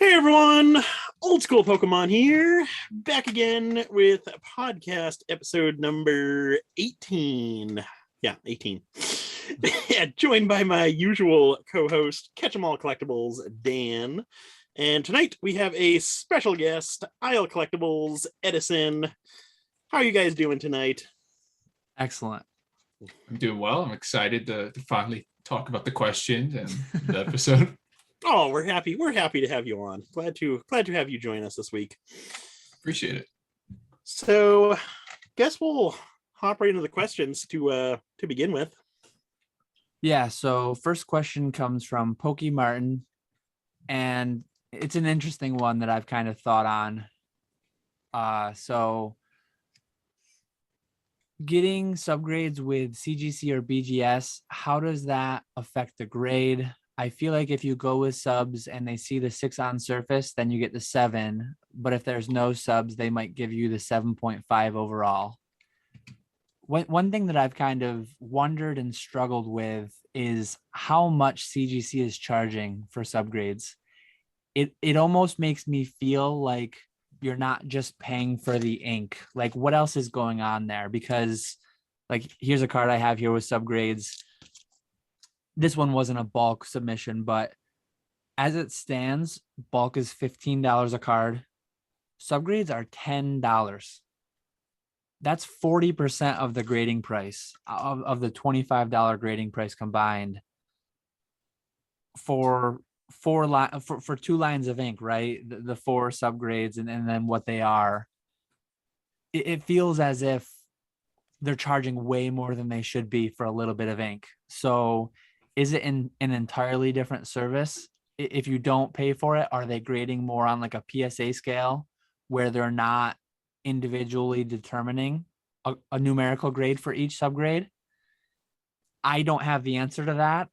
Hey everyone, old school Pokemon here, back again with podcast episode number 18. Yeah, 18. Yeah, joined by my usual co-host, Catch 'em All Collectibles, Dan. And tonight we have a special guest, IsleCollectibles, Edison. How are you guys doing tonight? Excellent. I'm doing well. I'm excited to finally talk about the questions and the episode. Oh, we're happy. We're happy to have you on. Glad to have you join us this week. Appreciate it. So, guess we'll hop right into the questions to begin with. Yeah, so first question comes from Pokey Martin, and it's an interesting one that I've kind of thought on. So getting subgrades with CGC or BGS, how does that affect the grade? I feel like if you go with subs and they see the 6 on surface, then you get the 7. But if there's no subs, they might give you the 7.5 overall. One thing that I've kind of wondered and struggled with is how much CGC is charging for subgrades. It almost makes me feel like you're not just paying for the ink. Like, what else is going on there? Because, like, here's a card I have here with subgrades. This one wasn't a bulk submission, but as it stands, bulk is $15 a card. Subgrades are $10. That's 40% of the grading price of the $25 grading price combined for 2 lines of ink, right? The 4 subgrades and then what they are. It feels as if they're charging way more than they should be for a little bit of ink. So is it an entirely different service? If you don't pay for it, are they grading more on like a PSA scale where they're not individually determining a numerical grade for each subgrade? I don't have the answer to that.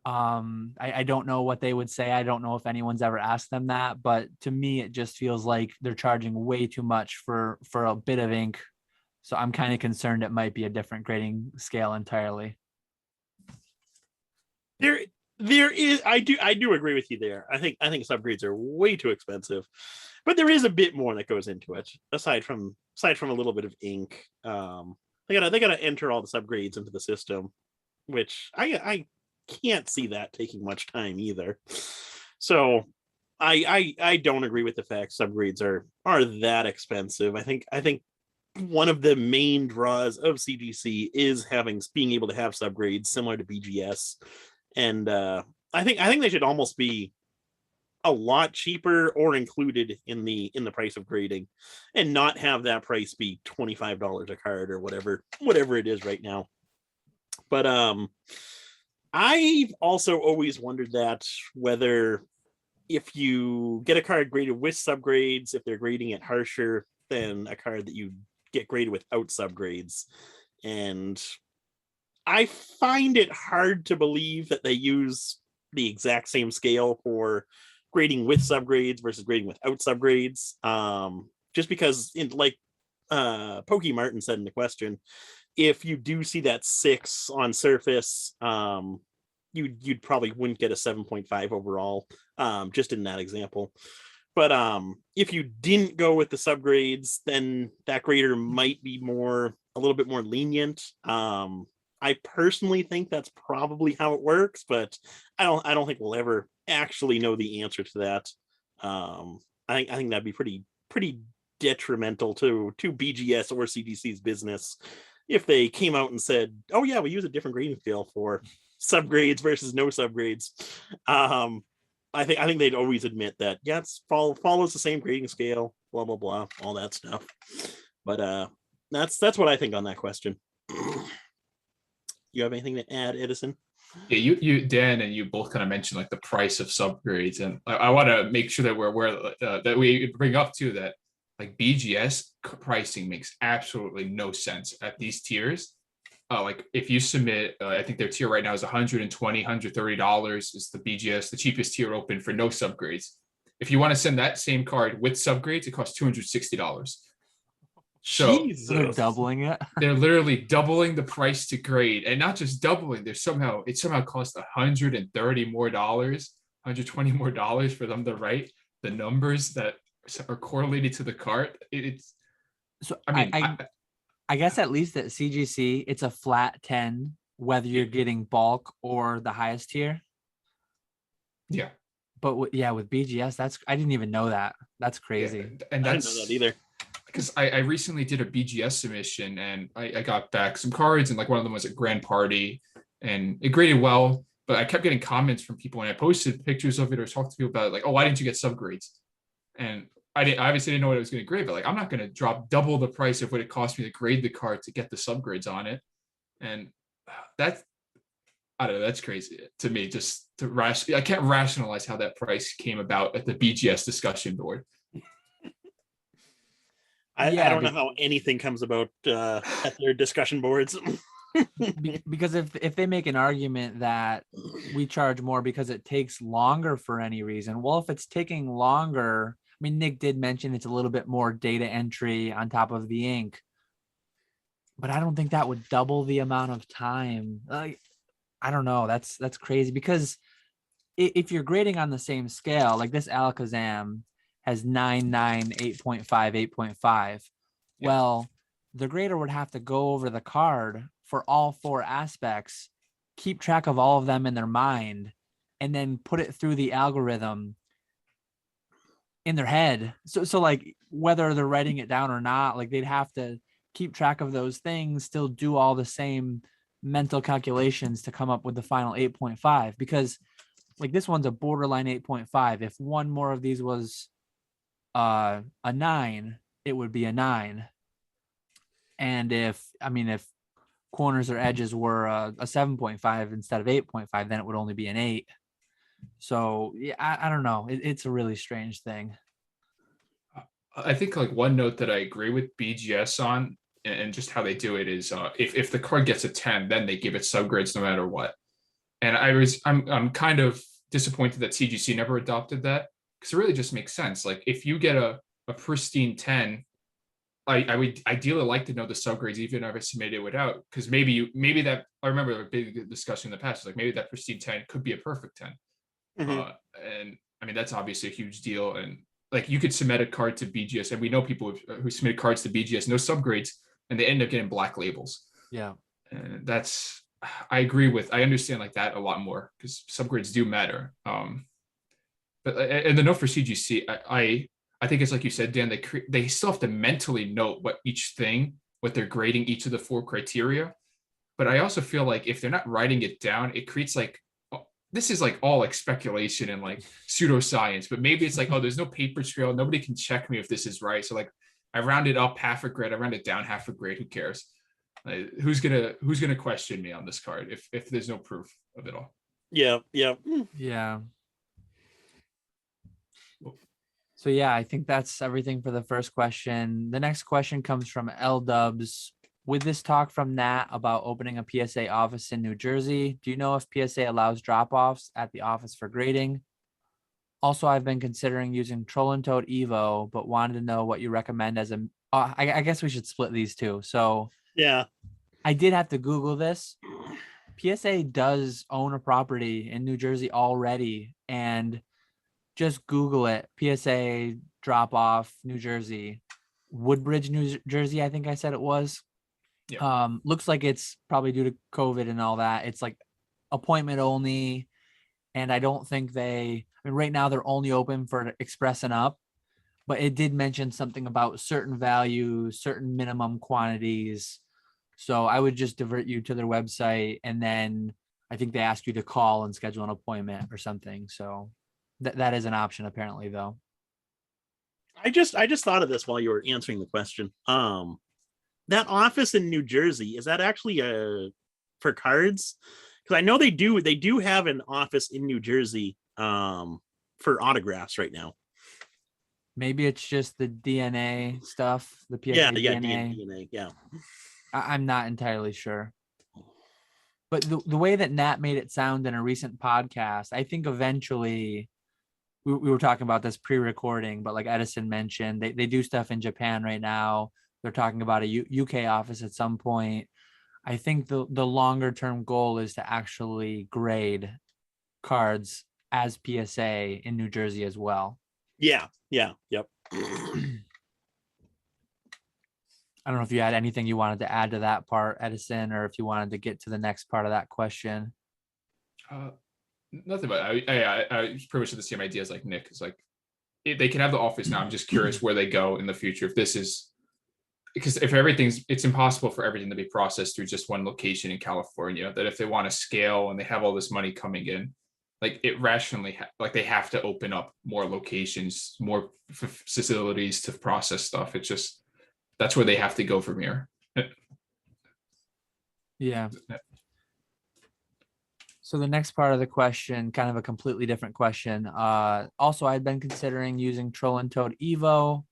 I don't know what they would say. I don't know if anyone's ever asked them that, but to me, it just feels like they're charging way too much for a bit of ink. So I'm kind of concerned it might be a different grading scale entirely. There is I do agree with you there. I think subgrades are way too expensive, but there is a bit more that goes into it aside from a little bit of ink. They gotta enter all the subgrades into the system, which I can't see that taking much time either. So I don't agree with the fact subgrades are that expensive. I think one of the main draws of CGC is being able to have subgrades similar to BGS. And I think they should almost be a lot cheaper or included in the price of grading, and not have that price be $25 a card or whatever it is right now. But I've also always wondered that whether if you get a card graded with subgrades, if they're grading it harsher than a card that you get graded without subgrades. And I find it hard to believe that they use the exact same scale for grading with subgrades versus grading without subgrades. Just because, Pokey Martin said in the question, if you do see that 6 on surface, you'd probably wouldn't get a 7.5 overall, just in that example. But if you didn't go with the subgrades, then that grader might be a little bit more lenient. I personally think that's probably how it works, but I don't think we'll ever actually know the answer to that. I think that'd be pretty detrimental to BGS or CGC's business if they came out and said, "Oh yeah, we use a different grading scale for subgrades versus no subgrades." I think they'd always admit that, yeah, it follows the same grading scale, blah blah blah, all that stuff. But that's what I think on that question. You have anything to add, Edison? Yeah, you Dan and you both kind of mentioned like the price of subgrades, and I want to make sure that we're aware that we bring up too that like BGS pricing makes absolutely no sense at these tiers. Like if you submit, I think their tier right now is $120, $130 is the BGS, the cheapest tier open for no subgrades. If you want to send that same card with subgrades, it costs $260. So Jesus. They're doubling it. They're literally doubling the price to grade, and not just doubling. It somehow costs $130 more, $120 more for them to write the numbers that are correlated to the card. It's, So I mean, I guess at least at CGC, it's a flat 10, whether you're getting bulk or the highest tier. yeah. But with BGS, I didn't even know that. That's crazy. Yeah, and I that's didn't know that either. because I recently did a BGS submission and I got back some cards, and like one of them was a Grand Party and it graded well, but I kept getting comments from people when I posted pictures of it or talked to people about it, like, oh, why didn't you get subgrades? And I obviously didn't know what I was going to grade, but like, I'm not going to drop double the price of what it cost me to grade the card to get the subgrades on it. And that's, I don't know, that's crazy to me. Just to I can't rationalize how that price came about at the BGS discussion board. I don't know how anything comes about at their discussion boards. Because if they make an argument that we charge more because it takes longer for any reason, well, if it's taking longer, I mean, Nick did mention it's a little bit more data entry on top of the ink, but I don't think that would double the amount of time. Like, I don't know. That's crazy, because if you're grading on the same scale, like this Alakazam has 9, 9, 8.5, 8.5. Yeah. Well, the grader would have to go over the card for all 4 aspects, keep track of all of them in their mind, and then put it through the algorithm in their head. So like, whether they're writing it down or not, like, they'd have to keep track of those things, still do all the same mental calculations to come up with the final 8.5, because like this one's a borderline 8.5. If one more of these was a 9, it would be a 9. And if corners or edges were a 7.5 instead of 8.5, then it would only be an 8. So yeah, I don't know. It's a really strange thing. I think like one note that I agree with BGS on, and just how they do it is, if the card gets a 10, then they give it subgrades no matter what. And I'm kind of disappointed that CGC never adopted that, because it really just makes sense. Like, if you get a pristine 10, I would ideally like to know the subgrades, even if I submitted it without, because maybe that, I remember a big discussion in the past, like maybe that pristine 10 could be a perfect 10. Mhm. And I mean, that's obviously a huge deal. And like, you could submit a card to BGS, and we know people who submit cards to BGS, no subgrades, and they end up getting black labels. Yeah. And that's, I understand like that a lot more, because subgrades do matter. But and the note for CGC, I think it's like you said, Dan, they still have to mentally note what they're grading each of the 4 criteria. But I also feel like if they're not writing it down, it creates like, this is like all like speculation and like pseudoscience, but maybe it's like, oh, there's no paper trail. Nobody can check me if this is right. So like, I rounded up half a grade, I rounded down half a grade. Who cares? Who's gonna question me on this card if there's no proof of it all? Yeah. Yeah. So yeah, I think that's everything for the first question. The next question comes from L Dubs. With this talk from Nat about opening a PSA office in New Jersey, do you know if PSA allows drop-offs at the office for grading? Also, I've been considering using Troll and Toad EVO, but wanted to know what you recommend as a. I guess we should split these two. So Yeah. I did have to Google this. PSA does own a property in New Jersey already, and just Google it. PSA drop off New Jersey, Woodbridge, New Jersey. I think I said it was. Yeah. Looks like it's probably due to COVID and all that. It's like appointment only, and I don't think right now they're only open for express and up, but it did mention something about certain values, certain minimum quantities. So I would just divert you to their website, and then I think they ask you to call and schedule an appointment or something. So that is an option apparently, though. I just thought of this while you were answering the question. That office in New Jersey, is that actually for cards? Because I know they do have an office in New Jersey for autographs right now. Maybe it's just the DNA stuff, the PSA Yeah, DNA. Yeah. I'm not entirely sure. But the way that Nat made it sound in a recent podcast, I think eventually we were talking about this pre-recording, but like Edison mentioned, they do stuff in Japan right now. They're talking about a UK office at some point. I think the longer term goal is to actually grade cards as PSA in New Jersey as well. Yeah. Yep. I don't know if you had anything you wanted to add to that part, Edison, or if you wanted to get to the next part of that question. Nothing, but I pretty much have the same ideas like Nick. It's like they can have the office now. I'm just curious where they go in the future. If this is, because if it's impossible for everything to be processed through just one location in California, that if they want to scale and they have all this money coming in, like it rationally, like they have to open up more locations, more facilities to process stuff. It's just, that's where they have to go from here. Yeah. So the next part of the question, kind of a completely different question. Also, I'd been considering using Troll and Toad EVO,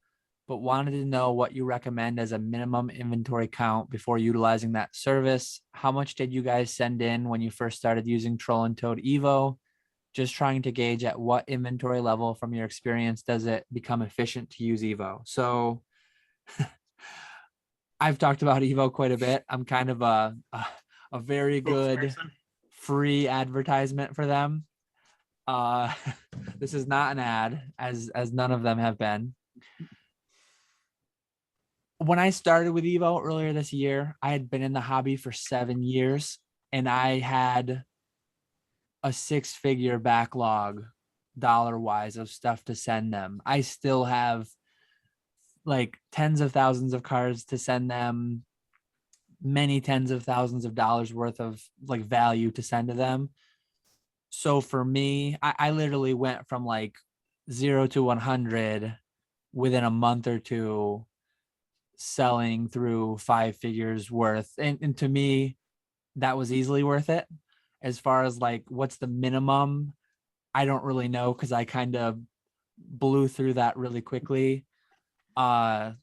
but wanted to know what you recommend as a minimum inventory count before utilizing that service. How much did you guys send in when you first started using Troll and Toad EVO? Just trying to gauge at what inventory level from your experience does it become efficient to use EVO. So I've talked about EVO quite a bit. I'm kind of a very good free advertisement for them. This is not an ad, as none of them have been. When I started with EVO earlier this year, I had been in the hobby for 7 years, and I had a 6-figure backlog dollar-wise of stuff to send them. I still have like tens of thousands of cards to send them, many tens of thousands of dollars worth of like value to send to them. So for me, I literally went from like 0 to 100 within a month or two, selling through 5 figures worth. And to me, that was easily worth it. As far as like, what's the minimum? I don't really know, because I kind of blew through that really quickly. Trying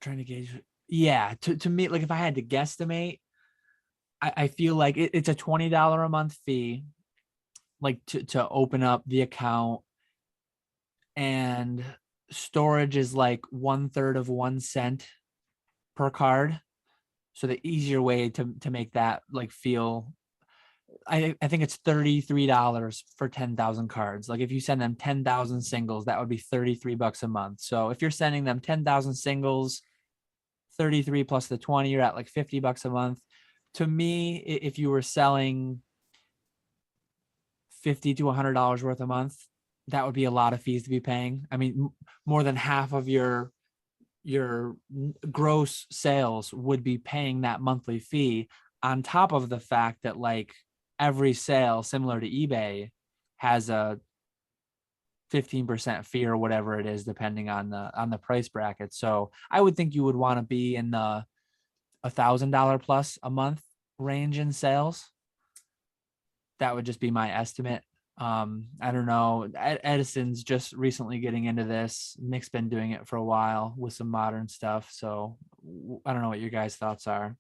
to gauge. Yeah, to me, like if I had to guesstimate, I feel like it's a $20 a month fee, like to open up the account, and storage is like 1/3 of 1 cent per card. So the easier way to make that like feel, I think it's $33 for 10,000 cards. Like if you send them 10,000 singles, that would be $33 a month. So if you're sending them 10,000 singles, 33 plus the 20, you're at like $50 a month. To me, if you were selling $50 to $100 worth a month, that would be a lot of fees to be paying. I mean, more than half of your gross sales would be paying that monthly fee, on top of the fact that like every sale, similar to eBay, has a 15% fee or whatever it is, depending on the price bracket. So I would think you would want to be in the $1,000 plus a month range in sales. That would just be my estimate. I don't know. Edison's just recently getting into this. Nick's been doing it for a while with some modern stuff. So I don't know what your guys' thoughts are.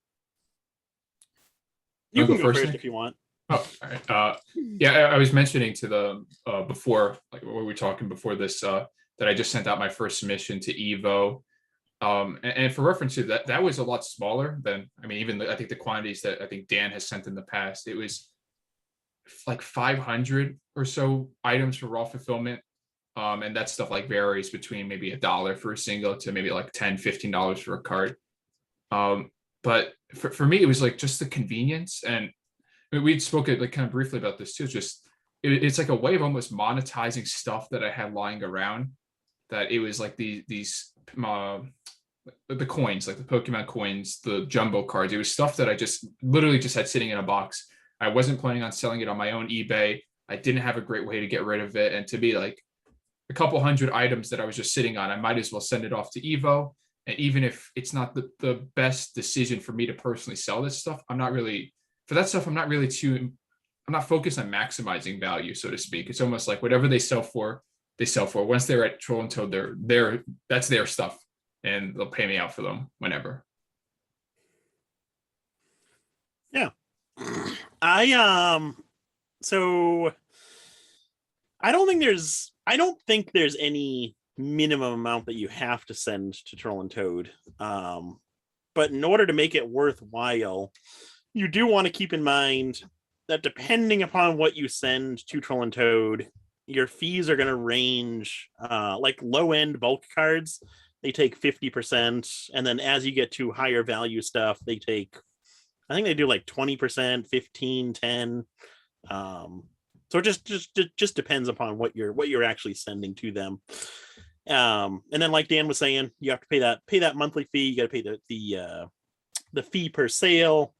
You can go first if you want. Oh, all right. Yeah, I was mentioning to the before, like we were talking before this, that I just sent out my first submission to EVO. And for reference to that, that was a lot smaller than, I mean, even I think the quantities that I think Dan has sent in the past, it was like 500 or so items for raw fulfillment. And that stuff like varies between maybe $1 for a single to maybe like $10, $15 for a card. But for me, it was like just the convenience. And we'd spoken like kind of briefly about this too. Just it's like a way of almost monetizing stuff that I had lying around. That it was like the coins, like the Pokemon coins, the jumbo cards. It was stuff that I just literally just had sitting in a box. I wasn't planning on selling it on my own eBay. I didn't have a great way to get rid of it. And to be like a couple hundred items that I was just sitting on, I might as well send it off to EVO. And even if it's not the best decision for me to personally sell this stuff, I'm not really focused on maximizing value, so to speak. It's almost like whatever they sell for. Once they're at Troll and Toad, that's their stuff, and they'll pay me out for them whenever. Yeah. So I don't think there's any minimum amount that you have to send to Troll and Toad. But in order to make it worthwhile, you do want to keep in mind that depending upon what you send to Troll and Toad, your fees are going to range. Like low end bulk cards, they take 50%, and then as you get to higher value stuff, they take, I think they do like 20%, 15, 10. So it just depends upon what you're actually sending to them. And then like Dan was saying, you have to pay that monthly fee. You got to pay the fee per sale,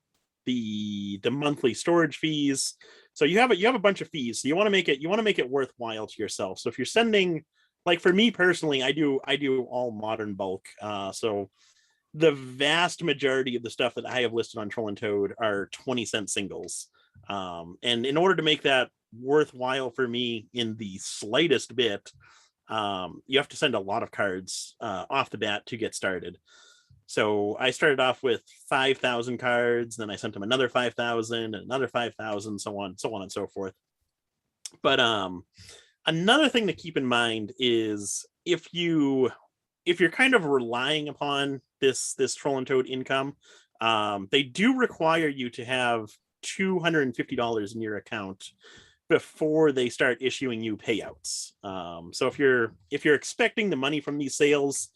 the monthly storage fees. So you have a bunch of fees. So you want to make it worthwhile to yourself. So if you're sending, like for me personally, I do all modern bulk. So the vast majority of the stuff that I have listed on Troll and Toad are 20-cent singles. And in order to make that worthwhile for me in the slightest bit, you have to send a lot of cards off the bat to get started. So I started off with 5,000 cards, then I sent them another 5,000 and another 5,000, so on and so forth. But another thing to keep in mind is if you're kind of relying upon this Troll and Toad income, they do require you to have $250 in your account before they start issuing you payouts. So if you're expecting the money from these sales,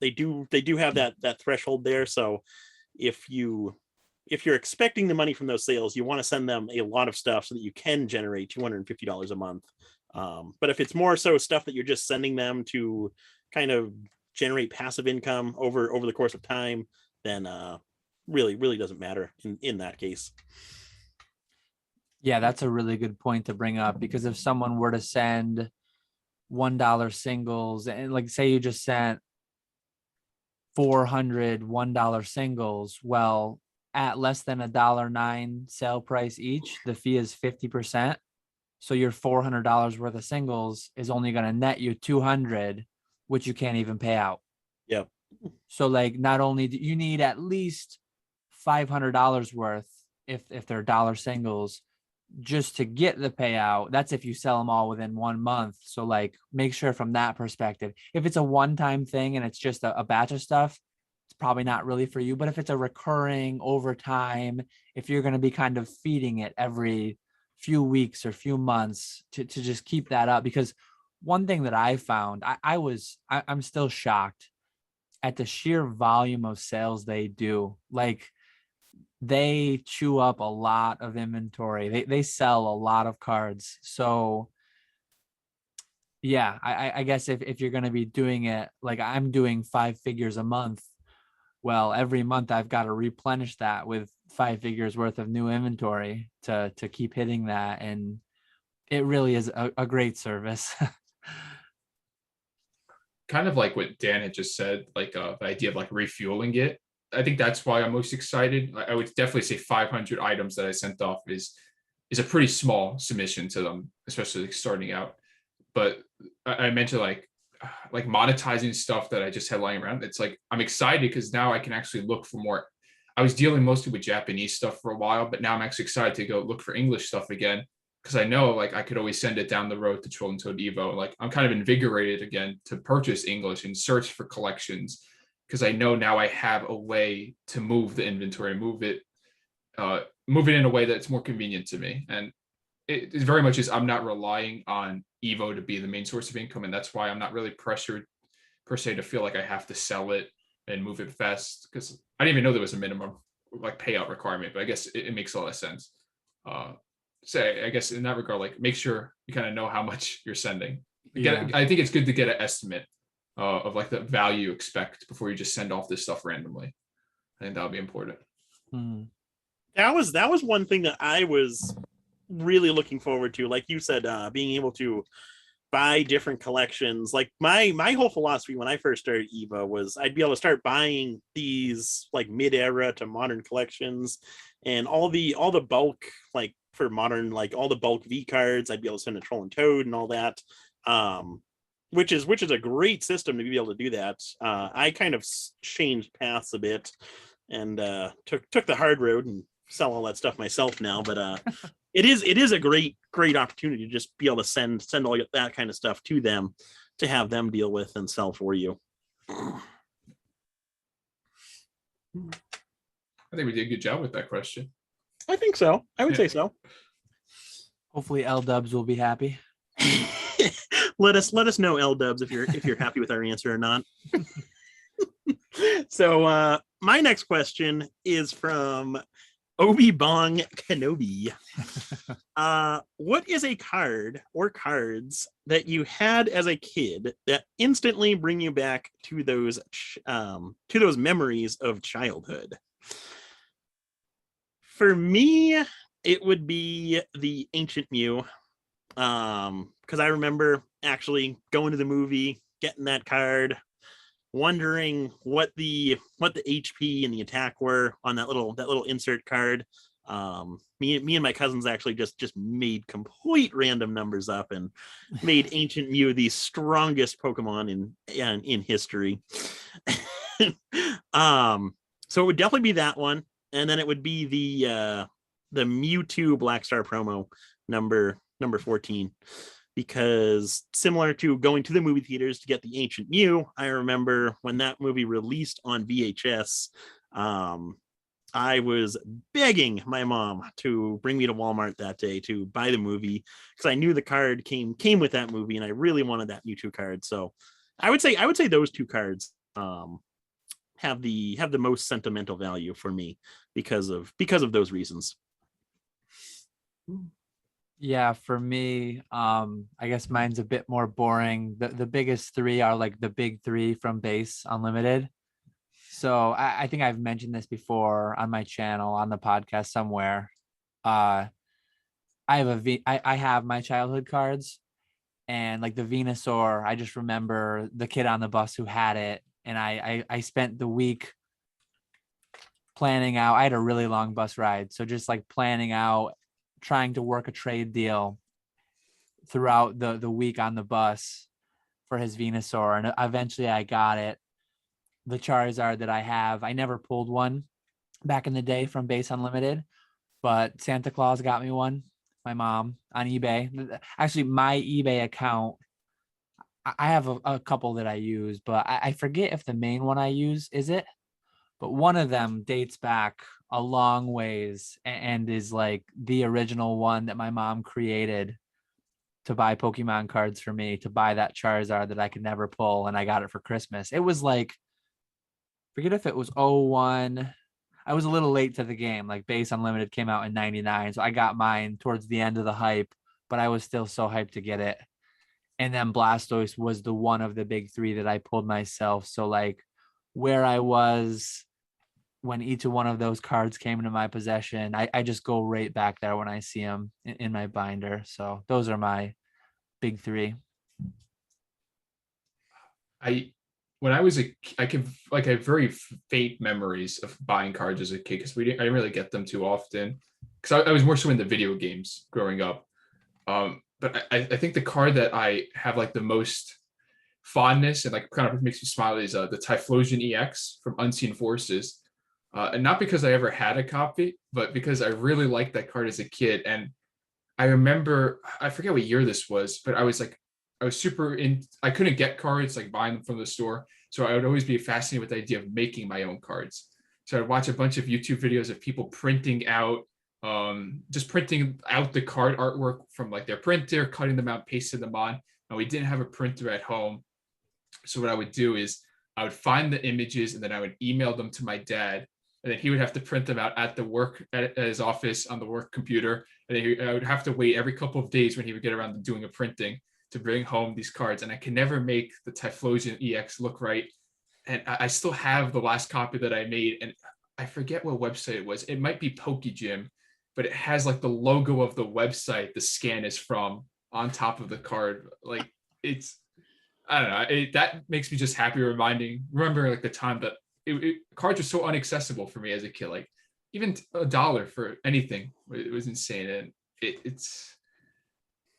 they do have that threshold there. So if you're expecting the money from those sales, you want to send them a lot of stuff so that you can generate $250 a month. But if it's more so stuff that you're just sending them to kind of generate passive income over the course of time, then really doesn't matter in that case. Yeah, that's a really good point to bring up, because if someone were to send $1 singles, and like say you just sent 400 $1 singles, well, at less than $1.09 sale price each, the fee is 50%. So your $400 worth of singles is only going to net you 200, which you can't even pay out. Yep. So like, not only do you need at least $500 worth if they're dollar singles just to get the payout. That's if you sell them all within 1 month. So like, make sure from that perspective, if it's a one-time thing and it's just a batch of stuff, it's probably not really for you. But if it's a recurring over time, if you're going to be kind of feeding it every few weeks or few months to just keep that up, because one thing that I found, I'm still shocked at the sheer volume of sales they do. Like, they chew up a lot of inventory. They sell a lot of cards. So yeah, I guess if you're going to be doing it, like I'm doing 5 figures a month, well, every month I've got to replenish that with 5 figures worth of new inventory to keep hitting that. And it really is a great service. Kind of like what Dan had just said, like the idea of like refueling it. I think that's why I'm most excited. I would definitely say 500 items that I sent off is a pretty small submission to them, especially like starting out. But I mentioned like monetizing stuff that I just had lying around. It's like I'm excited because now I can actually look for more. I was dealing mostly with Japanese stuff for a while, but now I'm actually excited to go look for English stuff again, because I know like I could always send it down the road to Troll and Toad EVO. Like I'm kind of invigorated again to purchase English and search for collections, because I know now I have a way to move the inventory, move it in a way that's more convenient to me. And it very much is, I'm not relying on EVO to be the main source of income. And that's why I'm not really pressured per se to feel like I have to sell it and move it fast, because I didn't even know there was a minimum like payout requirement, but I guess it makes a lot of sense. So I guess in that regard, like make sure you kind of know how much you're sending. I think it's good to get an estimate of like the value you expect before you just send off this stuff randomly. I think that would be important. That was one thing that I was really looking forward to. Like you said, being able to buy different collections. Like my whole philosophy when I first started EVO was I'd be able to start buying these like mid-era to modern collections, and all the bulk, like for modern, like all the bulk V cards, I'd be able to send a Troll and Toad and all that. Which is a great system to be able to do that. I kind of changed paths a bit and took the hard road and sell all that stuff myself now. But it is a great opportunity to just be able to send all that kind of stuff to them to have them deal with and sell for you. I think we did a good job with that question. I think so. I would say so. Hopefully L Dubs will be happy. let us know, L Dubs, if you're happy with our answer or not. So my next question is from Obi-Bong Kenobi. What is a card or cards that you had as a kid that instantly bring you back to those memories of childhood? For me, it would be the Ancient Mew. Because I remember actually going to the movie, getting that card, wondering what the HP and the attack were on that little insert card. Me and my cousins actually just made complete random numbers up and made Ancient Mew the strongest Pokemon in history. So it would definitely be that one, and then it would be the Mewtwo Black Star promo number 14. Because similar to going to the movie theaters to get the Ancient Mew, I remember when that movie released on VHS, I was begging my mom to bring me to Walmart that day to buy the movie because I knew the card came with that movie and I really wanted that Mewtwo card. So I would say those two cards have the most sentimental value for me because of those reasons. Yeah, for me, I guess mine's a bit more boring. The biggest three are like the big three from Base Unlimited. So I think I've mentioned this before on my channel, on the podcast somewhere. I have my childhood cards, and like the Venusaur, I just remember the kid on the bus who had it, and I spent the week planning out. I had a really long bus ride, so just like planning out, trying to work a trade deal throughout the week on the bus for his Venusaur, and eventually I got it. The Charizard that I have, I never pulled one back in the day from Base Unlimited, but Santa Claus got me one, my mom, on eBay. Actually, my eBay account, I have a couple that I use, but I forget if the main one I use is it, but one of them dates back a long ways and is like the original one that my mom created to buy Pokemon cards for me, to buy that Charizard that I could never pull, and I got it for Christmas. It was like, forget if it was 01. I was a little late to the game. Like Base Unlimited came out in 99, so I got mine towards the end of the hype, but I was still so hyped to get it. And then Blastoise was the one of the big three that I pulled myself. So like where I was when each one of those cards came into my possession, I just go right back there when I see them in my binder. So those are my big three. When I was I have very faint memories of buying cards as a kid because I didn't really get them too often because I was more so into video games growing up. But I think the card that I have like the most fondness and like kind of makes me smile is the Typhlosion EX from Unseen Forces. And not because I ever had a copy, but because I really liked that card as a kid. And I remember, I forget what year this was, but I was super I couldn't get cards, like buying them from the store. So I would always be fascinated with the idea of making my own cards. So I'd watch a bunch of YouTube videos of people printing out, just printing out the card artwork from like their printer, cutting them out, pasting them on. And we didn't have a printer at home. So what I would do is I would find the images and then I would email them to my dad. And then he would have to print them out at his office on the work computer. And then I would have to wait every couple of days when he would get around to doing a printing to bring home these cards. And I can never make the Typhlosion EX look right. And I still have the last copy that I made. And I forget what website it was. It might be PokeGym, but it has like the logo of the website the scan is from on top of the card. Like it's, I don't know. That makes me just happy remembering like the time that cards were so inaccessible for me as a kid. Like even $1 for anything, it was insane. And it's,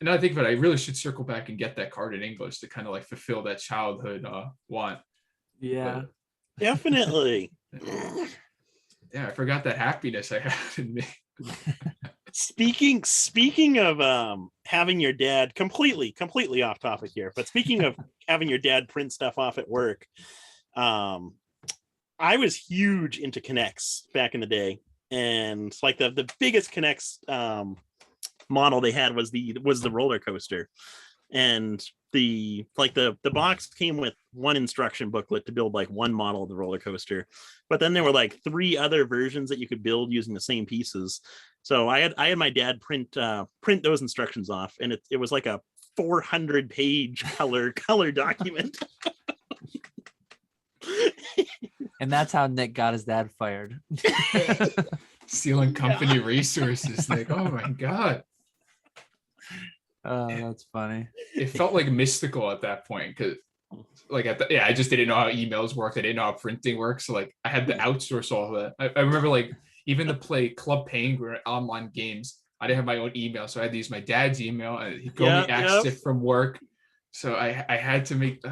and I think that I really should circle back and get that card in English to kind of like fulfill that childhood want. Yeah, but, definitely. Yeah, I forgot that happiness I had in me. Speaking of having your dad, completely off topic here, but speaking of having your dad print stuff off at work, I was huge into Connects back in the day. and like the biggest Connects model they had was the roller coaster, and the box came with one instruction booklet to build like one model of the roller coaster, but then there were like 3 other versions that you could build using the same pieces. So I had my dad print those instructions off, and it was like a 400-page color document. And that's how Nick got his dad fired. Stealing company resources. Like, oh my God. Oh, that's funny. It felt like mystical at that point because like I just didn't know how emails worked. I didn't know how printing works. So like I had to outsource all of that. I remember like even to play Club Penguin online games, I didn't have my own email. So I had to use my dad's email, and he told me accessed it from work. So I had to make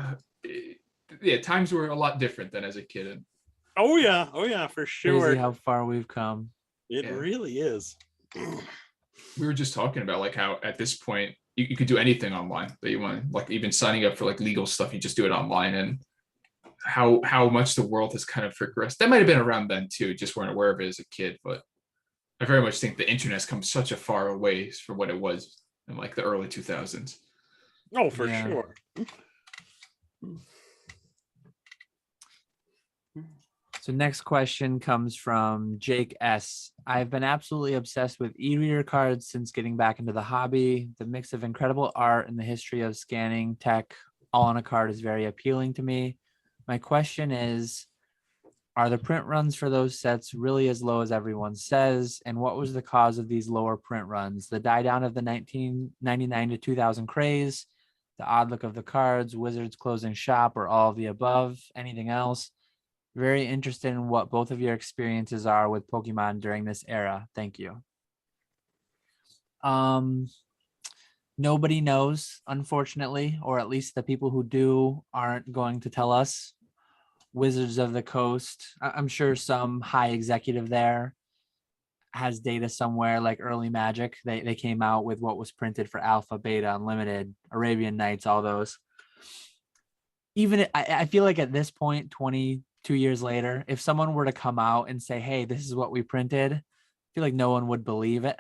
times were a lot different than as a kid. Oh yeah, for sure. Crazy how far we've come. It really is. We were just talking about like how at this point you could do anything online that you want, like even signing up for like legal stuff, you just do it online, and how much the world has kind of progressed. That might have been around then too, just weren't aware of it as a kid. But I very much think the internet's come such a far ways from what it was in like the early 2000s. Oh, for sure. So next question comes from Jake S. I've been absolutely obsessed with e-reader cards since getting back into the hobby. The mix of incredible art and the history of scanning tech all on a card is very appealing to me. My question is, are the print runs for those sets really as low as everyone says? And what was the cause of these lower print runs? The die down of the 1999 to 2000 craze, the odd look of the cards, Wizards closing shop, or all of the above? Anything else? Very interested in what both of your experiences are with Pokemon during this era. Thank you. Nobody knows, unfortunately, or at least the people who do aren't going to tell us. Wizards of the Coast, I'm sure some high executive there has data somewhere, like early Magic. They came out with what was printed for Alpha, Beta, Unlimited, Arabian Nights, all those. Even I feel like at this point, 22 years later, if someone were to come out and say, hey, this is what we printed, I feel like no one would believe it.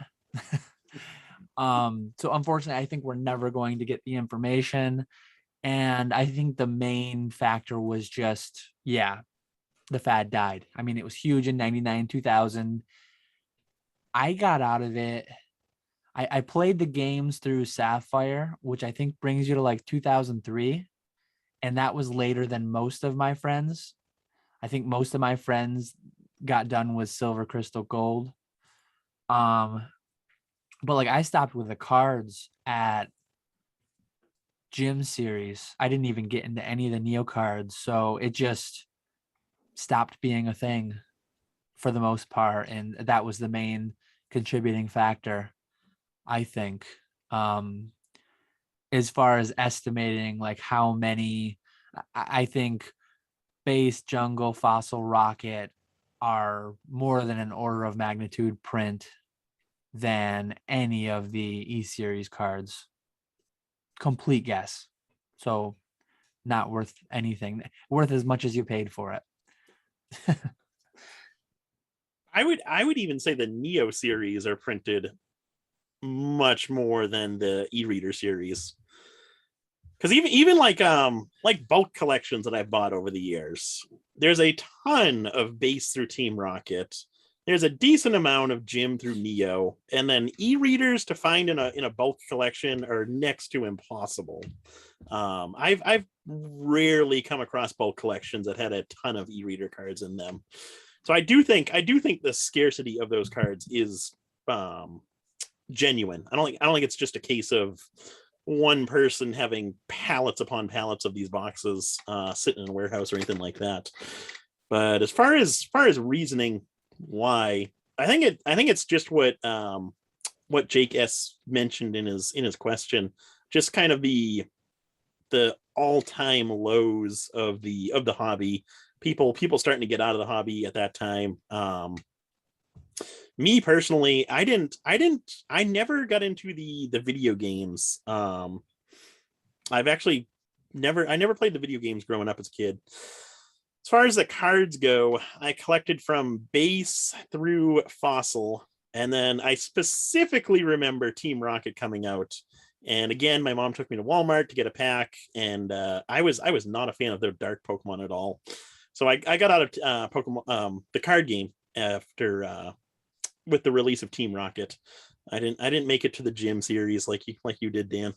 So unfortunately, I think we're never going to get the information. And I think the main factor was just, the fad died. I mean, it was huge in 99, 2000. I got out of it. I played the games through Sapphire, which I think brings you to like 2003. And that was later than most of my friends. I think most of my friends got done with Silver, Crystal, Gold. But like I stopped with the cards at Gym series. I didn't even get into any of the Neo cards. So it just stopped being a thing for the most part. And that was the main contributing factor, I think. As far as estimating like how many, I think Base, Jungle, Fossil, Rocket are more than an order of magnitude print than any of the E-Series cards. Complete guess. So not worth anything, worth as much as you paid for it. I would even say the Neo series are printed much more than the e-reader series, because even like bulk collections that I've bought over the years, there's a ton of Base through Team Rocket, there's a decent amount of Gym through Neo, and then e-readers to find in a bulk collection are next to impossible. I've rarely come across bulk collections that had a ton of e-reader cards in them. So I do think the scarcity of those cards is genuine. I don't think it's just a case of one person having pallets upon pallets of these boxes sitting in a warehouse or anything like that. But as far as reasoning why, I think it's just what Jake S mentioned in his question, just kind of the all-time lows of the hobby. People starting to get out of the hobby at that time. Me personally, I never got into the video games. I've actually never played the video games growing up as a kid. As far as the cards go, I collected from base through fossil, and then I specifically remember Team Rocket coming out. And again, my mom took me to Walmart to get a pack, and I was not a fan of their dark Pokemon at all. So I got out of Pokemon the card game after with the release of Team Rocket. I didn't make it to the gym series like you did, Dan.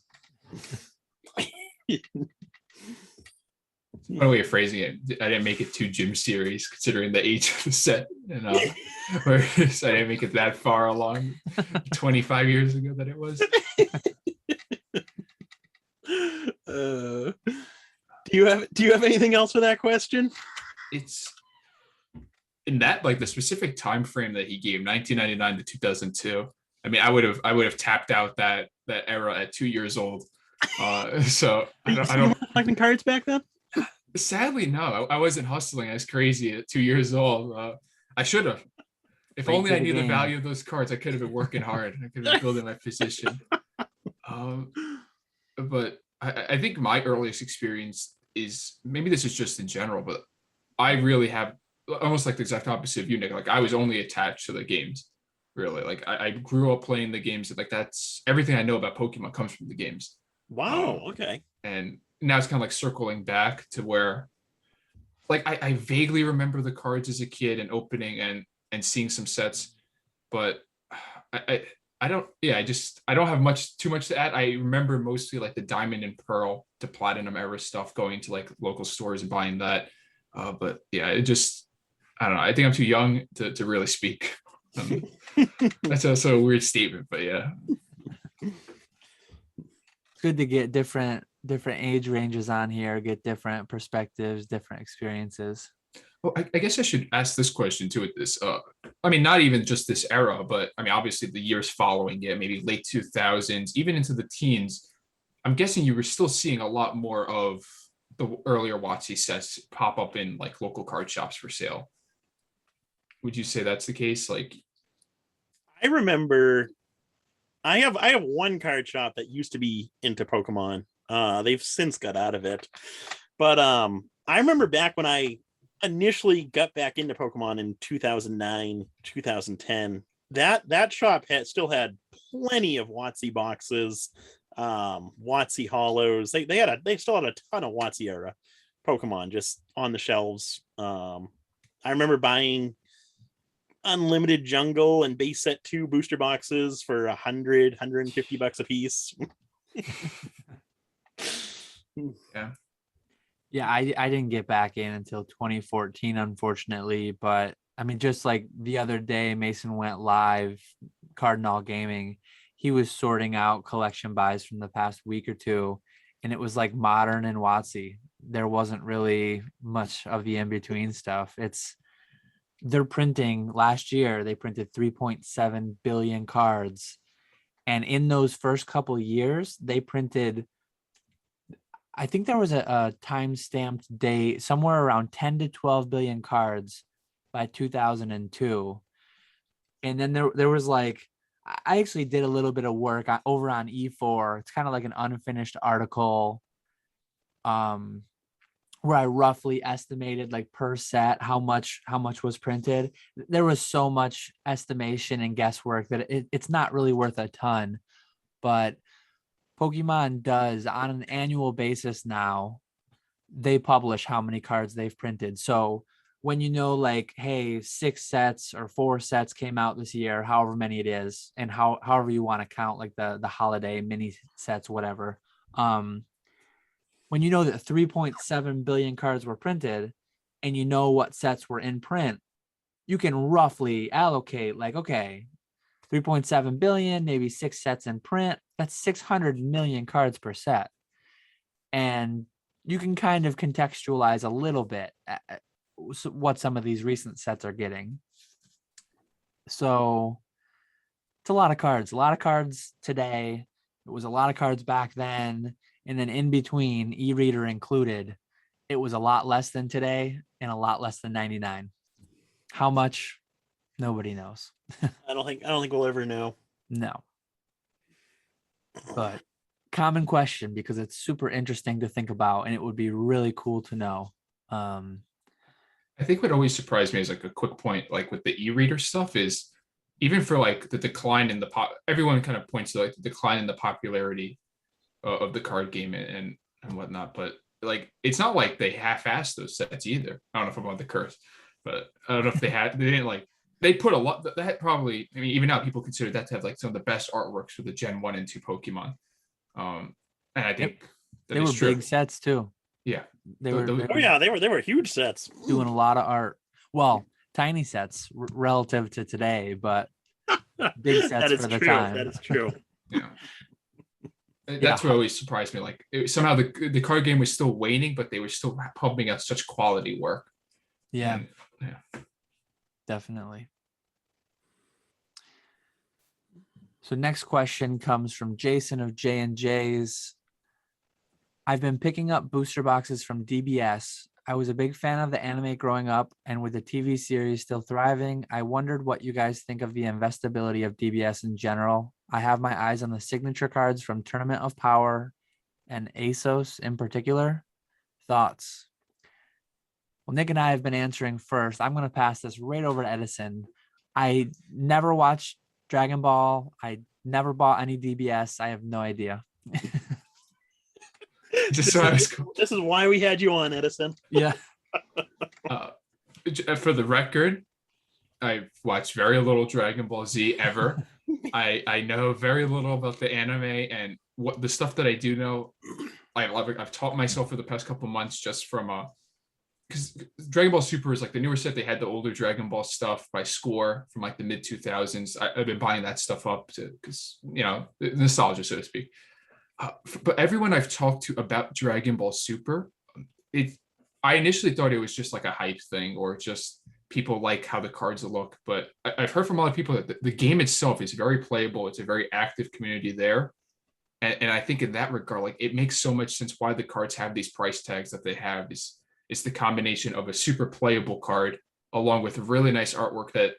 One way of phrasing it, I didn't make it to gym series considering the age of the set, and whereas I didn't make it that far along 25 years ago that it was. Do you have anything else for that question? It's in that, like, the specific time frame that he gave, 1999 to 2002. I mean, I would have tapped out that era at 2 years old. So I don't collecting cards back then. Sadly, no. I wasn't hustling as crazy at 2 years old. I should have. If only I knew the value of those cards, I could have been working hard. I could have been building my position. But I think my earliest experience is, maybe this is just in general, but I really have almost like the exact opposite of you, Nick. Like, I was only attached to the games, really. Like, I grew up playing the games. Like, that's everything I know about Pokemon comes from the games. Wow. Okay. And now it's kind of like circling back to where, like, I vaguely remember the cards as a kid and opening and seeing some sets, but I don't have too much to add. I remember mostly like the Diamond and Pearl to Platinum era stuff, going to like local stores and buying that. But yeah, I don't know. I think I'm too young to really speak. That's also a weird statement, but yeah. Good to get different age ranges on here, get different perspectives, different experiences. Well, I guess I should ask this question too. With this, I mean, not even just this era, but I mean, obviously the years following it, maybe late 2000s, even into the teens. I'm guessing you were still seeing a lot more of the earlier WotC sets pop up in like local card shops for sale. Would you say that's the case? Like, I remember, I have one card shop that used to be into Pokemon. They've since got out of it, but I remember back when I initially got back into Pokemon in 2009, 2010. That shop still had plenty of WotC boxes, WotC hollows. They still had a ton of WotC era Pokemon just on the shelves. I remember buying Unlimited Jungle and base set 2 booster boxes for $150 a piece. Yeah, I didn't get back in until 2014, unfortunately. But I mean, just like the other day, Mason went live, Cardinal Gaming. He was sorting out collection buys from the past week or two, and it was like Modern and WotC. There wasn't really much of the in-between stuff. They're printing, last year, they printed 3.7 billion cards. And in those first couple of years, they printed, I think there was a time-stamped date, somewhere around 10 to 12 billion cards by 2002. And then there was like, I actually did a little bit of work over on E4. It's kind of like an unfinished article where I roughly estimated like per set how much was printed. There was so much estimation and guesswork that it's not really worth a ton. But Pokemon does, on an annual basis now, they publish how many cards they've printed. So when you know, like, hey, 6 sets or 4 sets came out this year, however many it is, and however you want to count, like the holiday mini sets, whatever. When you know that 3.7 billion cards were printed and you know what sets were in print, you can roughly allocate, like, okay, 3.7 billion, maybe 6 sets in print. That's 600 million cards per set. And you can kind of contextualize a little bit what some of these recent sets are getting. So it's a lot of cards today. It was a lot of cards back then. And then in between, e-reader included, it was a lot less than today and a lot less than 99. How much? Nobody knows. I don't think we'll ever know. No. But common question, because it's super interesting to think about, and it would be really cool to know. I think what always surprised me is like a quick point, like with the e-reader stuff, is even for like the decline in the everyone kind of points to like the decline in the popularity of the card game and whatnot, but like it's not like they half-assed those sets either. I don't know if I'm on the curse, but I don't know if they didn't like, they put a lot that probably, I mean, even now people consider that to have like some of the best artworks for the Gen 1 and 2 Pokemon. And I think they were big sets too. Yeah. They were oh yeah, they were huge sets. Doing a lot of art. Well, tiny sets relative to today, but big sets for the time. That is true. Yeah. That's what always surprised me. Like somehow the card game was still waning, but they were still pumping out such quality work. Yeah. Definitely. So next question comes from Jason of J&J's. I've been picking up booster boxes from DBS. I was a big fan of the anime growing up, and with the TV series still thriving, I wondered what you guys think of the investability of DBS in general. I have my eyes on the signature cards from Tournament of Power and ASOS in particular. Thoughts? Well, Nick and I have been answering first. I'm going to pass this right over to Edison. I never watched Dragon Ball. I never bought any DBS. I have no idea. This is why we had you on, Edison. Yeah. For the record, I've watched very little Dragon Ball Z ever. I know very little about the anime, and what the stuff that I do know, I've taught myself for the past couple months just from because Dragon Ball Super is like the newer set. They had the older Dragon Ball stuff by Score from like the mid 2000s. I've been buying that stuff up because nostalgia, so to speak. But everyone I've talked to about Dragon Ball Super, I initially thought it was just like a hype thing or just people like how the cards look. But I've heard from a lot of people that the game itself is very playable. It's a very active community there. And I think in that regard, like it makes so much sense why the cards have these price tags that they have. It's the combination of a super playable card along with really nice artwork that,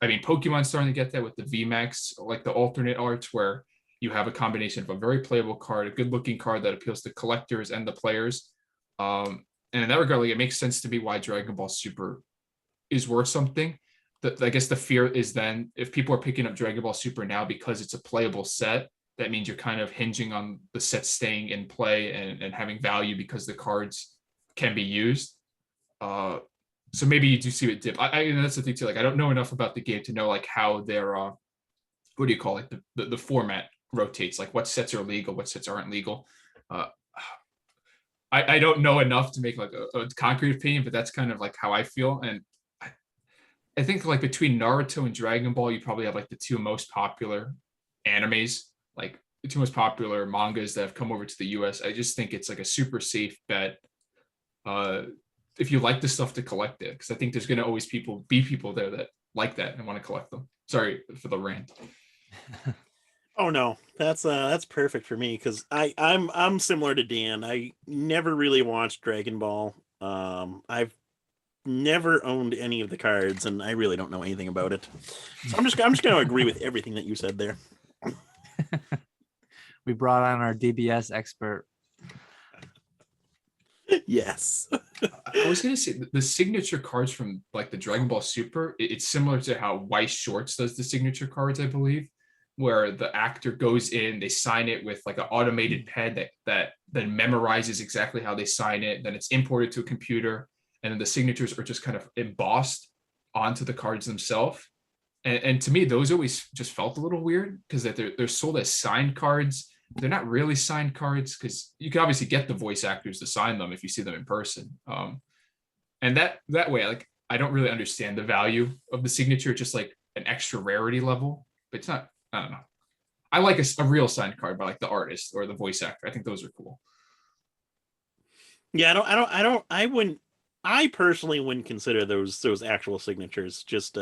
I mean, Pokemon's starting to get that with the VMAX, like the alternate arts where you have a combination of a very playable card, a good looking card that appeals to collectors and the players. And in that regard, like, it makes sense to me why Dragon Ball Super is worth something. I guess the fear is then if people are picking up Dragon Ball Super now because it's a playable set, that means you're kind of hinging on the set staying in play and having value because the cards can be used. So maybe you do see it dip. And that's the thing too. Like I don't know enough about the game to know like how their what do you call it? The format rotates. Like what sets are legal, what sets aren't legal. I don't know enough to make like a concrete opinion, but that's kind of like how I feel. And I think like between Naruto and Dragon Ball, you probably have like the two most popular animes, like the two most popular mangas that have come over to the US. I just think it's like a super safe bet. If you like the stuff to collect it, because I think there's going to always be people there that like that and want to collect them. Sorry for the rant. Oh no, that's perfect for me because I'm similar to Dan. I never really watched Dragon Ball. I've never owned any of the cards, and I really don't know anything about it. So I'm just going to agree with everything that you said there. We brought on our DBS expert. Yes. I was going to say the signature cards from like the Dragon Ball Super, it's similar to how Weiss Shorts does the signature cards, I believe, where the actor goes in, they sign it with like an automated pen that then memorizes exactly how they sign it. Then it's imported to a computer, and then the signatures are just kind of embossed onto the cards themselves. And to me, those always just felt a little weird because they're sold as signed cards. They're not really signed cards because you can obviously get the voice actors to sign them if you see them in person. And that way, like I don't really understand the value of the signature, just like an extra rarity level. But it's not. I don't know. I like a real signed card by like the artist or the voice actor. I think those are cool. Yeah, I personally wouldn't consider those actual signatures. Just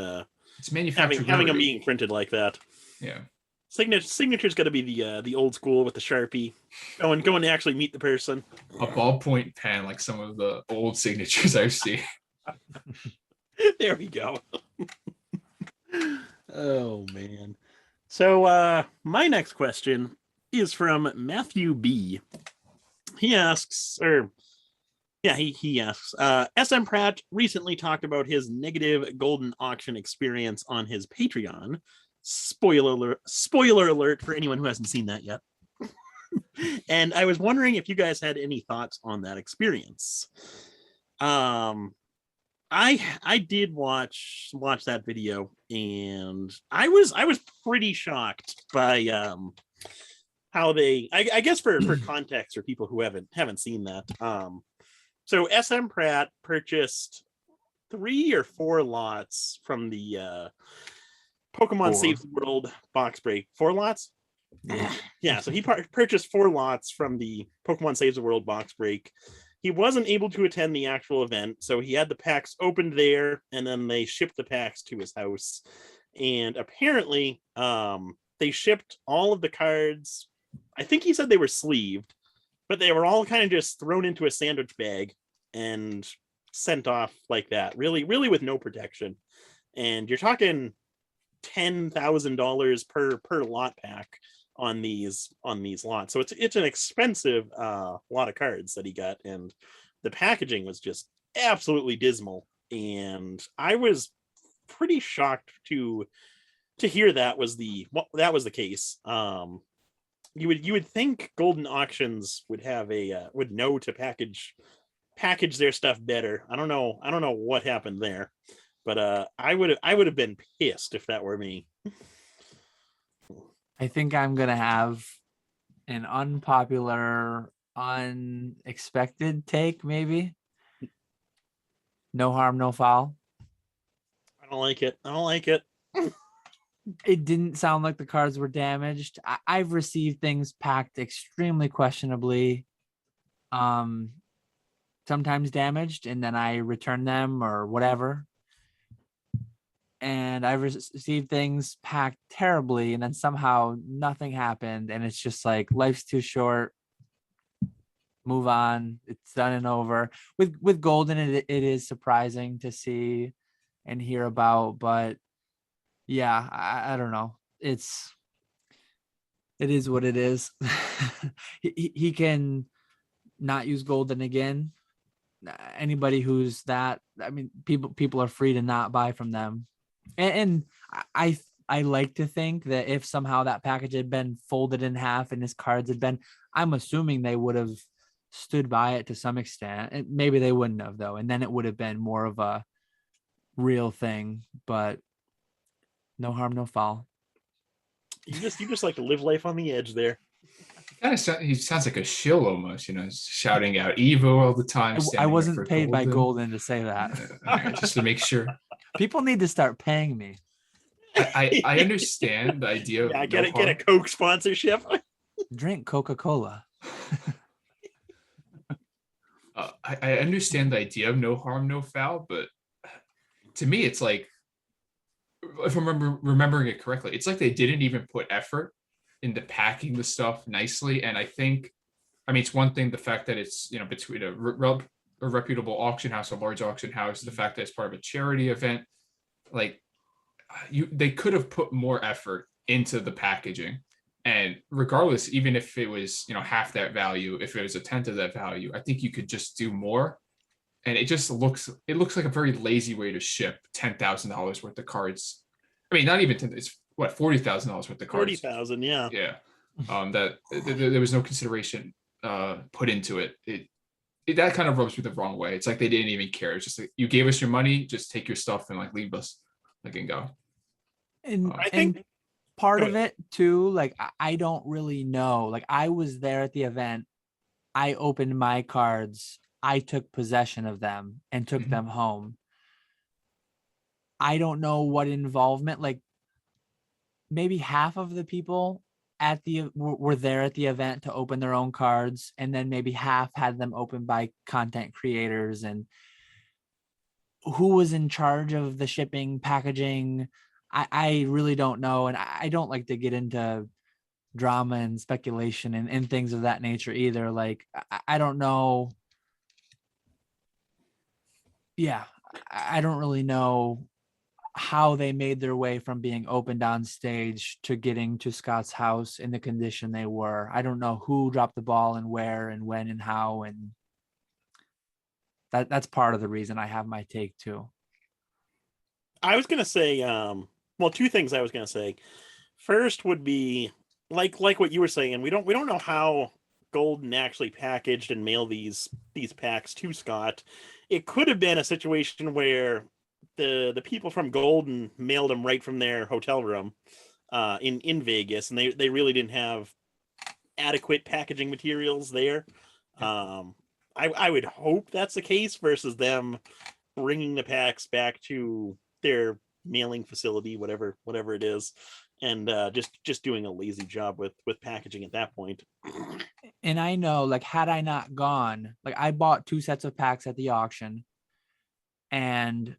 it's manufactured having them being printed like that. Yeah. Signature's got to be the old school with the Sharpie, going to actually meet the person. A ballpoint pen, like some of the old signatures I've seen. There we go. Oh man. So my next question is from Matthew B. He asks, or Yeah, he asks. SM Pratt recently talked about his negative Goldin auction experience on his Patreon. Spoiler alert for anyone who hasn't seen that yet. And I was wondering if you guys had any thoughts on that experience. I did watch that video, and I was pretty shocked by how they, I guess for context for people who haven't seen that. So SM Pratt purchased 3 or 4 lots from the Pokemon Saves the World box break. 4 lots? Yeah, so he purchased 4 lots from the Pokemon Saves the World box break. He wasn't able to attend the actual event, so he had the packs opened there, and then they shipped the packs to his house. And apparently, they shipped all of the cards. I think he said they were sleeved, but they were all kind of just thrown into a sandwich bag and sent off like that, really with no protection. And you're talking $10,000 per lot pack on these lots, so it's an expensive lot of cards that he got, and the packaging was just absolutely dismal. And I was pretty shocked to hear that was the case. You would think Goldin Auctions would have would know to package their stuff better. I don't know what happened there, but I would have been pissed if that were me. I think I'm gonna have an unpopular, unexpected take, maybe. No harm, no foul. I don't like it. It didn't sound like the cards were damaged. I've received things packed extremely questionably, sometimes damaged, and then I return them or whatever. And I've received things packed terribly, and then somehow nothing happened, and it's just like, life's too short, move on, it's done and over. With Goldin, it is surprising to see and hear about, but yeah, I don't know, it is what it is. he can not use Goldin again. Anybody who's that, I mean, people are free to not buy from them. And I like to think that if somehow that package had been folded in half and his cards had been, I'm assuming they would have stood by it to some extent. And maybe they wouldn't have, though, and then it would have been more of a real thing. But no harm, no foul. You just like to live life on the edge there. He sounds like a shill almost, shouting out EVO all the time. I wasn't paid by Goldin to say that. Just to make sure. People need to start paying me. I understand the idea of get a Coke sponsorship. Drink Coca-Cola. I understand the idea of no harm, no foul, but to me, it's like, if I'm remembering it correctly, it's like they didn't even put effort into packing the stuff nicely. And I think, it's one thing, the fact that it's, between a reputable auction house, a large auction house, the fact that it's part of a charity event, like they could have put more effort into the packaging. And regardless, even if it was, half that value, if it was a tenth of that value, I think you could just do more. And it looks like a very lazy way to ship $10,000 worth of cards. Not even 10, it's what, $40,000 worth of cards. 40,000, yeah. Yeah. That there was no consideration put into it. That kind of rubs me the wrong way. It's like they didn't even care. It's just like, you gave us your money, just take your stuff and like leave us, like, and go. And I think part of it too, like, I don't really know. Like, I was there at the event. I opened my cards. I took possession of them and took them home. I don't know what involvement, like maybe half of the people were there at the event to open their own cards, and then maybe half had them opened by content creators. And who was in charge of the shipping, packaging, I really don't know. And I don't like to get into drama and speculation and things of that nature either. Like, I don't know. Yeah, I don't really know how they made their way from being opened on stage to getting to Scott's house in the condition they were. I don't know who dropped the ball and where and when and how. And That's part of the reason I have my take too. I was gonna say, well, two things I was gonna say. First would be like what you were saying. We don't know how Goldin actually packaged and mailed these packs to Scott. It could have been a situation where the people from Goldin mailed them right from their hotel room in Vegas, and they really didn't have adequate packaging materials there. I would hope that's the case versus them bringing the packs back to their mailing facility, whatever it is, and just doing a lazy job with packaging at that point. And I know, like, had I not gone, like, I bought 2 sets of packs at the auction, and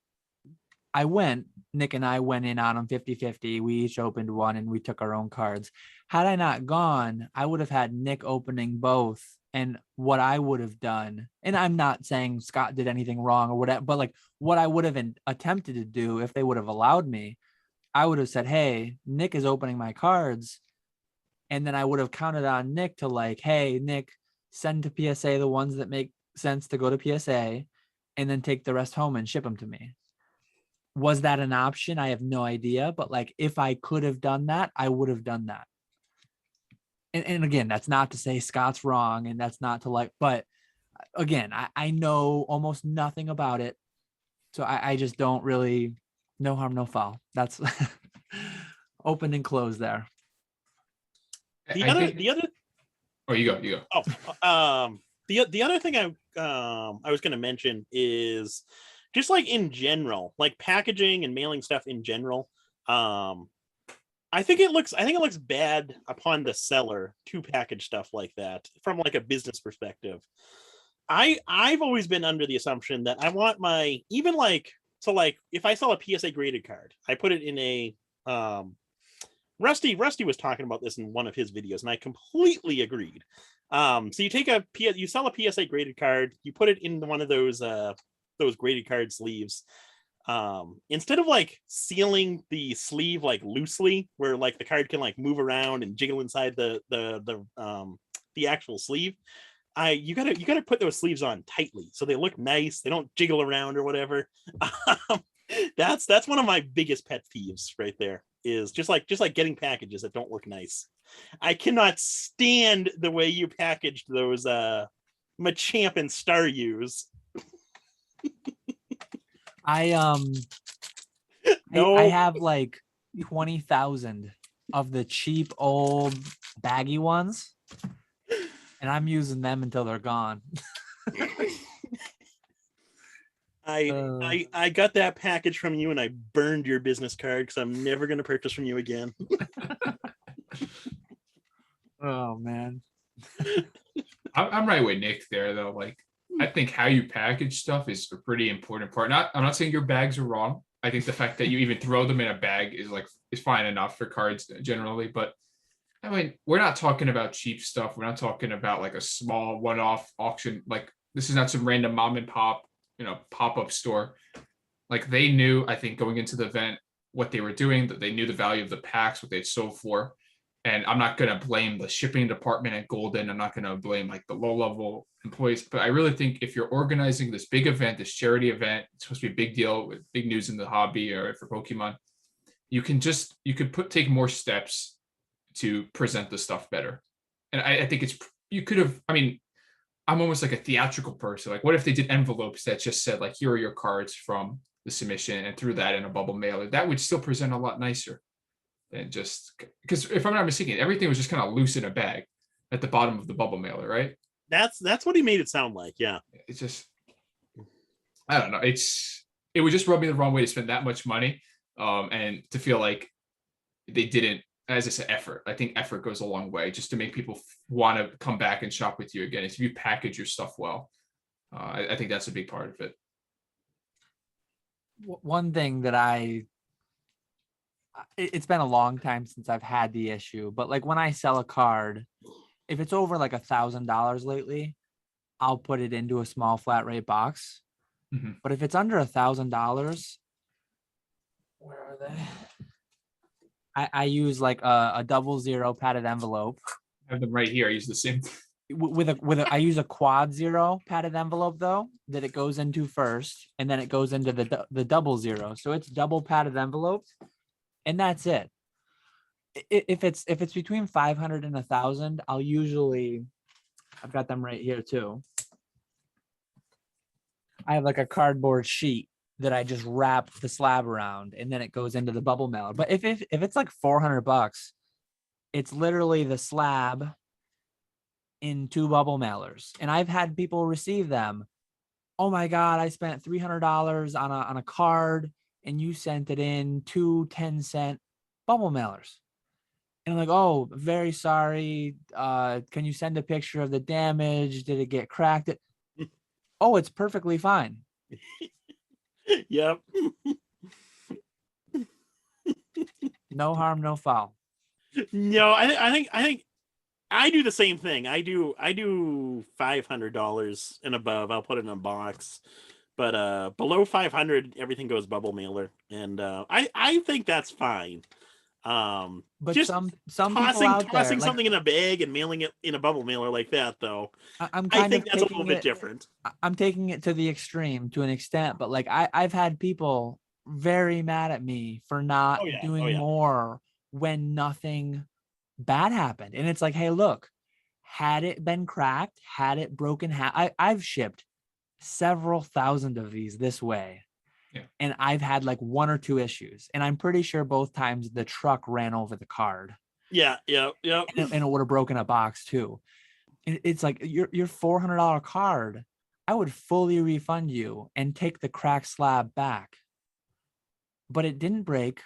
Nick and I went in on them 50-50. We each opened one and we took our own cards. Had I not gone, I would have had Nick opening both. And what I would have done, and I'm not saying Scott did anything wrong or whatever, but like what I would have attempted to do if they would have allowed me, I would have said, hey, Nick is opening my cards. And then I would have counted on Nick to like, hey, Nick, send to PSA the ones that make sense to go to PSA, and then take the rest home and ship them to me. Was that an option? I have no idea. But like, if I could have done that, I would have done that. And again, that's not to say Scott's wrong, and that's not to like, but again, I know almost nothing about it. So I just don't really, no harm, no foul. That's open and closed there. The other. Oh, you go. Oh, the other thing I was going to mention is just like in general, like packaging and mailing stuff in general. I think it looks bad upon the seller to package stuff like that from like a business perspective. I've always been under the assumption that I want my, even like, so like if I sell a PSA graded card, I put it in a Rusty was talking about this in one of his videos, and I completely agreed. So you sell a PSA graded card, you put it in one of those graded card sleeves. Instead of like sealing the sleeve like loosely, where like the card can like move around and jiggle inside the actual sleeve, you gotta put those sleeves on tightly so they look nice. They don't jiggle around or whatever. That's one of my biggest pet peeves right there. Is just like getting packages that don't look nice. I cannot stand the way you packaged those Machamp and Staryus. No. I have like 20,000 of the cheap old baggy ones, and I'm using them until they're gone. I got that package from you and I burned your business card because I'm never going to purchase from you again. Oh man. I'm right with Nick there though. Like, I think how you package stuff is a pretty important part. I'm not saying your bags are wrong. I think the fact that you even throw them in a bag is fine enough for cards generally. But I mean, we're not talking about cheap stuff. We're not talking about like a small one-off auction. Like, this is not some random mom and pop, pop-up store. Like, they knew, I think, going into the event what they were doing, that they knew the value of the packs, what they'd sold for. And I'm not going to blame the shipping department at Goldin. I'm not going to blame like the low-level employees. But I really think if you're organizing this big event, this charity event, it's supposed to be a big deal with big news in the hobby or for Pokemon, you could take more steps to present the stuff better. And I think you could have, I mean, I'm almost like a theatrical person. Like, what if they did envelopes that just said like, here are your cards from the submission, and threw that in a bubble mailer? That would still present a lot nicer. And just because if I'm not mistaken, everything was just kind of loose in a bag at the bottom of the bubble mailer, right? That's what he made it sound like. Yeah. It's just, I don't know. It would just rub me the wrong way to spend that much money. And to feel like they didn't, as I said, effort. I think effort goes a long way just to make people want to come back and shop with you again. If you package your stuff well, I think that's a big part of it. One thing that it's been a long time since I've had the issue, but like when I sell a card, if it's over like $1,000 lately, I'll put it into a small flat rate box. Mm-hmm. But if it's under $1,000, where are they? I use like a 00 padded envelope. I have them right here. I use the same. I use a quad zero padded envelope though, that it goes into first, and then it goes into the double zero. So it's double padded envelope, and that's it. If it's between 500 and 1,000, I've got them right here too. I have like a cardboard sheet that I just wrap the slab around, and then it goes into the bubble mailer. But if it's like $400, it's literally the slab in 2 bubble mailers, and I've had people receive them. Oh my God, I spent $300 on a card, and you sent it in 2 10-cent bubble mailers. And I'm like, oh, very sorry. Can you send a picture of the damage? Did it get cracked? Oh, it's perfectly fine. Yep. No harm, no foul. No, I think I do the same thing. I do $500 and above. I'll put it in a box, but below 500, everything goes bubble mailer, and I think that's fine. But just some people out there, tossing like, something in a bag and mailing it in a bubble mailer like that, though, I think that's a little bit different. I'm taking it to the extreme to an extent, but like I've had people very mad at me for not doing more when nothing bad happened. And it's like, hey, look, had it been cracked, had it broken, I've shipped several thousand of these this way. Yeah. And I've had like 1 or 2 issues, and I'm pretty sure both times the truck ran over the card. Yeah. And it would have broken a box too. It's like your $400 card, I would fully refund you and take the cracked slab back. But it didn't break.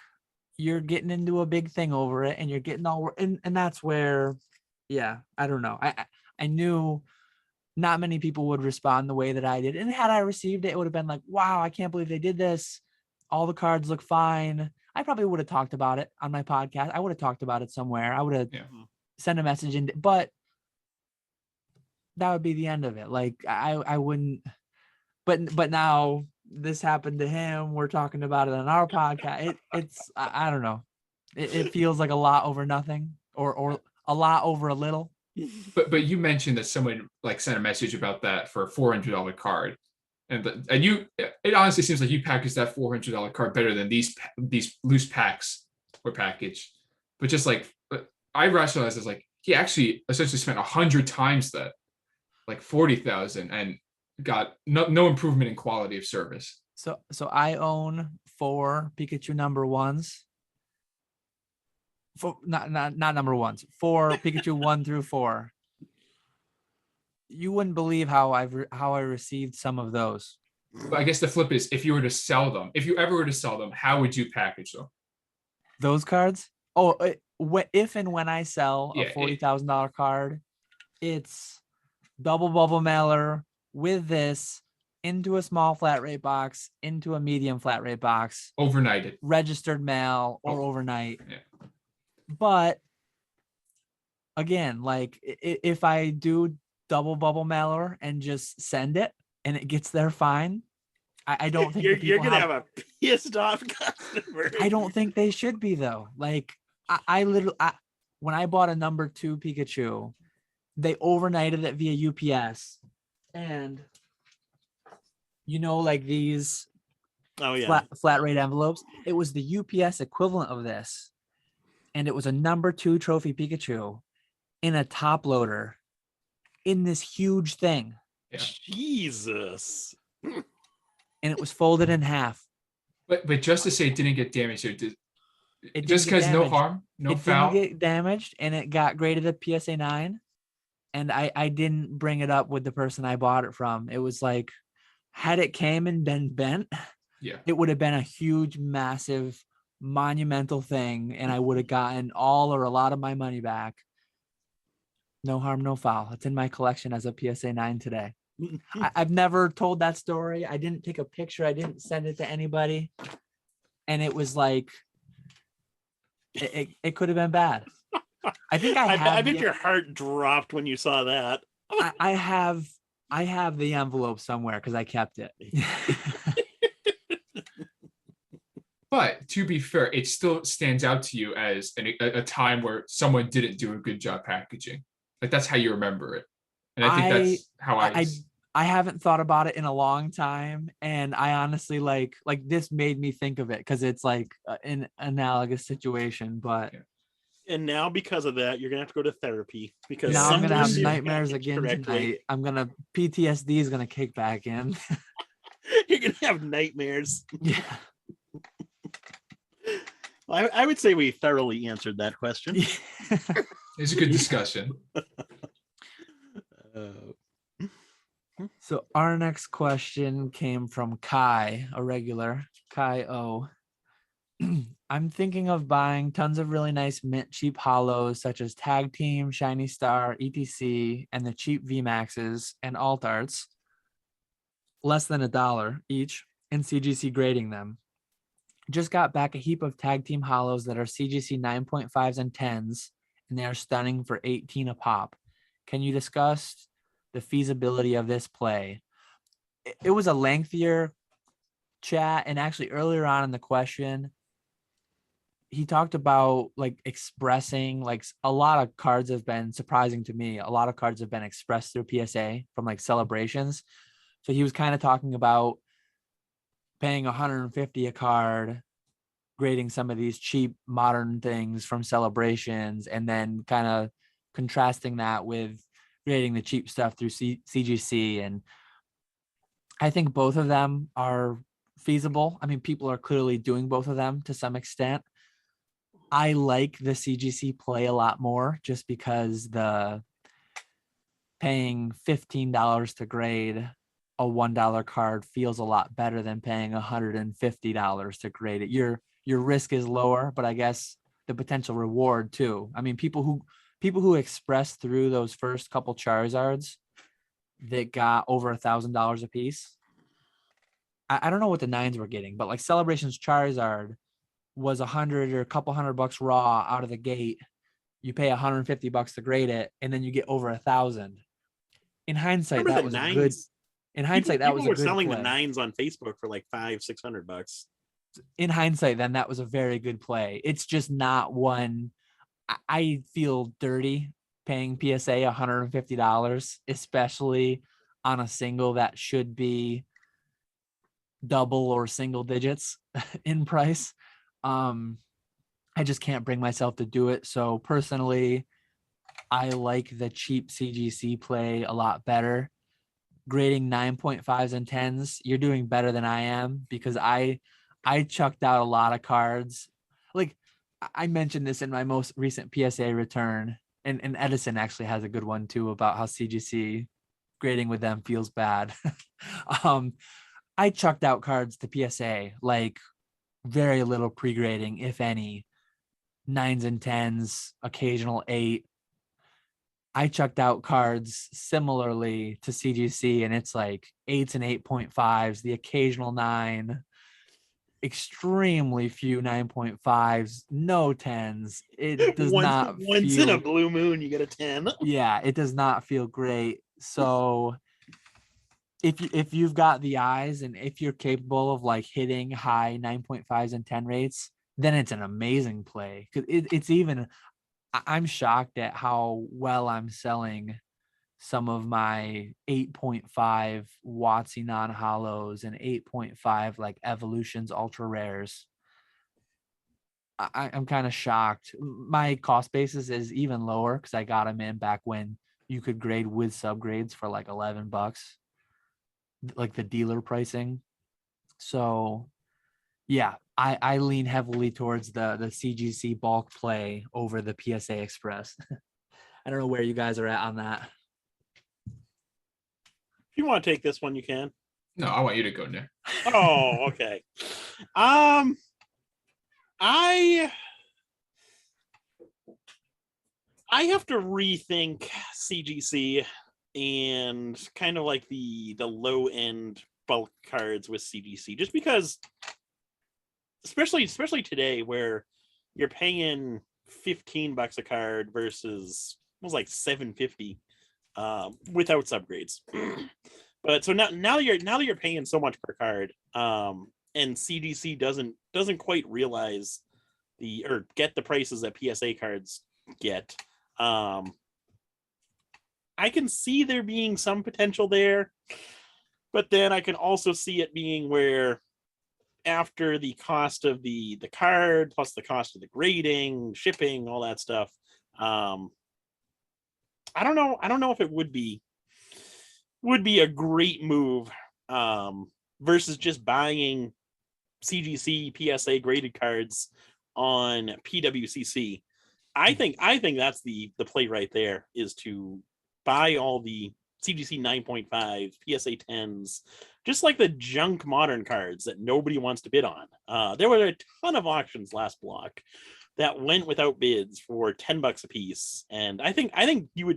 You're getting into a big thing over it, and you're getting all, and that's where, yeah, I don't know. I knew not many people would respond the way that I did. And had I received it, it would have been like, wow, I can't believe they did this. All the cards look fine. I probably would have talked about it on my podcast. I would have talked about it somewhere. I would have sent a message in, but that would be the end of it. Like I wouldn't, but now this happened to him. We're talking about it on our podcast. It's I don't know. It feels like a lot over nothing, or a lot over a little. But you mentioned that someone like sent a message about that for a $400 card, and it honestly seems like you packaged that $400 card better than these loose packs were packaged. But just like I rationalized as like he actually essentially spent 100 times that, like 40,000, and got no improvement in quality of service. So I own 4 Pikachu number 1s. For not number 1s. 4 Pikachu 1 through 4. You wouldn't believe how I received some of those. But I guess the flip is, if you ever were to sell them, how would you package them? Those cards? Oh, if and when I sell a $40,000 card, it's double bubble mailer with this into a small flat rate box, into a medium flat rate box, overnighted, registered mail, or overnight. Yeah. But again, like if I do double bubble mailer and just send it and it gets there fine, I don't think you're gonna have a pissed off customer. I don't think they should be though. Like I literally, when I bought a number 2 Pikachu, they overnighted it via UPS, and like these flat rate envelopes, it was the UPS equivalent of this. And it was a number 2 trophy Pikachu in a top loader in this huge thing. Yeah. Jesus. And it was folded in half. But just to say it didn't get damaged, it just because no harm, no foul. It didn't get damaged, and it got graded a PSA 9. And I didn't bring it up with the person I bought it from. It was like, had it came and been bent, it would have been a huge, massive, monumental thing, and I would have gotten all or a lot of my money back. No harm, no foul. It's in my collection as a PSA 9 today. I've never told that story. I didn't take a picture. I didn't send it to anybody. And it was like, it could have been bad. I think I bet your heart dropped when you saw that. I have the envelope somewhere because I kept it. But to be fair, it still stands out to you as a time where someone didn't do a good job packaging. Like that's how you remember it. And I think that's how I haven't thought about it in a long time, and I honestly like this made me think of it because it's like an analogous situation. But And now because of that, you're gonna have to go to therapy because now I'm gonna have someone didn't nightmares package again correctly. tonight. PTSD is gonna kick back in. You're gonna have nightmares. Yeah. I would say we thoroughly answered that question. It's a good discussion. So our next question came from Kai, a regular, Kai O. I'm thinking of buying tons of really nice mint cheap hollows such as Tag Team, Shiny Star, ETC, and the cheap VMAXs and alt arts, less than $1 each, and CGC grading them. Just got back a heap of Tag Team hollows that are CGC 9.5s and 10s, and they are stunning for 18 a pop. Can you discuss the feasibility of this play? It was a lengthier chat, and actually earlier on in the question, he talked about like expressing, like a lot of cards have been surprising to me. A lot of cards have been expressed through PSA from like celebrations. So he was kind of talking about paying 150 a card, grading some of these cheap modern things from celebrations, and then kind of contrasting that with grading the cheap stuff through CGC. And I think both of them are feasible. I mean, people are clearly doing both of them to some extent. I like the CGC play a lot more just because the paying $15 to grade a $1 card feels a lot better than paying $150 to grade it. Your risk is lower, but I guess the potential reward too. I mean, people who express through those first couple Charizards that got over $1,000 a piece. I don't know what the 9s were getting, but like Celebrations Charizard was 100 or a couple $100 raw out of the gate. You pay $150 to grade it, and then you get over 1,000. In hindsight, that was a good. In hindsight, that was a good play. People were selling the 9s on Facebook for like $500-$600. In hindsight, then that was a very good play. It's just not one. I feel dirty paying PSA $150, especially on a single that should be double or single digits in price. I just can't bring myself to do it. So personally, I like the cheap CGC play a lot better. Grading 9.5s and 10s, you're doing better than I am, because I chucked out a lot of cards. Like I mentioned this in my most recent PSA return, and Edison actually has a good one too about how CGC grading with them feels bad. I chucked out cards to PSA, like very little pre-grading, if any, 9s and 10s, occasional 8. I chucked out cards similarly to CGC, and it's like 8s and 8.5s, the occasional 9, extremely few 9.5s, no 10s. It does not once feel, in a blue moon you get a 10. Yeah, it does not feel great. So if you've got the eyes, and if you're capable of like hitting high 9.5s and 10 rates, then it's an amazing play. Because it's even, I'm shocked at how well I'm selling some of my 8.5 WotC non-hollows and 8.5 like Evolutions ultra rares. I'm kind of shocked. My cost basis is even lower because I got them in back when you could grade with subgrades for like $11, like the dealer pricing. So yeah, I lean heavily towards the CGC bulk play over the PSA Express. I don't know where you guys are at on that. If you want to take this one, you can. No, I want you to go, Nick. Oh, okay. I have to rethink CGC and kind of like the low end bulk cards with CGC, just because, especially today where you're paying $15 a card versus it was like $7.50 without subgrades. But so now you're paying so much per card, and CGC doesn't quite realize get the prices that PSA cards get. I I can see there being some potential there, but then I can also see it being where after the cost of the card plus the cost of the grading, shipping, all that stuff, I don't know if it would be a great move versus just buying CGC PSA graded cards on PWCC. I think that's the play right there, is to buy all the CGC 9.5 PSA 10s, just like the junk modern cards that nobody wants to bid on. There were a ton of auctions last block that went without bids for $10 a piece, and I think you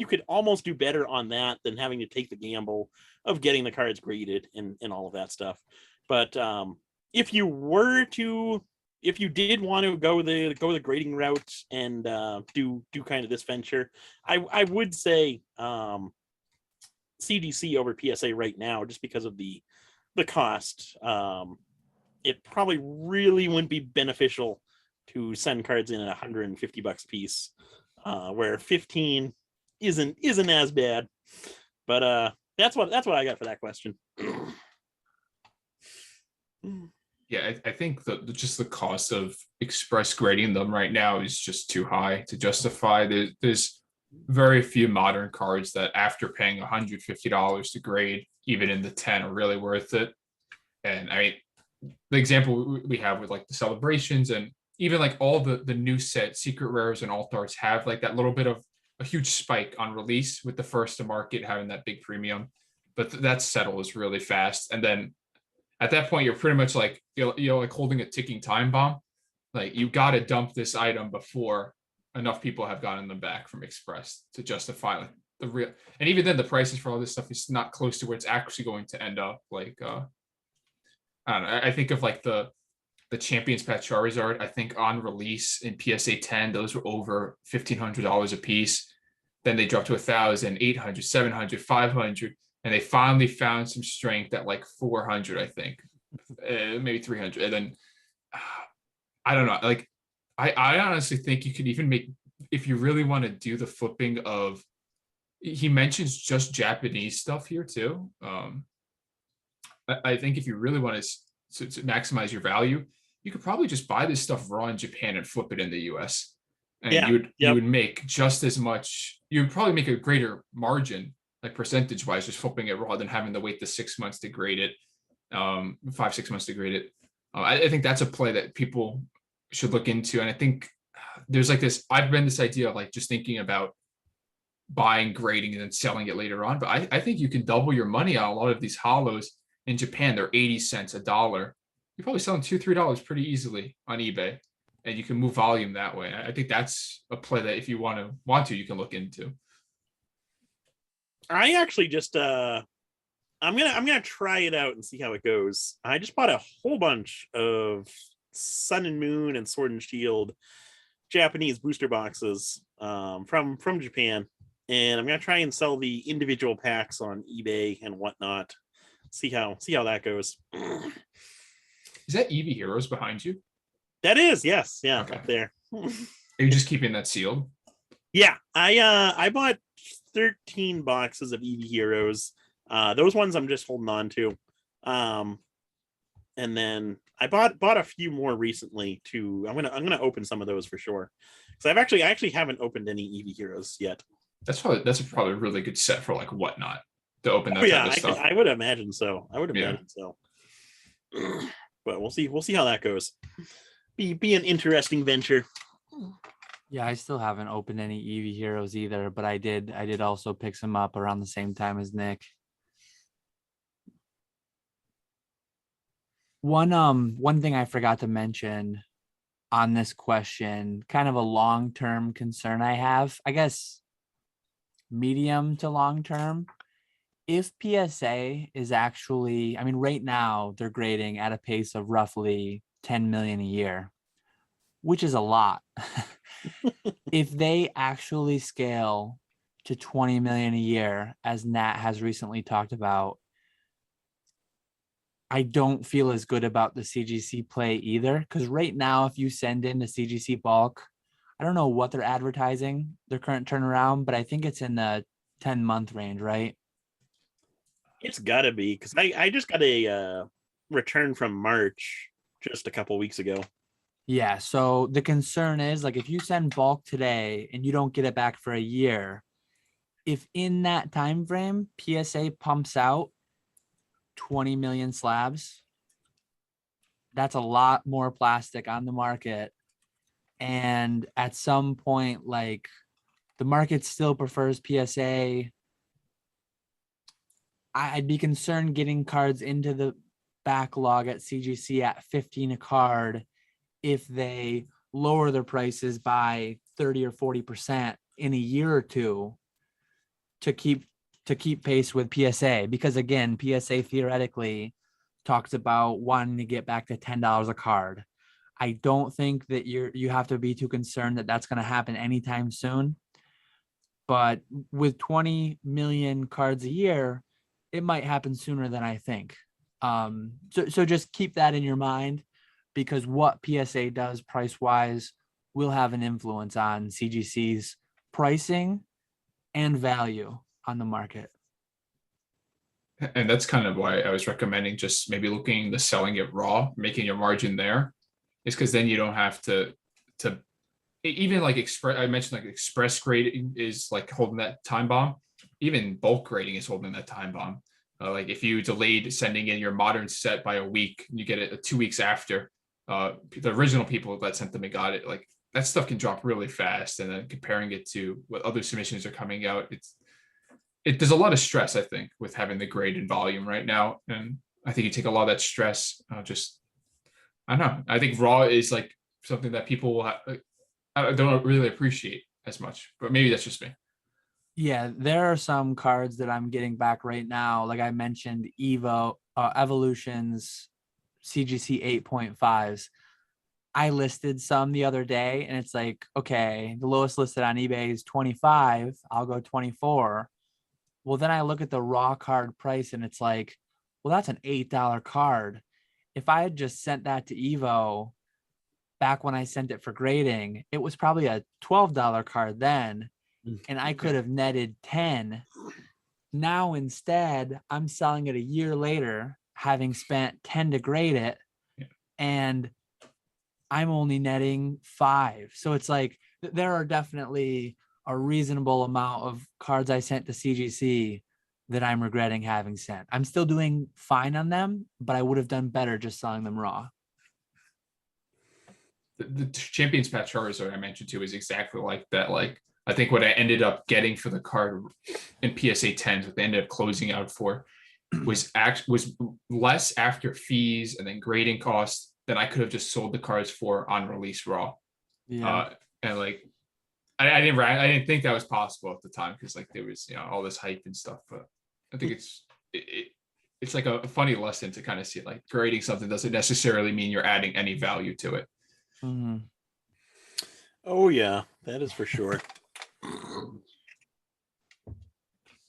could almost do better on that than having to take the gamble of getting the cards graded and all of that stuff. But if you did want to go the grading route and do kind of this venture, I would say CGC over PSA right now, just because of the cost. It probably really wouldn't be beneficial to send cards in at $150 a piece, where 15 isn't as bad. But that's what I got for that question. Yeah, I think just the cost of express grading them right now is just too high to justify. There's very few modern cards that after paying $150 to grade, even in the 10, are really worth it. And I mean, the example we have with like the celebrations and even like all the new set secret rares and alt arts have like that little bit of a huge spike on release, with the first to market having that big premium, but that settles really fast. And then at that point, you're pretty much like, like holding a ticking time bomb. Like, you got to dump this item before enough people have gotten them back from Express to justify like the real. And even then, the prices for all this stuff is not close to where it's actually going to end up. Like, I don't know. I think of like the Champions Patch Charizard. I think on release in PSA 10, those were over $1,500 a piece. Then they dropped to 1,000, 800, 700, 500. And they finally found some strength at like 400, I think, maybe 300. And then I don't know. Like, I honestly think you could even make, if you really want to do the flipping of, he mentions just Japanese stuff here too. I think if you really want to maximize your value, you could probably just buy this stuff raw in Japan and flip it in the US. And you would make just as much. You would probably make a greater margin, like percentage wise, just flipping it raw than having to wait the 6 months to grade it, 5-6 months to grade it. I think that's a play that people should look into. And I think there's like this, I've been this idea of like just thinking about buying, grading, and then selling it later on. But I think you can double your money on a lot of these hollows in Japan. They're 80 cents, $1. You're probably selling $2-3 pretty easily on eBay, and you can move volume that way. I think that's a play that if you want to, you can look into. I actually just I'm gonna try it out and see how it goes. I just bought a whole bunch of Sun and Moon and Sword and Shield Japanese booster boxes from Japan, and I'm gonna try and sell the individual packs on eBay and whatnot. See how that goes. Is that EV Heroes behind you? That is, yes, yeah, Okay. up there. Are you just keeping that sealed? Yeah, I bought 13 boxes of EV Heroes. Those ones I'm just holding on to. And then I bought a few more recently too. I'm gonna open some of those for sure. Because I actually haven't opened any EV Heroes yet. That's probably a really good set for like Whatnot to open that type of stuff. I would imagine so. But we'll see how that goes. Be an interesting venture. Yeah, I still haven't opened any EV Heroes either, but I did also pick some up around the same time as Nick. One thing I forgot to mention on this question, kind of a long-term concern I have, I guess medium to long-term. If PSA is actually, I mean, right now they're grading at a pace of roughly 10 million a year, which is a lot. If they actually scale to 20 million a year, as Nat has recently talked about, I don't feel as good about the CGC play either. Because right now, if you send in the CGC bulk, I don't know what they're advertising, their current turnaround, but I think it's in the 10-month range, right? It's gotta be, because I just got a return from March just a couple weeks ago. Yeah. So the concern is like if you send bulk today and you don't get it back for a year, if in that time frame PSA pumps out 20 million slabs, that's a lot more plastic on the market. And at some point, like the market still prefers PSA. I'd be concerned getting cards into the backlog at CGC at 15 a card if they lower their prices by 30 or 40% in a year or two to keep pace with PSA. Because again, PSA theoretically talks about wanting to get back to $10 a card. I don't think that you have to be too concerned that that's going to happen anytime soon. But with 20 million cards a year, it might happen sooner than I think. So just keep that in your mind, because what PSA does price wise will have an influence on CGC's pricing and value on the market. And that's kind of why I was recommending just maybe looking the selling it raw, making your margin there, is because then you don't have to even like express. I mentioned like express grading is like holding that time bomb. Even bulk grading is holding that time bomb. Like if you delayed sending in your modern set by a week, you get it 2 weeks after. The original people that sent them and got it, like that stuff can drop really fast. And then comparing it to what other submissions are coming out, there's a lot of stress, I think, with having the grade and volume right now. And I think you take a lot of that stress. I don't know. I think raw is like something that people don't really appreciate as much, but maybe that's just me. Yeah, there are some cards that I'm getting back right now. Like I mentioned, EVO, Evolutions, CGC 8.5s. I listed some the other day and it's like, okay, the lowest listed on eBay is 25. I'll go 24. Well, then I look at the raw card price and it's like, well, that's an $8 card. If I had just sent that to EVO back when I sent it for grading, it was probably a $12 card then, and I could have netted 10. Now instead, I'm selling it a year later, having spent 10 to grade it, and I'm only netting 5. So it's like there are definitely a reasonable amount of cards I sent to CGC that I'm regretting having sent. I'm still doing fine on them, but I would have done better just selling them raw. The Champions Patch Charizard I mentioned too is exactly like that. Like I think what I ended up getting for the card in PSA 10s, what they ended up closing out for, was less after fees and then grading costs than I could have just sold the cards for on release raw. Yeah. And like I didn't think that was possible at the time because like there was all this hype and stuff. But I think it's like a funny lesson to kind of see like grading something doesn't necessarily mean you're adding any value to it. Mm-hmm. Oh yeah, that is for sure.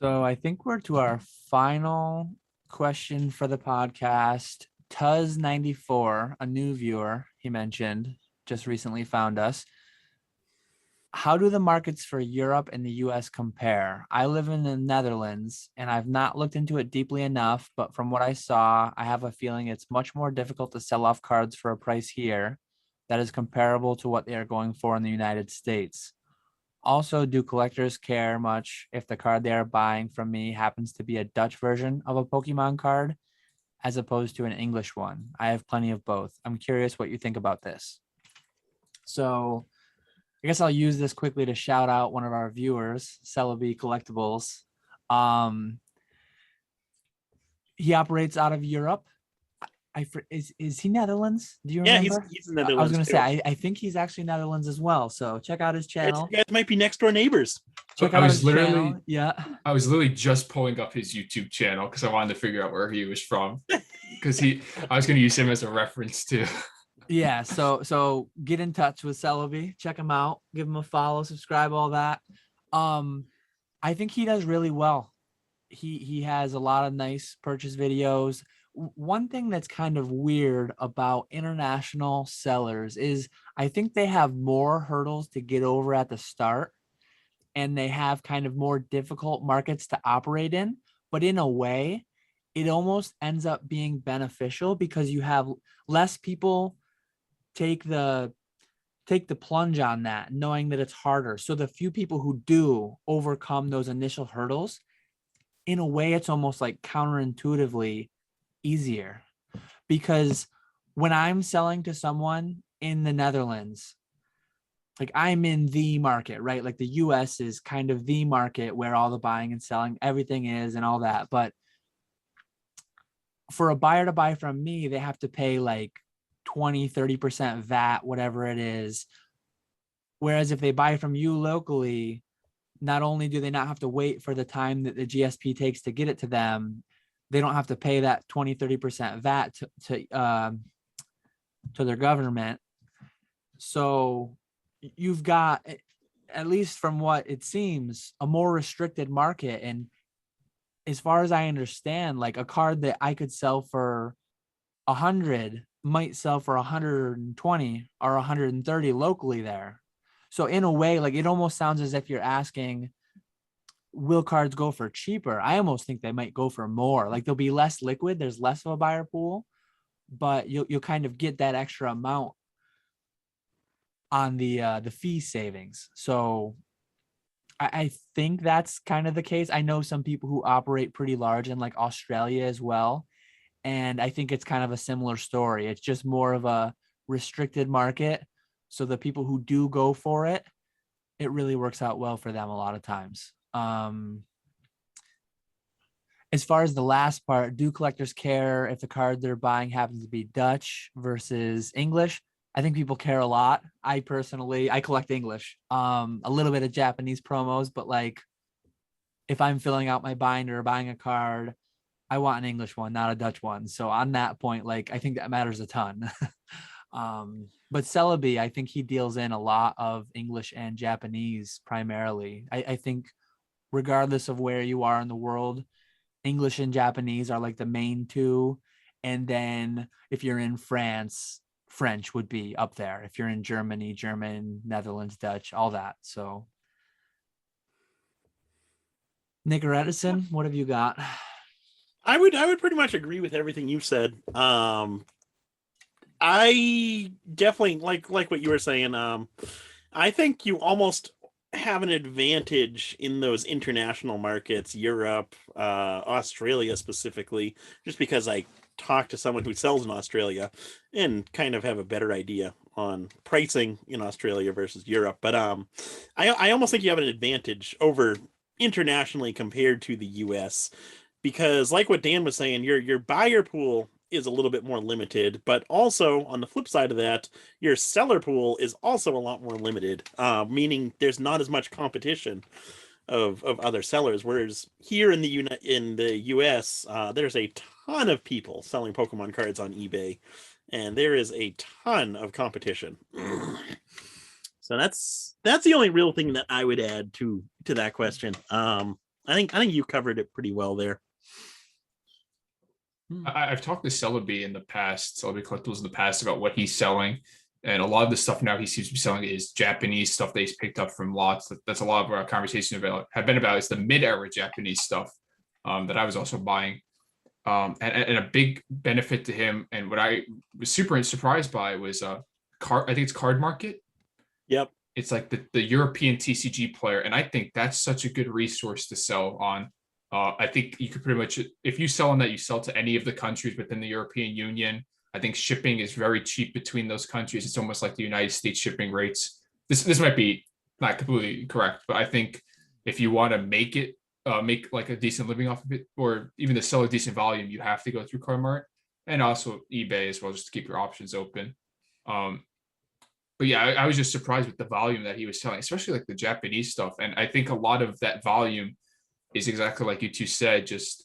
So I think we're to our final question for the podcast. Tuz94, a new viewer, he mentioned, just recently found us. How do the markets for Europe and the US compare? I live in the Netherlands and I've not looked into it deeply enough, but from what I saw, I have a feeling it's much more difficult to sell off cards for a price here that is comparable to what they are going for in the United States. Also, do collectors care much if the card they are buying from me happens to be a Dutch version of a Pokemon card as opposed to an English one? I have plenty of both. I'm curious what you think about this. So I guess I'll use this quickly to shout out one of our viewers, IsleCollectibles. He operates out of Europe. Is he Netherlands? Do you remember? He's Netherlands. I was going to say, I think he's actually Netherlands as well. So check out his channel. You guys might be next door neighbors. Check out his channel. Yeah. I was literally just pulling up his YouTube channel because I wanted to figure out where he was from. Because I was going to use him as a reference too. Yeah. So get in touch with Celebi. Check him out. Give him a follow, subscribe, all that. I think he does really well. He has a lot of nice purchase videos. one thing that's kind of weird about international sellers is I think they have more hurdles to get over at the start, and they have kind of more difficult markets to operate in. But in a way, it almost ends up being beneficial because you have less people take the plunge on that, knowing that it's harder. So the few people who do overcome those initial hurdles, in a way, it's almost like counterintuitively easier, because when I'm selling to someone in the Netherlands, like I'm in the market, right? Like the US is kind of the market where all the buying and selling, everything is and all that. But for a buyer to buy from me, they have to pay like 20-30% VAT, whatever it is. Whereas if they buy from you locally, not only do they not have to wait for the time that the GSP takes to get it to them, they don't have to pay that 20-30% VAT to their government. So you've got, at least from what it seems, a more restricted market. And as far as I understand, like a card that I could sell for 100 might sell for 120 or 130 locally there. So in a way, like it almost sounds as if you're asking, will cards go for cheaper? I almost think they might go for more. Like they'll be less liquid, there's less of a buyer pool, but you'll kind of get that extra amount on the fee savings. So I think that's kind of the case. I know some people who operate pretty large in like Australia as well, and I think it's kind of a similar story. It's just more of a restricted market. So the people who do go for it, it really works out well for them a lot of times. As far as the last part, do collectors care if the card they're buying happens to be Dutch versus English? I think people care a lot. I collect English, a little bit of Japanese promos, but like if I'm filling out my binder or buying a card, I want an English one, not a Dutch one. So on that point, like I think that matters a ton. But Celebi, I think he deals in a lot of English and Japanese primarily. I think regardless of where you are in the world, English and Japanese are like the main two. And then if you're in France, French would be up there. If you're in Germany, German, Netherlands, Dutch, all that. So Nick or Edison, what have you got? I would pretty much agree with everything you said. I definitely like what you were saying. I think you almost have an advantage in those international markets, Europe, Australia specifically, just because I talk to someone who sells in Australia and kind of have a better idea on pricing in Australia versus Europe. But I almost think you have an advantage over internationally compared to the US, because like what Dan was saying, your buyer pool is a little bit more limited, but also on the flip side of that, your seller pool is also a lot more limited, meaning there's not as much competition of other sellers. Whereas here in the US, there's a ton of people selling Pokemon cards on eBay, and there is a ton of competition. So that's the only real thing that I would add to that question. I think you covered it pretty well there. I've talked to Celebi in the past, Celebi Collectibles in the past, about what he's selling. And a lot of the stuff now he seems to be selling is Japanese stuff that he's picked up from lots. That's a lot of our conversations have been about. It's the mid-era Japanese stuff that I was also buying. And a big benefit to him, and what I was super surprised by was I think it's Card Market. Yep. It's like the European TCG player. And I think that's such a good resource to sell on. I think you could pretty much, if you sell on that, you sell to any of the countries within the European Union. I think shipping is very cheap between those countries. It's almost like the United States shipping rates. This might be not completely correct, but I think if you want to make it, make like a decent living off of it, or even to sell a decent volume, you have to go through Carmart and also eBay as well, just to keep your options open. But yeah, I was just surprised with the volume that he was selling, especially like the Japanese stuff. And I think a lot of that volume is exactly like you two said, just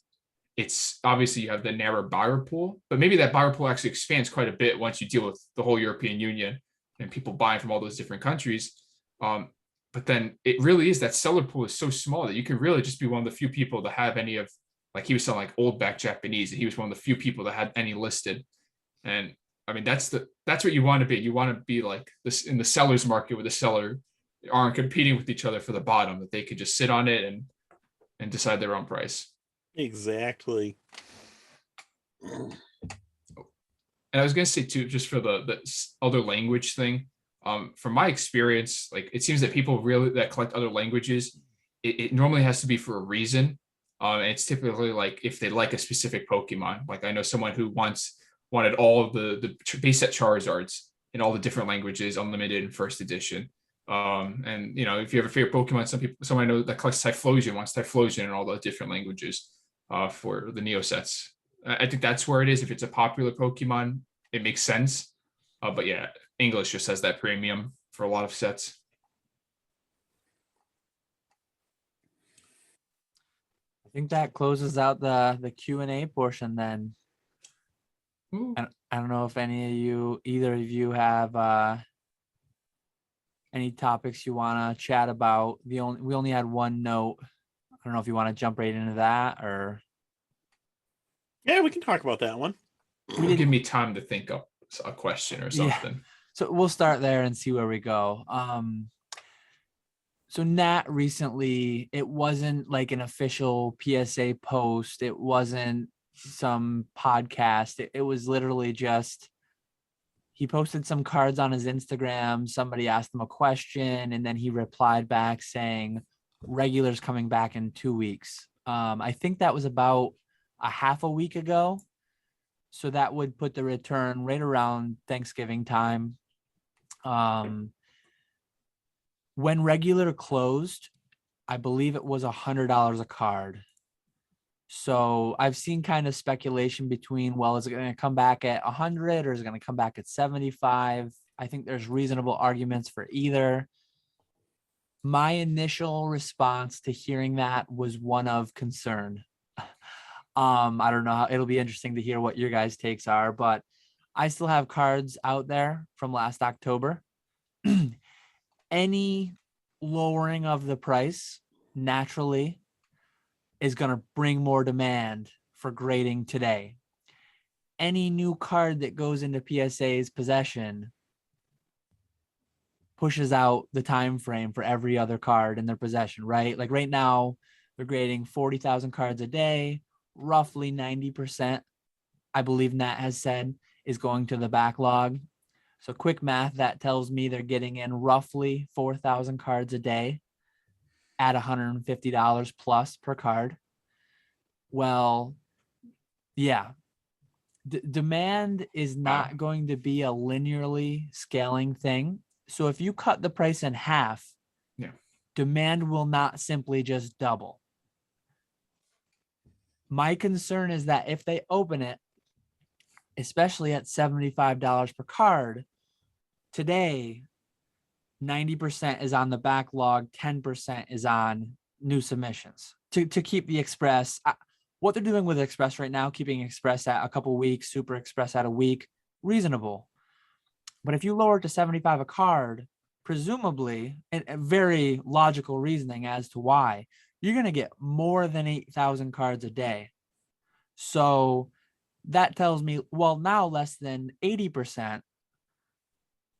it's obviously you have the narrow buyer pool, but maybe that buyer pool actually expands quite a bit once you deal with the whole European Union and people buying from all those different countries. But then it really is that seller pool is so small that you can really just be one of the few people to have any of like he was selling like old back Japanese, and he was one of the few people that had any listed. And I mean, that's what you want to be. You want to be like this in the seller's market, where the seller aren't competing with each other for the bottom, that they could just sit on it and decide their own price. Exactly. And I was gonna say too, just for the other language thing, from my experience, like it seems that people really that collect other languages, it normally has to be for a reason. And it's typically like if they like a specific Pokemon. Like I know someone who wanted all of the base set Charizards in all the different languages, unlimited in first edition. And you know, if you have a favorite Pokemon, someone I know that collects Typhlosion wants Typhlosion in all the different languages for the Neo sets. I think that's where it is. If it's a popular Pokemon, it makes sense. But yeah, English just has that premium for a lot of sets. I think that closes out the Q&A portion then. Ooh. And I don't know if either of you have any topics you want to chat about. We only had one note. I don't know if you want to jump right into that or. Yeah, we can talk about that one. Give me time to think up a question or something. Yeah. So we'll start there and see where we go. So Nat recently, it wasn't like an official PSA post. It wasn't some podcast. It was literally just, he posted some cards on his Instagram. Somebody asked him a question, and then he replied back saying, regulars coming back in 2 weeks. I think that was about a half a week ago. So that would put the return right around Thanksgiving time. When regular closed, I believe it was $100 a card. So I've seen kind of speculation between, well, is it going to come back at 100 or is it going to come back at 75? I think there's reasonable arguments for either. My initial response to hearing that was one of concern. I don't know. It'll be interesting to hear what your guys' takes are, but I still have cards out there from last October. Any lowering of the price naturally is going to bring more demand for grading today. Any new card that goes into PSA's possession pushes out the time frame for every other card in their possession, right? Like right now, they're grading 40,000 cards a day. Roughly 90%, I believe Nat has said, is going to the backlog. So quick math, that tells me they're getting in roughly 4,000 cards a day at $150 plus per card. Well, yeah, demand is not going to be a linearly scaling thing. So if you cut the price in half, demand will not simply just double. My concern is that if they open it, especially at $75 per card, today, 90% is on the backlog, 10% is on new submissions. To keep the Express, what they're doing with Express right now, keeping Express at a couple weeks, Super Express at a week, reasonable. But if you lower it to 75 a card, presumably, and a very logical reasoning as to why, you're going to get more than 8,000 cards a day. So that tells me, well, now less than 80%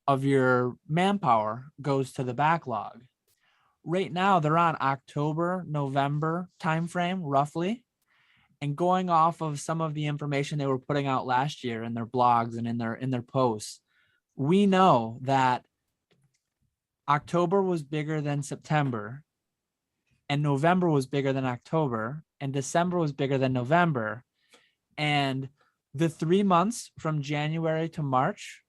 of your manpower goes to the backlog. Right now, they're on October, November timeframe, roughly. And going off of some of the information they were putting out last year in their blogs and in their posts, we know that October was bigger than September, and November was bigger than October, and December was bigger than November. And the 3 months from January to March,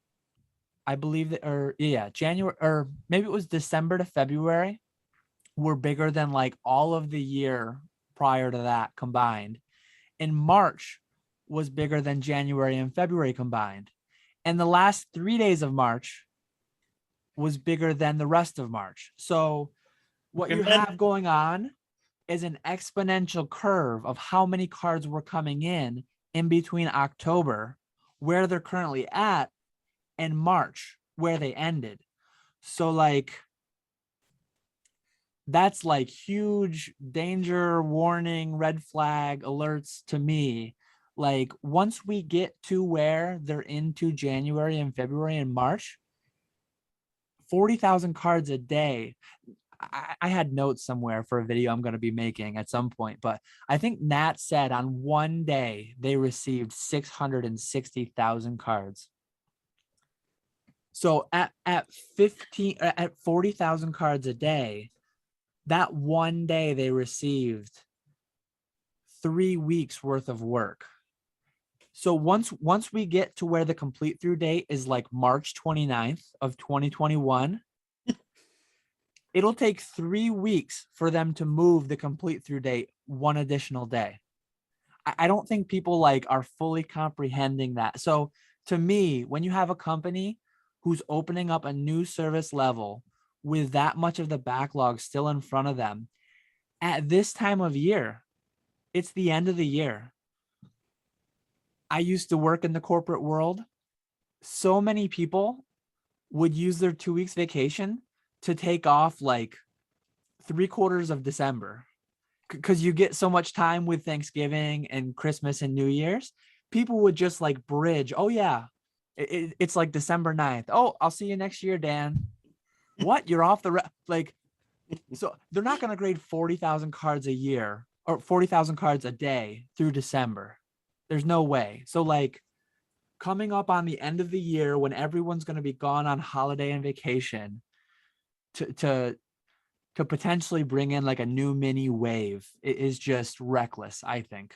I believe that, January, or maybe it was December to February, were bigger than like all of the year prior to that combined. And March was bigger than January and February combined. And the last 3 days of March was bigger than the rest of March. So what you have going on is an exponential curve of how many cards were coming in between October, where they're currently at, and March, where they ended. So like, that's like huge danger warning, red flag alerts to me. Like once we get to where they're into January and February and March, 40,000 cards a day. I had notes somewhere for a video I'm going to be making at some point, but I think Nat said on one day they received 660,000 cards. So at 40,000 cards a day, that one day they received 3 weeks worth of work. So once we get to where the complete through date is like March 29th of 2021, it'll take 3 weeks for them to move the complete through date one additional day. I don't think people like are fully comprehending that. So to me, when you have a company who's opening up a new service level with that much of the backlog still in front of them at this time of year, it's the end of the year. I used to work in the corporate world. So many people would use their 2 weeks vacation to take off like 3/4 of December, because you get so much time with Thanksgiving and Christmas and New Year's. People would just like bridge. Oh yeah, it's like December 9th. Oh, I'll see you next year, Dan. What? You're off the like. So they're not going to grade 40,000 cards a year or 40,000 cards a day through December. There's no way. So like coming up on the end of the year when everyone's going to be gone on holiday and vacation, to potentially bring in like a new mini wave is just reckless. I think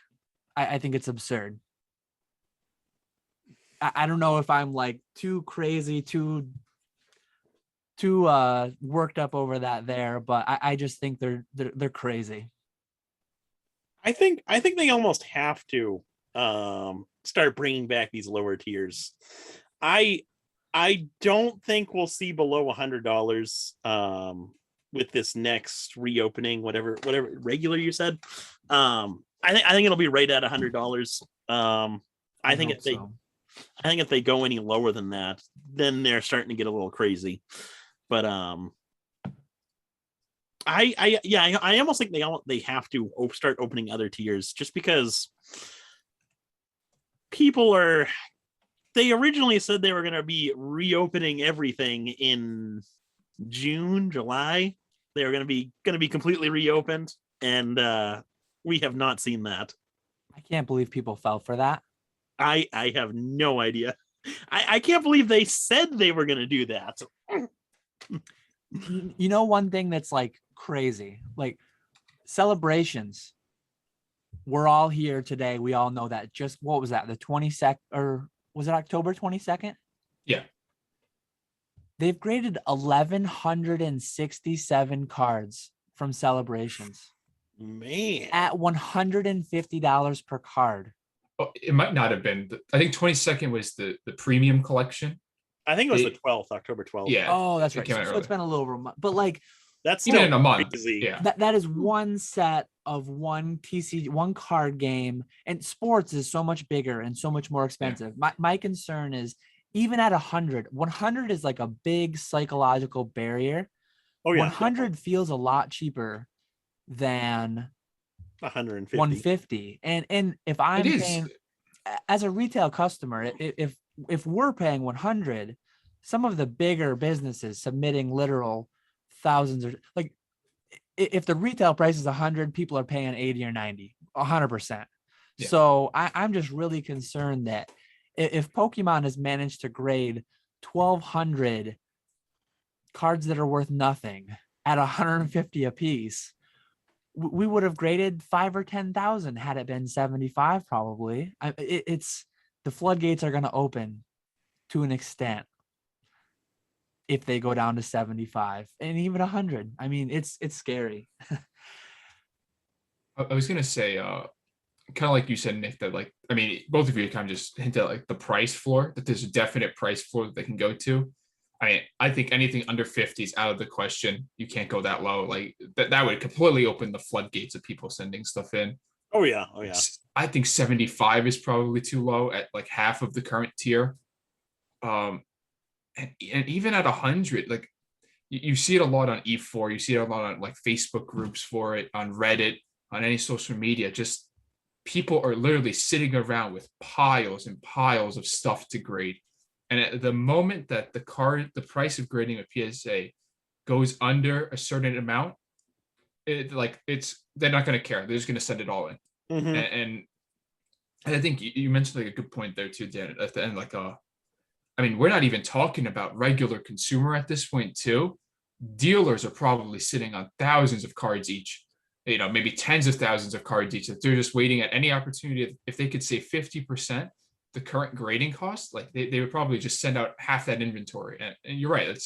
it's absurd. I don't know if I'm like too crazy, too worked up over that there, but I just think they're crazy. I think they almost have to start bringing back these lower tiers. I don't think we'll see below $100 with this next reopening, whatever regular you said. I think it'll be right at $100. I think if they go any lower than that, then they're starting to get a little crazy. But I almost think they have to start opening other tiers, just because they originally said they were going to be reopening everything in June, July. They were going to be completely reopened, and we have not seen that. I can't believe people fell for that. I have no idea. I can't believe they said they were going to do that. You know, one thing that's like crazy, like celebrations. We're all here today. We all know that. Just what was that? The 22nd, or was it October 22nd? Yeah. They've graded 1,167 cards from celebrations. Man. At $150 per card. Oh, it might not have been. I think 22nd was the premium collection. I think it was the 12th, October 12th. Yeah. Oh, that's right. So it's been a little over a month. But like, that's even still in a month. Crazy. Yeah. That is one set of one card game, and sports is so much bigger and so much more expensive. Yeah. My concern is even at 100 is like a big psychological barrier. Oh yeah. 100 feels a lot cheaper than 150. And if I'm paying as a retail customer, if we're paying 100, some of the bigger businesses submitting literal thousands or like, if the retail price is 100, people are paying 80 or 90, 100%. Yeah. So I'm just really concerned that if Pokemon has managed to grade 1,200 cards that are worth nothing at 150 a piece, we would have graded 5,000 or 10,000 had it been 75. Probably. It's the floodgates are going to open to an extent if they go down to 75 and even 100. I mean, it's scary. I was going to say, kind of like you said, Nick, that like, I mean, both of you kind of just hinted at like the price floor, that there's a definite price floor that they can go to. I mean, I think anything under 50 is out of the question. You can't go that low. Like that would completely open the floodgates of people sending stuff in. Oh yeah. I think 75 is probably too low at like half of the current tier. And even at 100, like you see it a lot on E4. You see it a lot on like Facebook groups for it, on Reddit, on any social media. Just people are literally sitting around with piles and piles of stuff to grade. And at the moment that the price of grading a PSA goes under a certain amount, they're not going to care. They're just going to send it all in. Mhm. And I think you mentioned like a good point there too, Dan, at the end, like I mean, we're not even talking about regular consumer at this point too. Dealers are probably sitting on thousands of cards each, maybe tens of thousands of cards each, that they're just waiting at any opportunity. If they could save 50% the current grading cost, like they would probably just send out half that inventory. And you're right.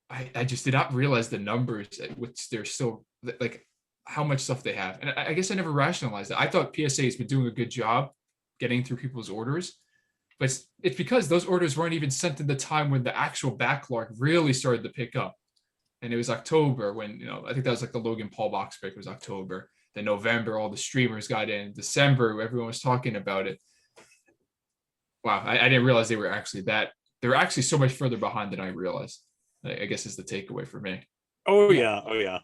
I just did not realize the numbers at which they're still, like, how much stuff they have. And I guess I never rationalized it. I thought PSA has been doing a good job getting through people's orders, but it's because those orders weren't even sent in the time when the actual backlog really started to pick up. And it was October when, I think that was like the Logan Paul box break was October. Then November, all the streamers got in. December, everyone was talking about it. Wow, I didn't realize they were actually so much further behind than I realized. I guess is the takeaway for me. Oh yeah.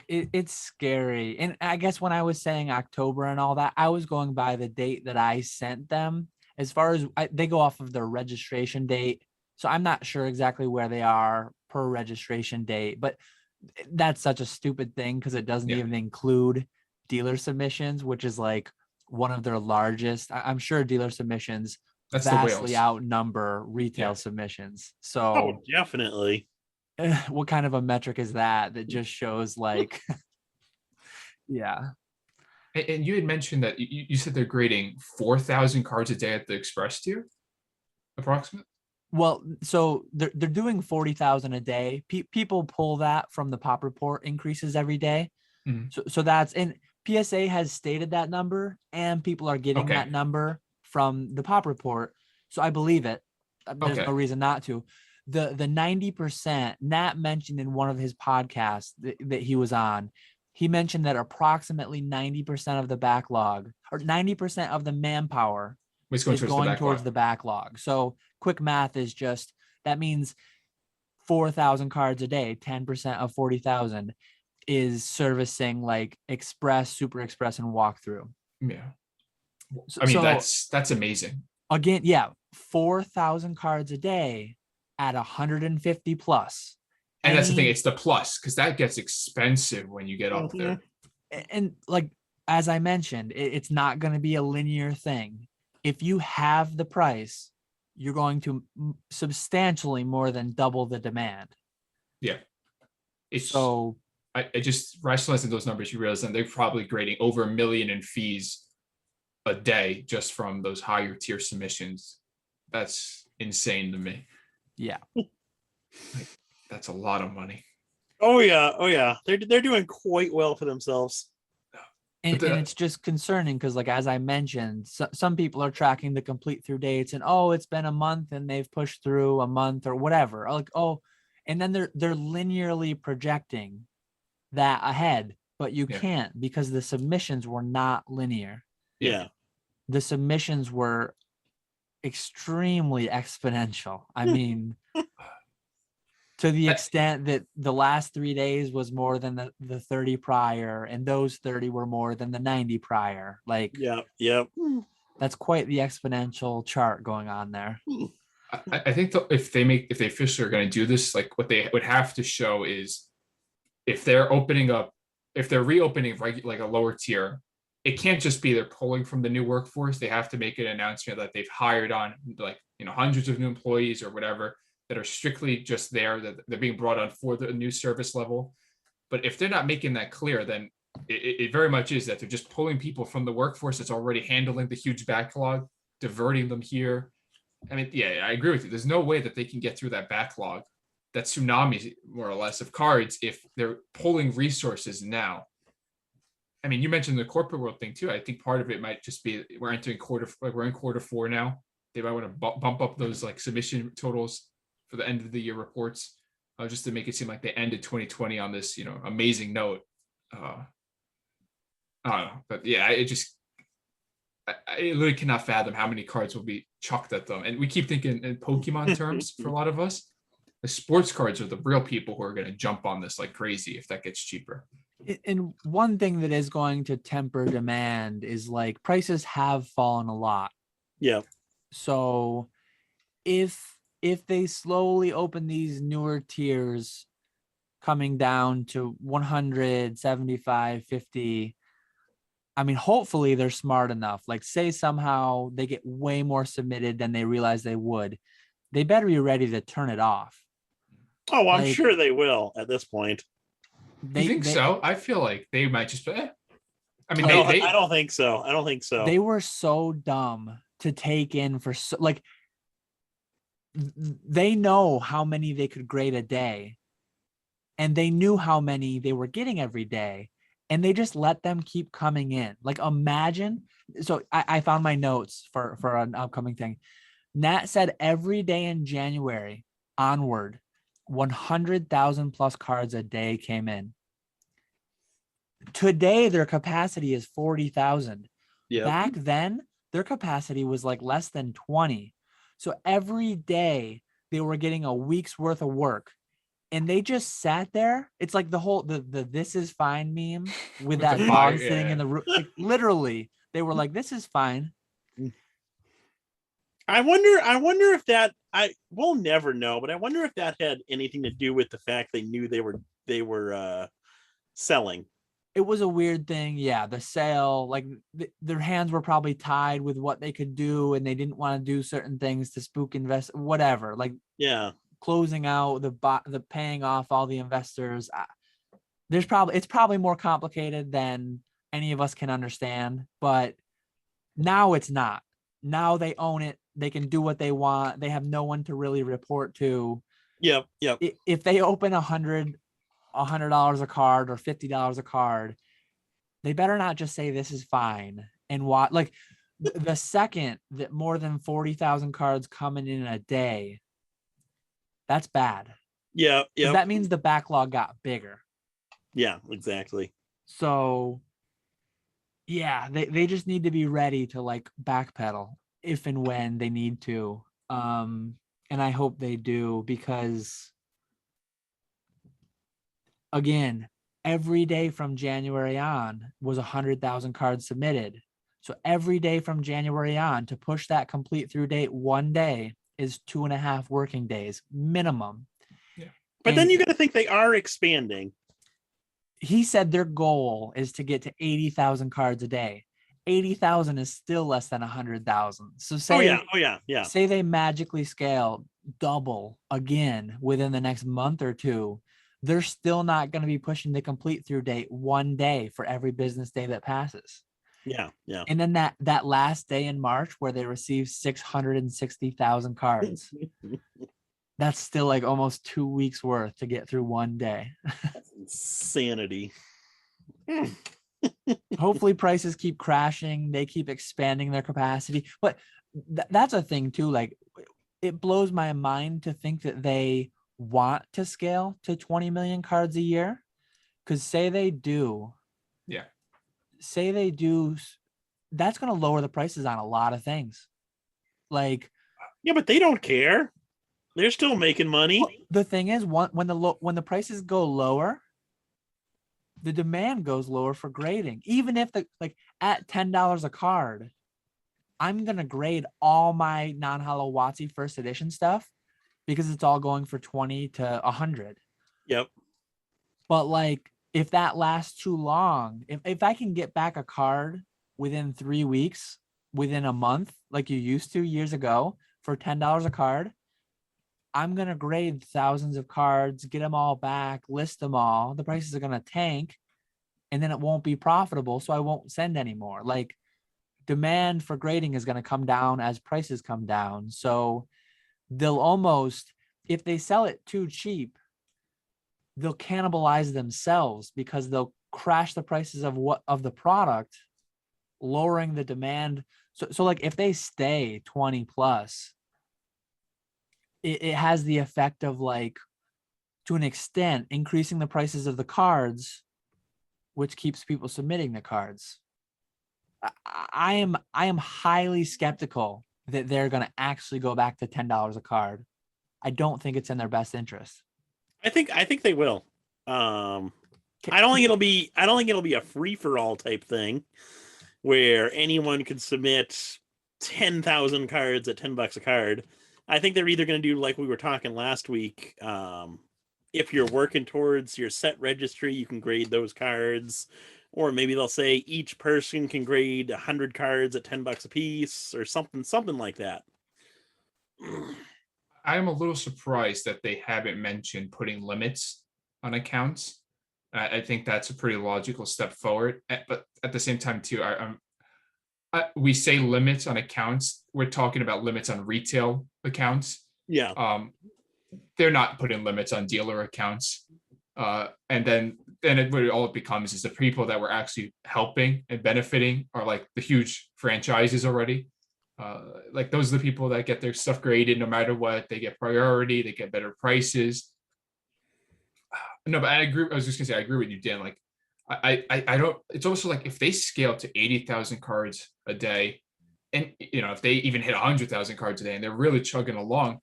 It's scary. And I guess when I was saying October and all that, I was going by the date that I sent them. As far as they go off of their registration date. So I'm not sure exactly where they are per registration date, but that's such a stupid thing because it doesn't even include dealer submissions, which is like one of their largest. I'm sure dealer submissions that's vastly outnumber retail submissions. So definitely. What kind of a metric is that just shows like, yeah. And you had mentioned that you said they're grading 4,000 cards a day at the express tier, approximately. Well, so they're doing 40,000 a day. People pull that from the pop report increases every day. Mm-hmm. So that's, and PSA has stated that number, and people are getting that number from the pop report. So I believe it. There's no reason not to. The 90%, Nat mentioned in one of his podcasts that he was on, he mentioned that approximately 90% of the backlog, or 90% of the manpower is going towards the backlog. So quick math is just, that means 4,000 cards a day, 10% of 40,000 is servicing like express, super express, and walkthrough. Yeah. I mean, that's amazing. Again, 4,000 cards a day at 150 plus. And that's the thing, it's the plus, because that gets expensive when you get up there. And like, as I mentioned, it's not going to be a linear thing. If you have the price, you're going to substantially more than double the demand. Yeah. So I just rationalizing those numbers, you realize that they're probably grading over $1 million in fees a day just from those higher tier submissions. That's insane to me. Yeah. That's a lot of money. Oh yeah. They're doing quite well for themselves. And it's just concerning because, like, as I mentioned, some people are tracking the complete through dates and, it's been a month and they've pushed through a month or whatever. Like, and then they're linearly projecting that ahead, but you can't because the submissions were not linear. Yeah. The submissions were extremely exponential. I mean, to the extent that the last 3 days was more than the 30 prior, and those 30 were more than the 90 prior. Like, yep. That's quite the exponential chart going on there. I think if they officially are going to do this, like what they would have to show is if they're reopening like a lower tier, it can't just be they're pulling from the new workforce. They have to make an announcement that they've hired on hundreds of new employees or whatever that are strictly just there, that they're being brought on for the new service level. But if they're not making that clear, then it very much is that they're just pulling people from the workforce that's already handling the huge backlog, diverting them here. I mean, I agree with you. There's no way that they can get through that backlog, that tsunami, more or less, of cards if they're pulling resources now. I mean, you mentioned the corporate world thing too. I think part of it might just be we're in quarter four now. They might want to bump up those like submission totals for the end of the year reports, just to make it seem like they ended 2020 on this, amazing note. I don't know, but I literally cannot fathom how many cards will be chucked at them. And we keep thinking in Pokemon terms for a lot of us. The sports cards are the real people who are going to jump on this like crazy if that gets cheaper. And one thing that is going to temper demand is like prices have fallen a lot. Yeah. So if they slowly open these newer tiers coming down to 100, 75, 50, I mean, hopefully they're smart enough. Like say somehow they get way more submitted than they realize they would. They better be ready to turn it off. Oh, I'm Like, sure they will at this point. You think so? I feel like they might just. I mean, No, I don't think so. I don't think so. They were so dumb to take in for so like they know how many they could grade a day, and they knew how many they were getting every day, and they just let them keep coming in. Like imagine. So I found my notes for an upcoming thing. Nat said every day in January onward, 100,000 plus cards a day came in. Today, their capacity is 40,000. Yeah. Back then, their capacity was like less than 20. So every day they were getting a week's worth of work, and they just sat there. It's like the whole the "this is fine" meme with that the dog fire, sitting in the room. Like, literally, they were like, "This is fine." I wonder if that we'll never know, but I wonder if that had anything to do with the fact they knew they were selling. It was a weird thing. Yeah, the sale, like their hands were probably tied with what they could do, and they didn't want to do certain things to spook invest, whatever. Like, yeah, closing out the paying off all the investors. It's probably more complicated than any of us can understand, but now it's not. Now they own it. They can do what they want. They have no one to really report to. Yep. If they open $100 a card or $50 a card, they better not just say this is fine and what. Like the second that more than 40,000 cards coming in a day, that's bad. Yeah. That means the backlog got bigger. Yeah, exactly. So yeah, they just need to be ready to like backpedal if and when they need to. And I hope they do, because again, every day from January on was 100,000 cards submitted. So every day from January on, to push that complete through date one day is 2.5 working days minimum. Yeah. But then you got to think they are expanding. He said their goal is to get to 80,000 cards a day. 80,000 is still less than 100,000. So say, say they magically scale double again within the next month or two, they're still not going to be pushing the complete through date one day for every business day that passes. Yeah. And then that last day in March where they received 660,000 cards, that's still like almost 2 weeks worth to get through one day. That's insanity. Hopefully prices keep crashing. They keep expanding their capacity. But that's a thing too. Like, it blows my mind to think that they want to scale to 20 million cards a year. Because say they do, that's going to lower the prices on a lot of things. Like, yeah, but they don't care. They're still making money. Well, the thing is, when the prices go lower, the demand goes lower for grading. Even if at $10 a card, I'm gonna grade all my non-hollow WotC first edition stuff because it's all going for 20 to 100. Yep. But like, if that lasts too long, if I can get back a card within 3 weeks, within a month, like you used to years ago for $10 a card, I'm going to grade thousands of cards, get them all back, list them all. The prices are going to tank, and then it won't be profitable. So I won't send anymore. Like, demand for grading is going to come down as prices come down. So they'll almost, if they sell it too cheap, they'll cannibalize themselves because they'll crash the prices of the product, lowering the demand. So like if they stay 20 plus, it has the effect of, like, to an extent, increasing the prices of the cards, which keeps people submitting the cards. I am highly skeptical that they're going to actually go back to $10 a card. I don't think it's in their best interest. I think they will. I don't think it'll be a free for all type thing where anyone could submit 10,000 cards at $10 a card. I think they're either going to do like we were talking last week. If you're working towards your set registry, you can grade those cards, or maybe they'll say each person can grade 100 cards at $10 a piece, or something like that. I am a little surprised that they haven't mentioned putting limits on accounts. I think that's a pretty logical step forward. But at the same time, too, we say limits on accounts. We're talking about limits on retail accounts. Yeah. They're not putting limits on dealer accounts. And then what it becomes is the people that we're actually helping and benefiting are like the huge franchises already. Like those are the people that get their stuff graded no matter what. They get priority, they get better prices. No, but I agree. I was just gonna say I agree with you, Dan. Like I don't. It's also like if they scale to 80,000 cards a day, and if they even hit 100,000 cards a day, and they're really chugging along, I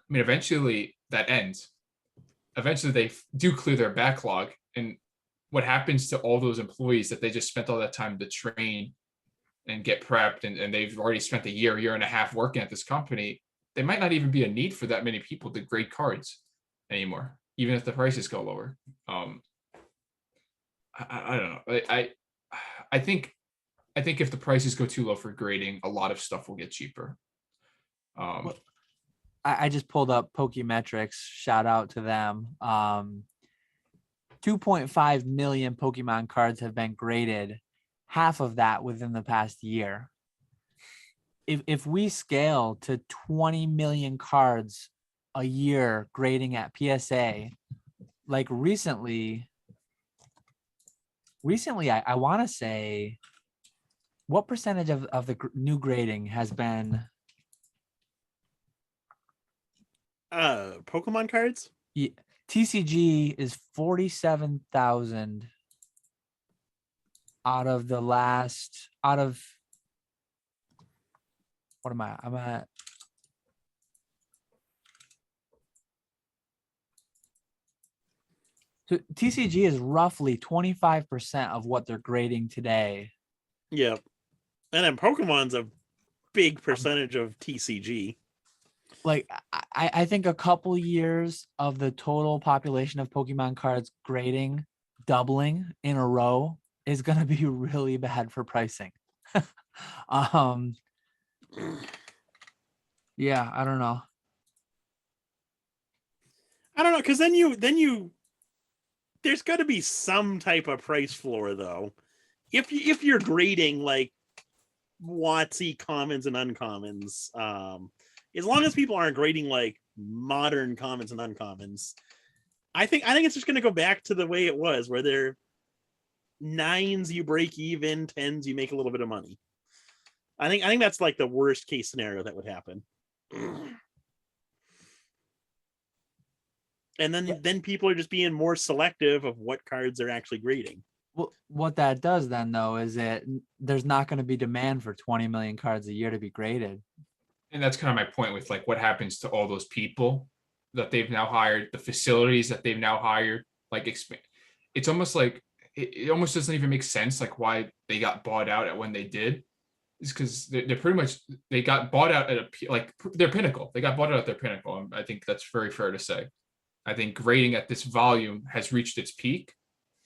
mean, eventually that ends. Eventually, they do clear their backlog, and what happens to all those employees that they just spent all that time to train and get prepped, and they've already spent a year and a half working at this company? They might not even be a need for that many people to grade cards anymore, even if the prices go lower. I don't know. I think if the prices go too low for grading, a lot of stuff will get cheaper. I just pulled up Pokemetrics. Shout out to them. 2.5 million Pokemon cards have been graded. Half of that within the past year. If we scale to 20 million cards a year grading at PSA, like recently I want to say, what percentage of the new grading has been Pokemon cards? Yeah, TCG is 47,000 out of what am I? I'm at so TCG is roughly 25% of what they're grading today. Yep. And then Pokemon's a big percentage of TCG. Like I think a couple years of the total population of Pokemon cards grading doubling in a row is going to be really bad for pricing. Yeah, I don't know. Because then you there's got to be some type of price floor though. If you're grading like WotC commons and uncommons, as long as people aren't grading like modern commons and uncommons, I think it's just going to go back to the way it was, where they're 9s you break even, 10s you make a little bit of money. I think that's like the worst case scenario that would happen. And then people are just being more selective of what cards they're actually grading. Well, what that does then though is there's not going to be demand for 20 million cards a year to be graded. And that's kind of my point with like what happens to all those people that they've now hired, the facilities that they've now hired. Like it's almost like it almost doesn't even make sense like why they got bought out at when they did. Is because they're pretty much, they got bought out at their pinnacle. They got bought out at their pinnacle. I think that's very fair to say. I think grading at this volume has reached its peak,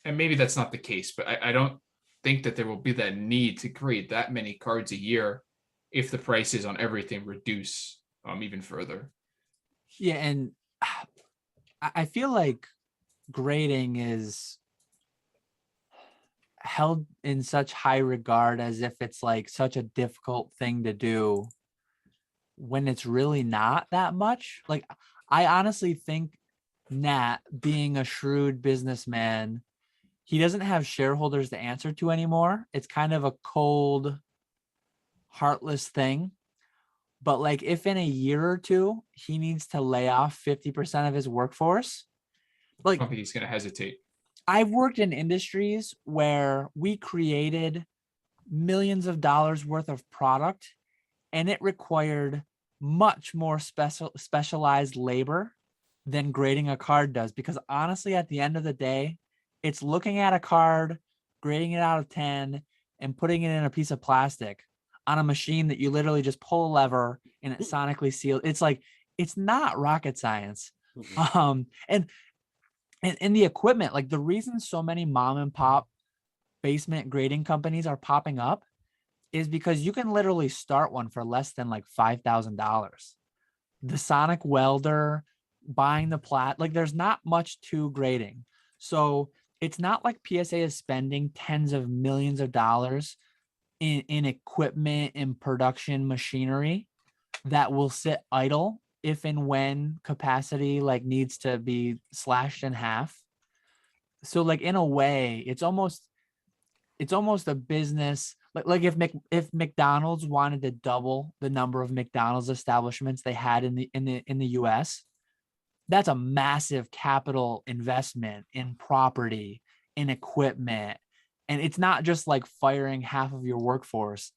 and maybe that's not the case, but I don't think that there will be that need to grade that many cards a year if the prices on everything reduce even further. Yeah, and I feel like grading is held in such high regard as if it's like such a difficult thing to do when it's really not that much. Like I honestly think Nat, being a shrewd businessman, he doesn't have shareholders to answer to anymore. It's kind of a cold, heartless thing. But like if in a year or two he needs to lay off 50% of his workforce, like I don't think he's going to hesitate. I've worked in industries where we created millions of dollars worth of product and it required much more specialized labor than grading a card does, because honestly, at the end of the day, it's looking at a card, grading it out of 10, and putting it in a piece of plastic on a machine that you literally just pull a lever and it sonically seals. It's like, it's not rocket science. And the equipment, like the reason so many mom and pop basement grading companies are popping up is because you can literally start one for less than like $5,000. The sonic welder, buying the like there's not much to grading. So it's not like PSA is spending tens of millions of dollars in equipment and production machinery that will sit idle if and when capacity like needs to be slashed in half. So like in a way, it's almost a business. Like if McDonald's wanted to double the number of McDonald's establishments they had in the US, that's a massive capital investment in property, in equipment. And it's not just like firing half of your workforce.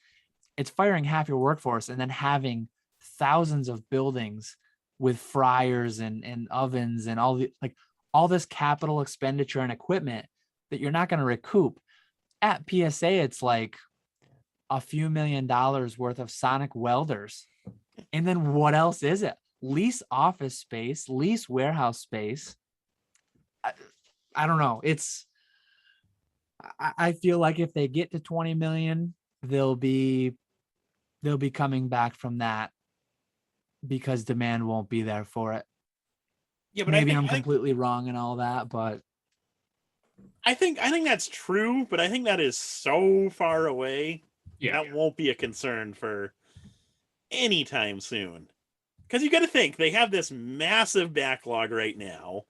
It's firing half your workforce and then having thousands of buildings with fryers and ovens and all this capital expenditure and equipment that you're not going to recoup. At PSA, it's like a few $1,000,000 worth of sonic welders. And then what else is it? Lease office space, lease warehouse space. I don't know. I feel like if they get to 20 million, they'll be coming back from that because demand won't be there for it. Yeah, but maybe I'm completely wrong and all that, but I think that's true, but I think that is so far away. Yeah. That won't be a concern for anytime soon. Because you got to think, they have this massive backlog right now.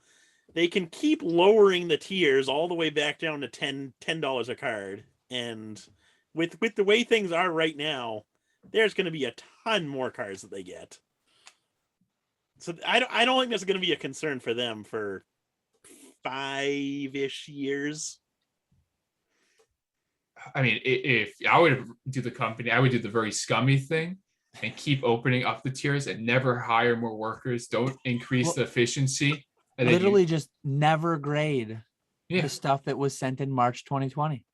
They can keep lowering the tiers all the way back down to $10 a card. And with the way things are right now, there's going to be a ton more cards that they get. So I don't think that's going to be a concern for them for 5-ish years. I mean, if I would do the company, I would do the very scummy thing and keep opening up the tiers and never hire more workers. Don't increase the efficiency. And literally just never grade the stuff that was sent in March 2020.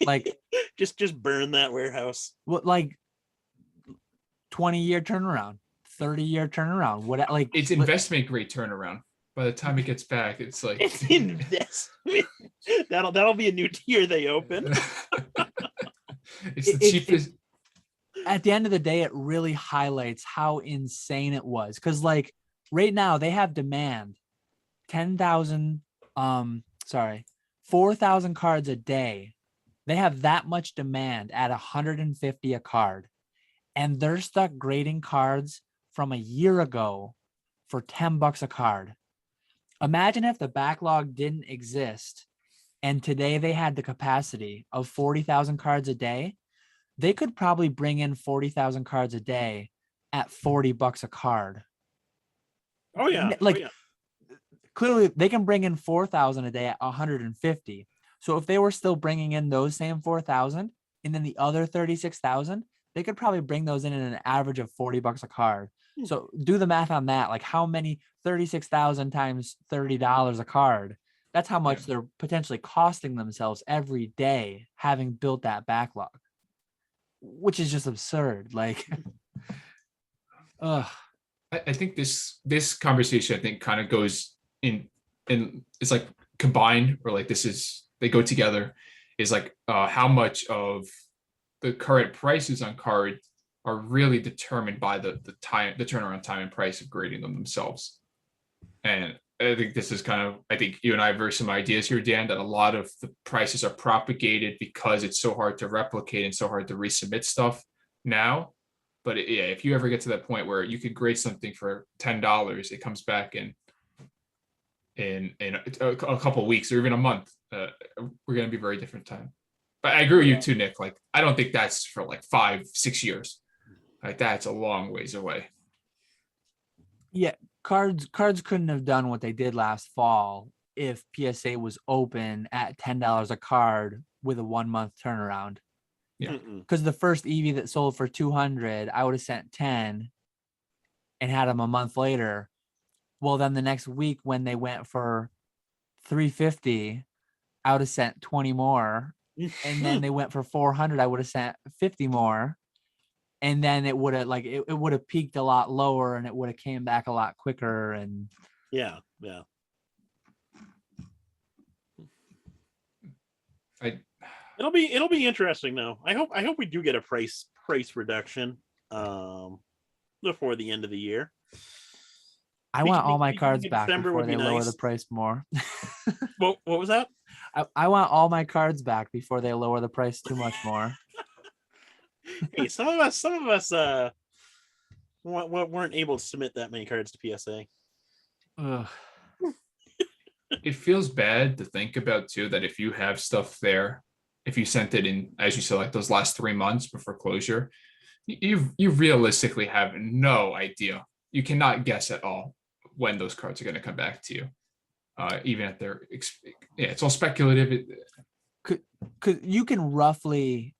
Like just burn that warehouse. What, like 20-year turnaround, 30-year turnaround? What, like it's investment grade turnaround. By the time it gets back, it's like it's investment. That'll be a new tier they open. It's the cheapest. At the end of the day, it really highlights how insane it was. Because like right now they have demand 4,000 cards a day. They have that much demand at 150 a card. And they're stuck grading cards from a year ago for $10 a card. Imagine if the backlog didn't exist and today they had the capacity of 40,000 cards a day. They could probably bring in 40,000 cards a day at $40 a card. Oh yeah. Clearly they can bring in 4,000 a day at 150. So if they were still bringing in those same 4,000 and then the other 36,000, they could probably bring those in at an average of $40 a card. So do the math on that. Like how many 36,000 times $30 a card? That's how much they're potentially costing themselves every day having built that backlog, which is just absurd. Like, I think this conversation, I think, kind of goes in it's like combined, or like they go together, is like how much of the current prices on cards are really determined by the turnaround time and price of grading them themselves. And I think this is I think you and I have very some ideas here, Dan, that a lot of the prices are propagated because it's so hard to replicate and so hard to resubmit stuff now. But if you ever get to that point where you could grade something for $10, it comes back in a couple of weeks or even a month, we're going to be a very different time. But I agree with you too, Nick. Like, I don't think that's for like 5-6 years. Like, that's a long ways away. Yeah, cards couldn't have done what they did last fall if PSA was open at $10 a card with a 1-month turnaround. Yeah, because the first EV that sold for 200, I would have sent 10, and had them a month later. Well, then the next week when they went for $350, I would have sent 20 more. And then they went for $400, I would have sent 50 more. And then it would have it would have peaked a lot lower and it would have came back a lot quicker. And yeah. It'll be interesting though. I hope we do get a price reduction before the end of the year. I want all my Speaking cards of back December before would be they lower nice. the price more. What was that? I want all my cards back before they lower the price too much more. Hey, some of us weren't able to submit that many cards to PSA. Ugh. It feels bad to think about too, that if you have stuff there, if you sent it in, as you said, like those last 3 months before closure, you realistically have no idea. You cannot guess at all when those cards are going to come back to you. Even if they're, it's all speculative. Could you can roughly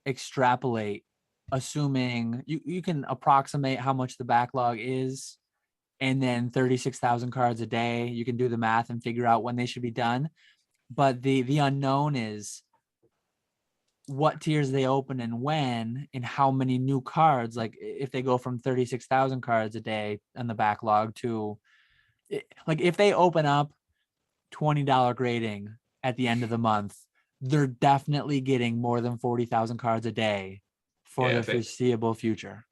extrapolate, assuming you can approximate how much the backlog is, and then 36,000 cards a day. You can do the math and figure out when they should be done. But the unknown is what tiers they open and when, and how many new cards. Like if they go from 36,000 cards a day on the backlog to, like if they open up $20 grading at the end of the month, they're definitely getting more than 40,000 cards a day for the foreseeable future.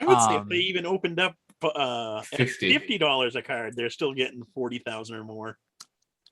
I would say if they even opened up at $50 $50 a card, they're still getting 40,000 or more.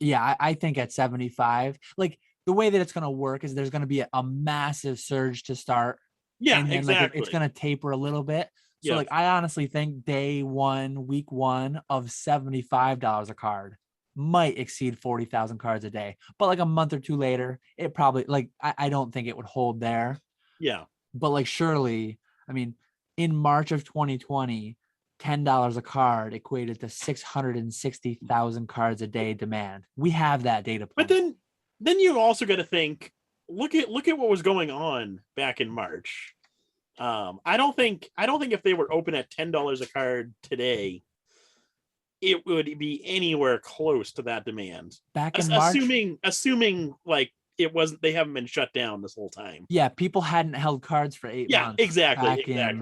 Yeah, I think at 75, like the way that it's going to work is there's going to be a massive surge to start. Yeah, and then exactly. it's going to taper a little bit. So like I honestly think day one, week one of $75 a card might exceed 40,000 cards a day. But like a month or two later, it probably, like I don't think it would hold there. Yeah. But like surely, I mean, in March of 2020, $10 a card equated to 660,000 cards a day demand. We have that data point. But then you also got to think, look at what was going on back in March. I don't think if they were open at $10 a card today, it would be anywhere close to that demand. Back in March, assuming like it wasn't, they haven't been shut down this whole time. Yeah, people hadn't held cards for 8 months. Exactly. Yeah.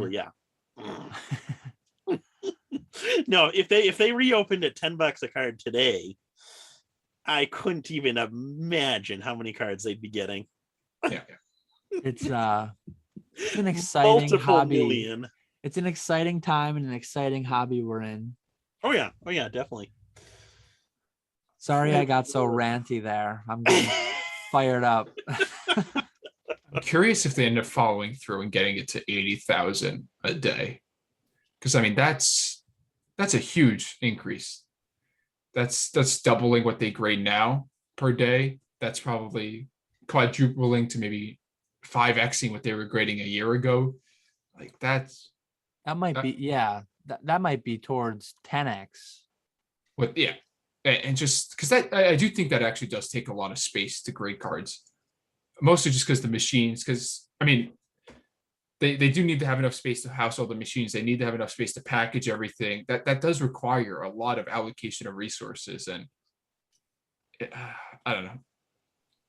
No, if they reopened at $10 a card today, I couldn't even imagine how many cards they'd be getting. Yeah. It's an exciting multiple hobby. Million. It's an exciting time and an exciting hobby we're in. Oh yeah, definitely. Sorry I got so ranty there. I'm getting fired up. I'm curious if they end up following through and getting it to 80,000 a day. Because I mean that's a huge increase. That's doubling what they grade now per day. That's probably quadrupling to maybe 5xing what they were grading a year ago. Like that might be towards 10x. And just because I do think that actually does take a lot of space to grade cards, mostly just because the machines. Because I mean, they do need to have enough space to house all the machines. They need to have enough space to package everything. That does require a lot of allocation of resources, and I don't know.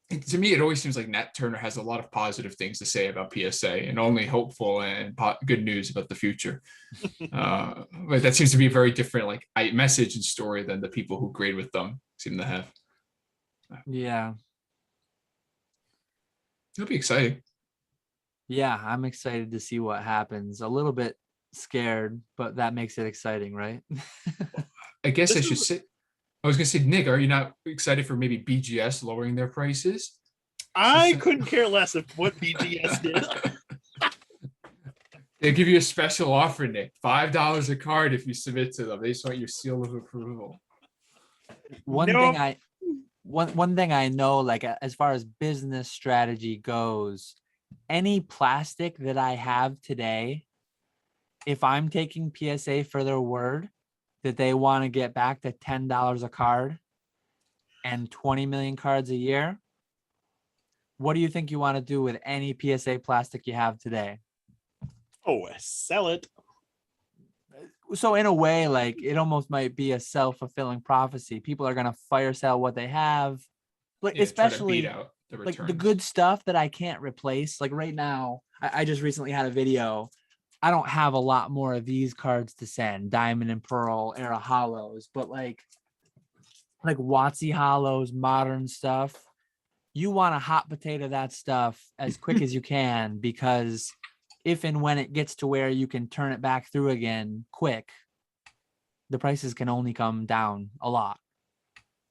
To me, it always seems like Nat Turner has a lot of positive things to say about PSA and only hopeful and good news about the future. But that seems to be a very different message and story than the people who grade with them seem to have. Yeah. It'll be exciting. Yeah, I'm excited to see what happens. A little bit scared, but that makes it exciting, right? I guess I should say, I was going to say, Nick, are you not excited for maybe BGS lowering their prices? I couldn't care less of what BGS did. They give you a special offer, Nick. $5 a card if you submit to them. They just want your seal of approval. One thing I know, like as far as business strategy goes, any plastic that I have today, if I'm taking PSA for their word that they want to get back to $10 a card and 20 million cards a year, what do you think you want to do with any PSA plastic you have today? Oh, sell it. So in a way, like it almost might be a self-fulfilling prophecy. People are gonna fire sale what they have, like Yeah, try to beat especially out the like the returns. good stuff that I can't replace. Like right now, I just recently had a video. I don't have a lot more of these cards to send, Diamond and Pearl era hollows, but like WotC hollows, modern stuff. You want to hot potato that stuff as quick as you can, because if and when it gets to where you can turn it back through again quick, the prices can only come down a lot.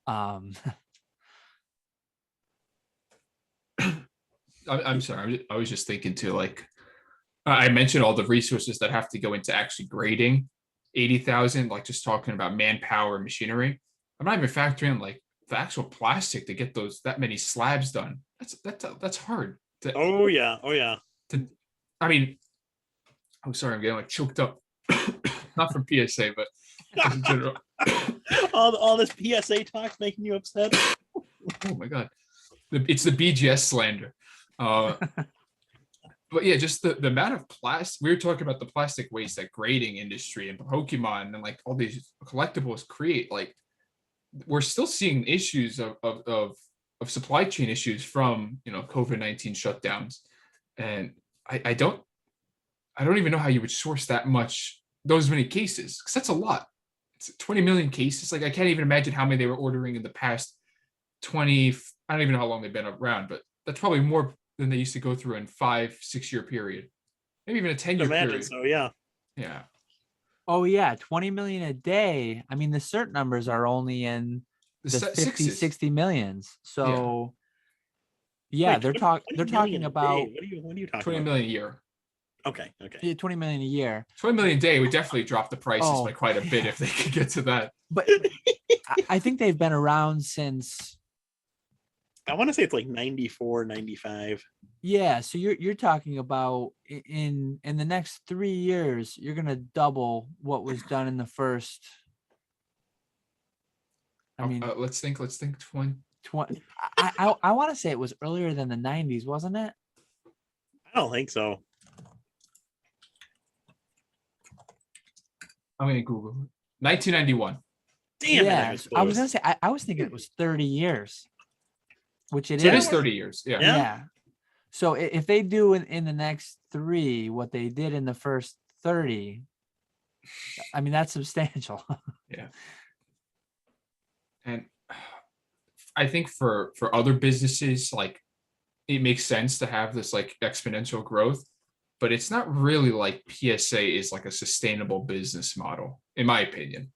I'm sorry. I was just thinking too, like I mentioned all the resources that have to go into actually grading 80,000, like just talking about manpower and machinery. I'm not even factoring like the actual plastic to get that many slabs done. That's hard. Oh yeah. I mean, I'm sorry, I'm getting like choked up. Not from PSA, but in general. all this PSA talk making you upset. Oh my god. It's the BGS slander. But yeah, just the amount of plastic. We were talking about the plastic waste that grading industry and Pokemon and like all these collectibles create. Like we're still seeing issues of supply chain issues from COVID-19 shutdowns, and I don't even know how you would source those many cases, because that's a lot. It's 20 million cases. Like I can't even imagine how many they were ordering in the past 20. I don't even know how long they've been around, but that's probably more than they used to go through in 5-6 year period, maybe even a 10-year period. So yeah. Oh yeah, 20 million a day. I mean, the cert numbers are only in the 50, 60 millions. So yeah, Wait, they're talking about what are you talking 20 about? million a year. Okay. Yeah, 20 million a year. 20 million a day would definitely drop the prices by quite a bit if they could get to that. But I think they've been around since, I want to say it's like 94, 95. Yeah, so you're talking about in the next 3 years, you're gonna double what was done in the first. I mean, let's think 20. I want to say it was earlier than the 90s, wasn't it? I don't think so. I'm gonna Google 1991. Damn yeah, it! I was gonna say I was thinking it was 30 years, which it So is. it is 30 years. Yeah. So if they do in the next 3 what they did in the first 30, I mean that's substantial. Yeah. And I think for other businesses, like it makes sense to have this like exponential growth, but it's not really like PSA is like a sustainable business model, in my opinion.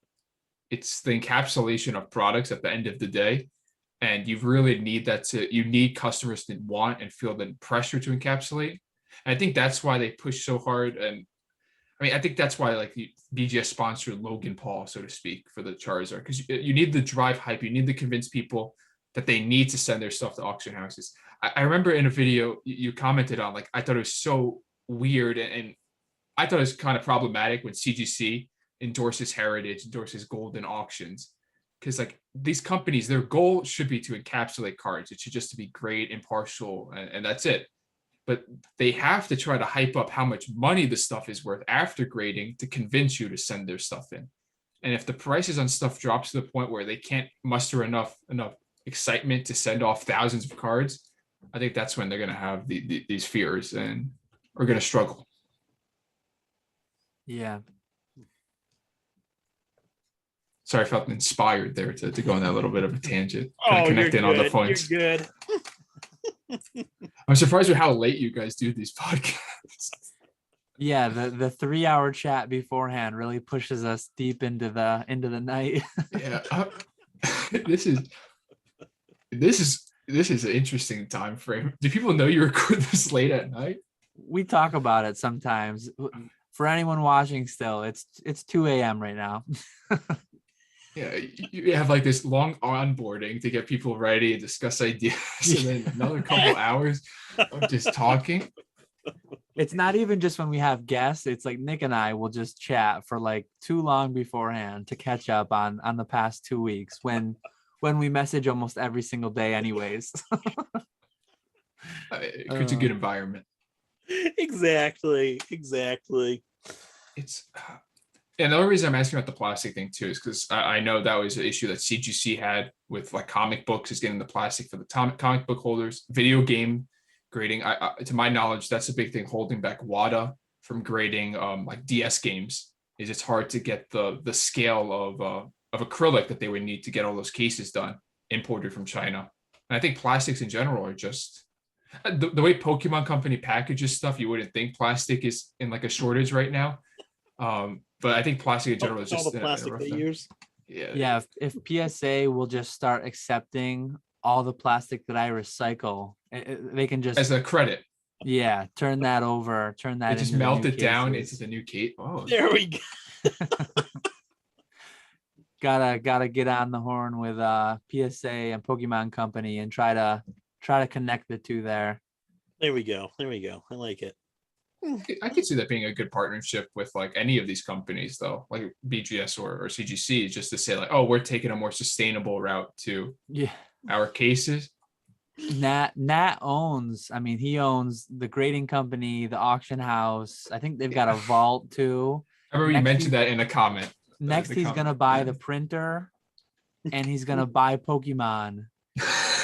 It's the encapsulation of products at the end of the day. And you really need you need customers to want and feel the pressure to encapsulate. And I think that's why they push so hard. And I mean, I think that's why like the BGS sponsored Logan Paul, so to speak, for the Charizard, because you need the drive hype. You need to convince people that they need to send their stuff to auction houses. I remember in a video you commented on, like, I thought it was so weird and I thought it was kind of problematic when CGC endorses Heritage, endorses Goldin auctions, because like these companies, their goal should be to encapsulate cards. It should just be great, impartial, and that's it. But they have to try to hype up how much money the stuff is worth after grading to convince you to send their stuff in. And if the prices on stuff drops to the point where they can't muster enough excitement to send off thousands of cards, I think that's when they're going to have these fears and are going to struggle. Yeah. Sorry, I felt inspired there to go on that little bit of a tangent. Kind of Connecting on the points. You're good. I'm surprised with how late you guys do these podcasts. Yeah, the 3-hour chat beforehand really pushes us deep into the night. Yeah, this is an interesting time frame. Do people know you record this late at night? We talk about it sometimes. For anyone watching still, it's 2 a.m. right now. Yeah, you have like this long onboarding to get people ready and discuss ideas, and then another couple hours of just talking. It's not even just when we have guests. It's like Nick and I will just chat for like too long beforehand to catch up on the past 2 weeks when we message almost every single day anyways. It's a good environment. Exactly. It's And the only reason I'm asking about the plastic thing too is because I know that was an issue that CGC had with like comic books, is getting the plastic for the comic book holders. Video game grading, to my knowledge, that's a big thing holding back WADA from grading like DS games. Is it's hard to get the scale of acrylic that they would need to get all those cases done imported from China. And I think plastics in general are just the way Pokemon Company packages stuff. You wouldn't think plastic is in like a shortage right now. But I think plastic in general is just all the plastic they use. Yeah. If PSA will just start accepting all the plastic that I recycle, they can just As a credit. Yeah, turn that over, turn that. They just into the melt new it down into cases. the new case. Oh, There we go. Gotta get on the horn with PSA and Pokemon Company and try to connect the two there. There we go. There we go. I like it. I could see that being a good partnership with like any of these companies, though, like BGS or CGC, just to say like, oh, we're taking a more sustainable route to Yeah. our cases. Nat owns, I mean, he owns the grading company, the auction house. I think they've got a vault too. I remember you Next mentioned that in a comment. Next, The he's comment. gonna buy Yeah. the printer, and he's gonna buy Pokemon.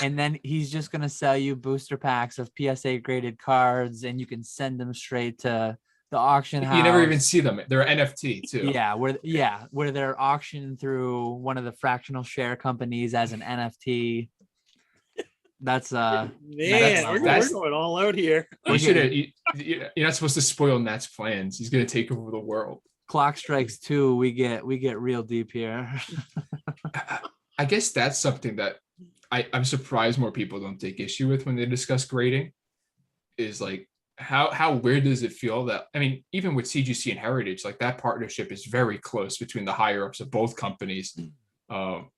And then he's just gonna sell you booster packs of PSA graded cards, and you can send them straight to the auction house. You never even see them. They're NFT too. Where they're auctioned through one of the fractional share companies as an NFT. That's Man, that's- we're going all out here. You're not supposed to spoil Nat's plans. He's gonna take over the world. Clock strikes 2. We get real deep here. I guess that's something that I'm surprised more people don't take issue with when they discuss grading. Is like how weird does it feel that, I mean, even with CGC and Heritage, like that partnership is very close between the higher ups of both companies. Obviously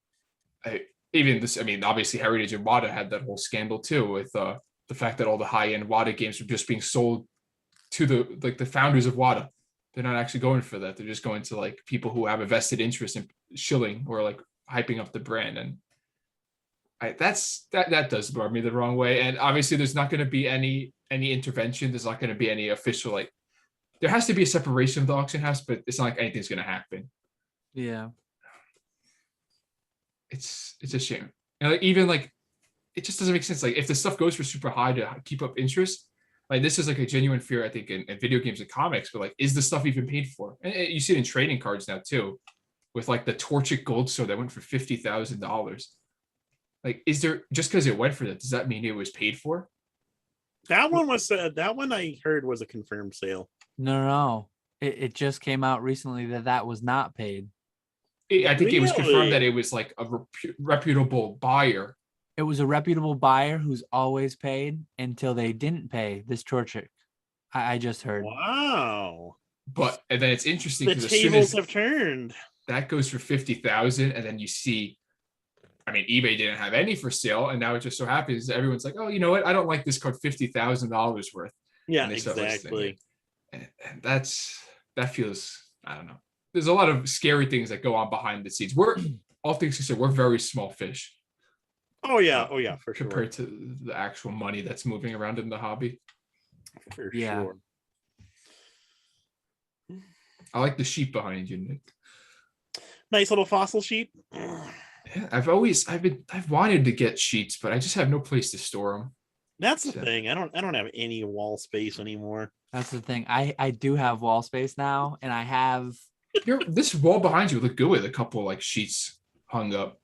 Heritage and WADA had that whole scandal too with the fact that all the high-end WADA games were just being sold to the founders of WADA. They're not actually going for that. They're just going to like people who have a vested interest in shilling or like hyping up the brand. And that does rub me the wrong way. And obviously there's not going to be any intervention. There's not going to be any official, like, there has to be a separation of the auction house, but it's not like anything's going to happen. Yeah. It's a shame. And like, even like, it just doesn't make sense. Like if the stuff goes for super high to keep up interest, like this is like a genuine fear, I think, in video games and comics, but like, is the stuff even paid for? And you see it in trading cards now too, with like the Torchic Gold Sword that went for $50,000. Like, is there, just because it went for that, does that mean it was paid for? That one I heard was a confirmed sale. No. It just came out recently that was not paid. I think it was confirmed Really? that it was like a reputable buyer. It was a reputable buyer who's always paid until they didn't pay this Torchic. I just heard. Wow. But and then it's interesting The because as soon tables as have turned. that goes for 50,000, and then you see, I mean, eBay didn't have any for sale, and now it just so happens that everyone's like, oh, you know what? I don't like this card $50,000 worth. Yeah, And they start listing exactly. it. And that feels, I don't know. There's a lot of scary things that go on behind the scenes. We're, all things considered, we're very small fish Oh yeah, for sure. compared to the actual money that's moving around in the hobby. For Yeah. sure. I like the sheep behind you, Nick. Nice little fossil sheet. Yeah, I've wanted to get sheets, but I just have no place to store them. That's the So- thing. I don't have any wall space anymore. That's the thing. I do have wall space now, and I have This wall behind you look good with a couple like sheets hung up.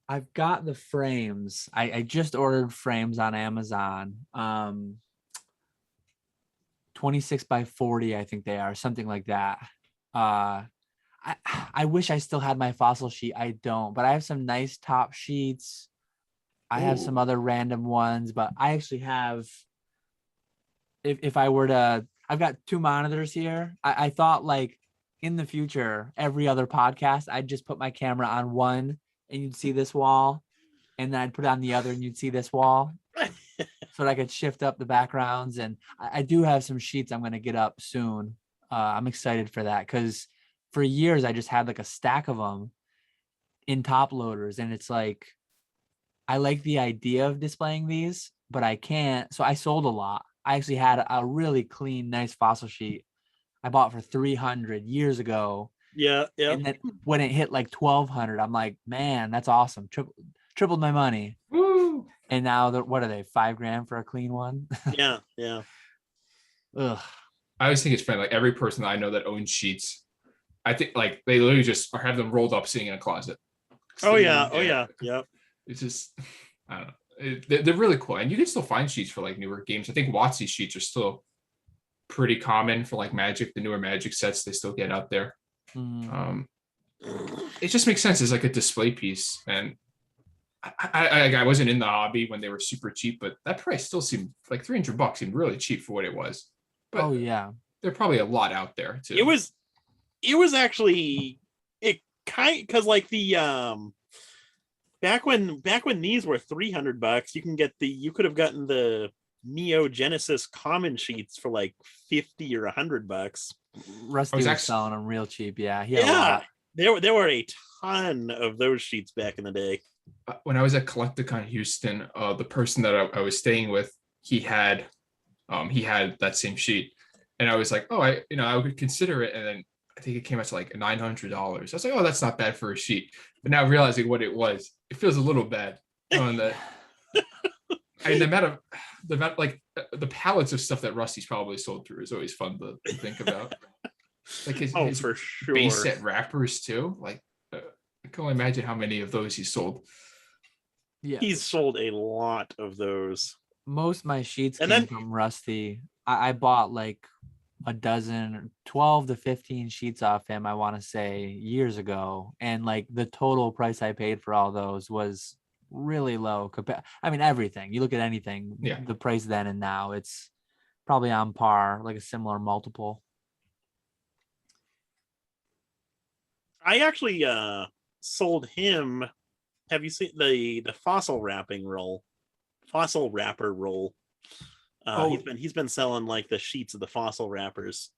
I've got the frames. I just ordered frames on Amazon. 26 by 40, I think they are, something like that. I wish I still had my fossil sheet. I don't, but I have some nice top sheets. I have some other random ones, but I actually have, if I were to, I've got 2 monitors here. I thought like in the future, every other podcast, I'd just put my camera on one and you'd see this wall, and then I'd put it on the other and you'd see this wall. So that I could shift up the backgrounds. And I do have some sheets I'm going to get up soon. I'm excited for that because for years I just had like a stack of them in top loaders. And it's like, I like the idea of displaying these, but I can't. So I sold a lot. I actually had a really clean, nice fossil sheet I bought for $300 years ago. Yeah, yeah. And then when it hit like 1,200, I'm like, man, that's awesome. Tripled my money. Woo! And now what are they? $5,000 for a clean one? Yeah, yeah. Ugh. I always think it's funny. Like every person that I know that owns sheets, I think like they literally just have them rolled up sitting in a closet. Oh yeah, oh yeah, yep. It's just, I don't know. They're really cool, and you can still find sheets for like newer games. I think WotC sheets are still pretty common for like Magic. The newer Magic sets they still get out there. Mm. It just makes sense as like a display piece, and I wasn't in the hobby when they were super cheap, but that price still seemed like $300 seemed really cheap for what it was. But Oh yeah, there's probably a lot out there too. It was actually it kind because like the back when these were $300, you could have gotten the Neo Genesis common sheets for like $50 or $100. Rusty was actually selling them real cheap. Yeah, he had a lot. There were a ton of those sheets back in the day. When I was at Collecticon Houston, the person that I was staying with, he had that same sheet, and I was like, oh, I would consider it, and then I think it came out to like $900. I was like, oh, that's not bad for a sheet. But now realizing what it was, it feels a little bad knowing that. I mean, the amount like the pallets of stuff that Rusty's probably sold through is always fun to think about. Like his for sure. base set wrappers too. Like I can only imagine how many of those he sold. Yeah, He's sold a lot of those. most of my sheets And came then- from Rusty. I bought like a dozen, 12 to 15 sheets off him, I want to say, years ago. And like the total price I paid for all those was really low. I mean, everything. You look at anything, Yeah. the price then and now, it's probably on par, like a similar multiple. I actually sold him. Have you seen the fossil wrapper roll? He's been selling like the sheets of the fossil wrappers.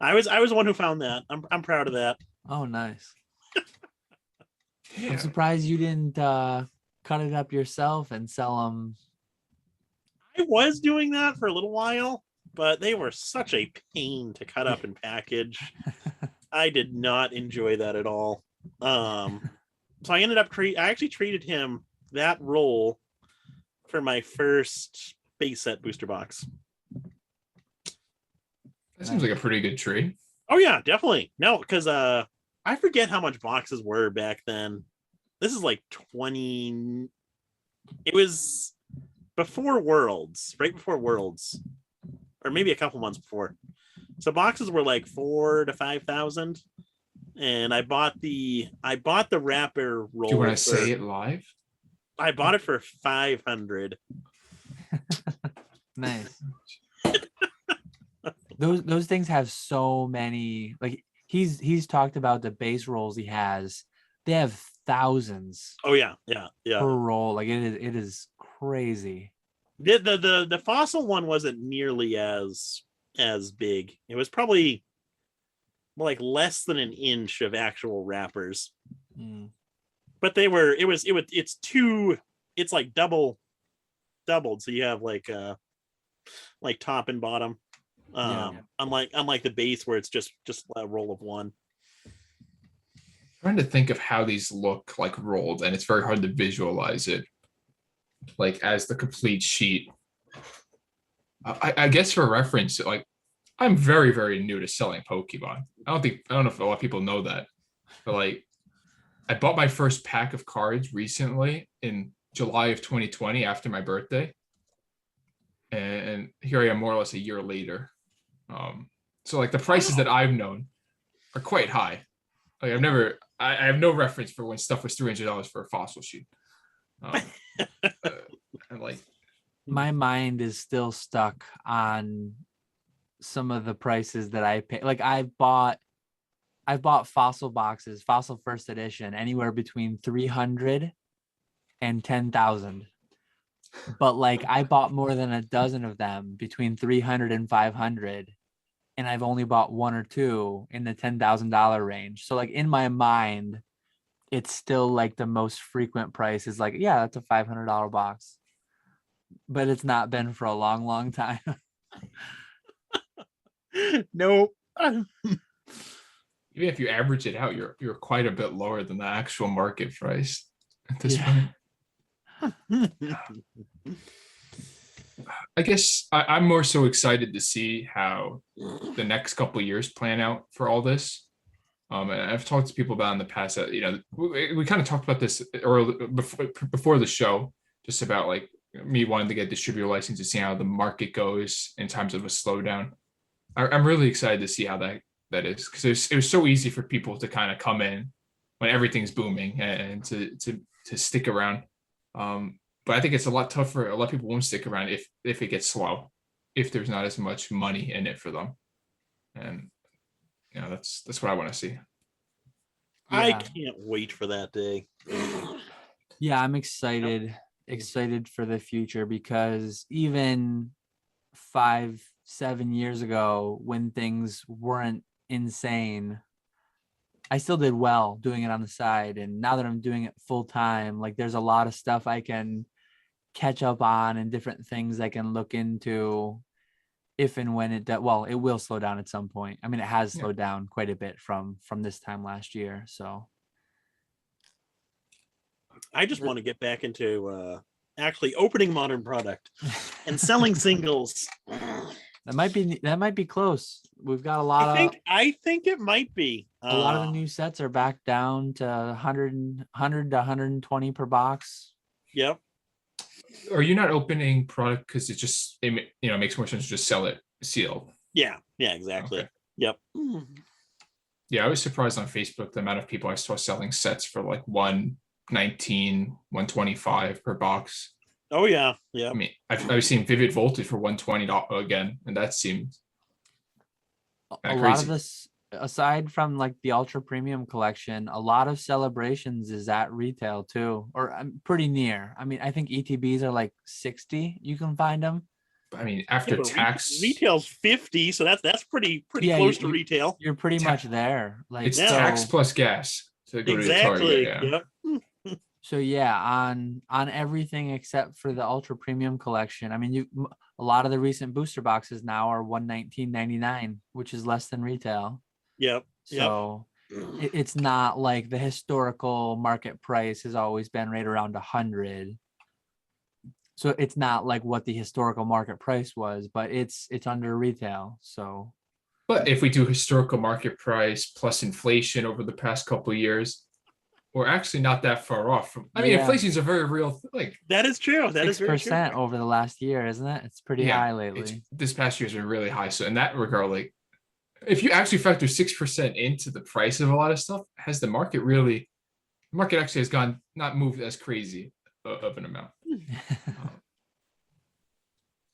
I was the one who found that. I'm proud of that. Oh, nice. Yeah. I'm surprised you didn't cut it up yourself and sell them. I was doing that for a little while, but they were such a pain to cut up and package. I did not enjoy that at all. So I ended up I actually traded him that roll for my first base set booster box. That seems like a pretty good trade. Oh yeah, definitely. No, because I forget how much boxes were back then. This is like 20. It was before Worlds, right before Worlds, or maybe a couple months before. So boxes were like 4,000 to 5,000, and I bought the wrapper roll. Do you want to say it live? I bought it for 500. Nice. Those things have so many, like he's talked about the base rolls he has. They have thousands Oh yeah. per roll. Like it is crazy. The fossil one wasn't nearly as big. It was probably like less than an inch of actual wrappers. But it's like doubled. So you have like top and bottom. Unlike the base where it's just a roll of one. Trying to think of how these look like rolled, and it's very hard to visualize it like as the complete sheet. I guess for reference, like I'm very, very new to selling Pokemon. I don't know if a lot of people know that, but like I bought my first pack of cards recently in July of 2020 after my birthday. And here I am more or less a year later. So like the prices that I've known are quite high. Like I have no reference for when stuff was $300 for a fossil sheet. And like My mind is still stuck on some of the prices that I pay. Like I've bought fossil boxes, fossil first edition, anywhere between 300 and 10,000. But like I bought more than a dozen of them between 300 and 500, and I've only bought one or two in the $10,000 range. So like in my mind, it's still like the most frequent price is like, yeah, that's a $500 box. But it's not been for a long, long time. Nope. even if you average it out, you're quite a bit lower than the actual market price at this Yeah. point. I guess I'm more so excited to see how the next couple of years plan out for all this. And I've talked to people about in the past that, you know, we kind of talked about this early before the show, just about like me wanting to get a distributor license to see how the market goes in terms of a slowdown. I'm really excited to see how that is, because it was so easy for people to kind of come in when everything's booming and to stick around. But I think it's a lot tougher. A lot of people won't stick around if it gets slow, if there's not as much money in it for them. And you know, that's what I want to see. I Yeah. can't wait for that day. Yeah, I'm excited for the future, because even 5-7 years ago, when things weren't insane, I still did well doing it on the side. And now that I'm doing it full time, like there's a lot of stuff I can catch up on and different things I can look into if and when it does. Well, it will slow down at some point. I mean, it has slowed down quite a bit from this time last year. So I just want to get back into actually opening modern product and selling singles. that might be close. We've got a lot I think it might be. a lot of the new sets are back down to 100 to 120 per box. Yep. Are you not opening product because it makes more sense to just sell it sealed? Yeah, exactly. Okay. Yep. Yeah, I was surprised on Facebook the amount of people I saw selling sets for like 119, 125 per box. Oh yeah. I mean, I've seen Vivid Voltage for 120 again, and that seemed a lot of this, aside from like the ultra premium collection, a lot of Celebrations is at retail too, or pretty near. I mean, I think ETBs are like 60. You can find them. I mean, after tax, retail's 50, so that's pretty close to retail. You're pretty much there. Like it's tax plus gas to go exactly. to the Target. Yeah. So yeah, on everything except for the ultra premium collection. I mean, a lot of the recent booster boxes now are $119.99, which is less than retail. Yep. So it's not like the historical market price has always been right around 100. So it's not like what the historical market price was, but it's under retail. So, but if we do historical market price plus inflation over the past couple of years, we're actually not that far off from. I mean, inflation is a very real like. That is true. That is 6% over the last year, isn't it? It's pretty high lately. This past year's been really high. So in that regard, like, if you actually factor 6% into the price of a lot of stuff, has the market actually has not moved as crazy of an amount.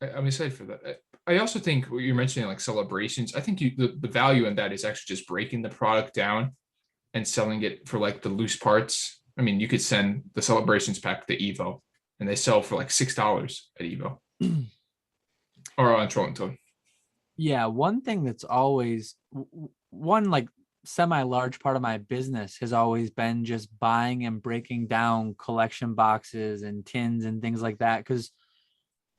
I'm excited for that. I also think what you're mentioning, like Celebrations, I think the value in that is actually just breaking the product down and selling it for like the loose parts. I mean, you could send the Celebrations pack to EVO and they sell for like $6 at EVO or on Trolling Toad. Yeah, one thing that's always one like semi-large part of my business has always been just buying and breaking down collection boxes and tins and things like that, because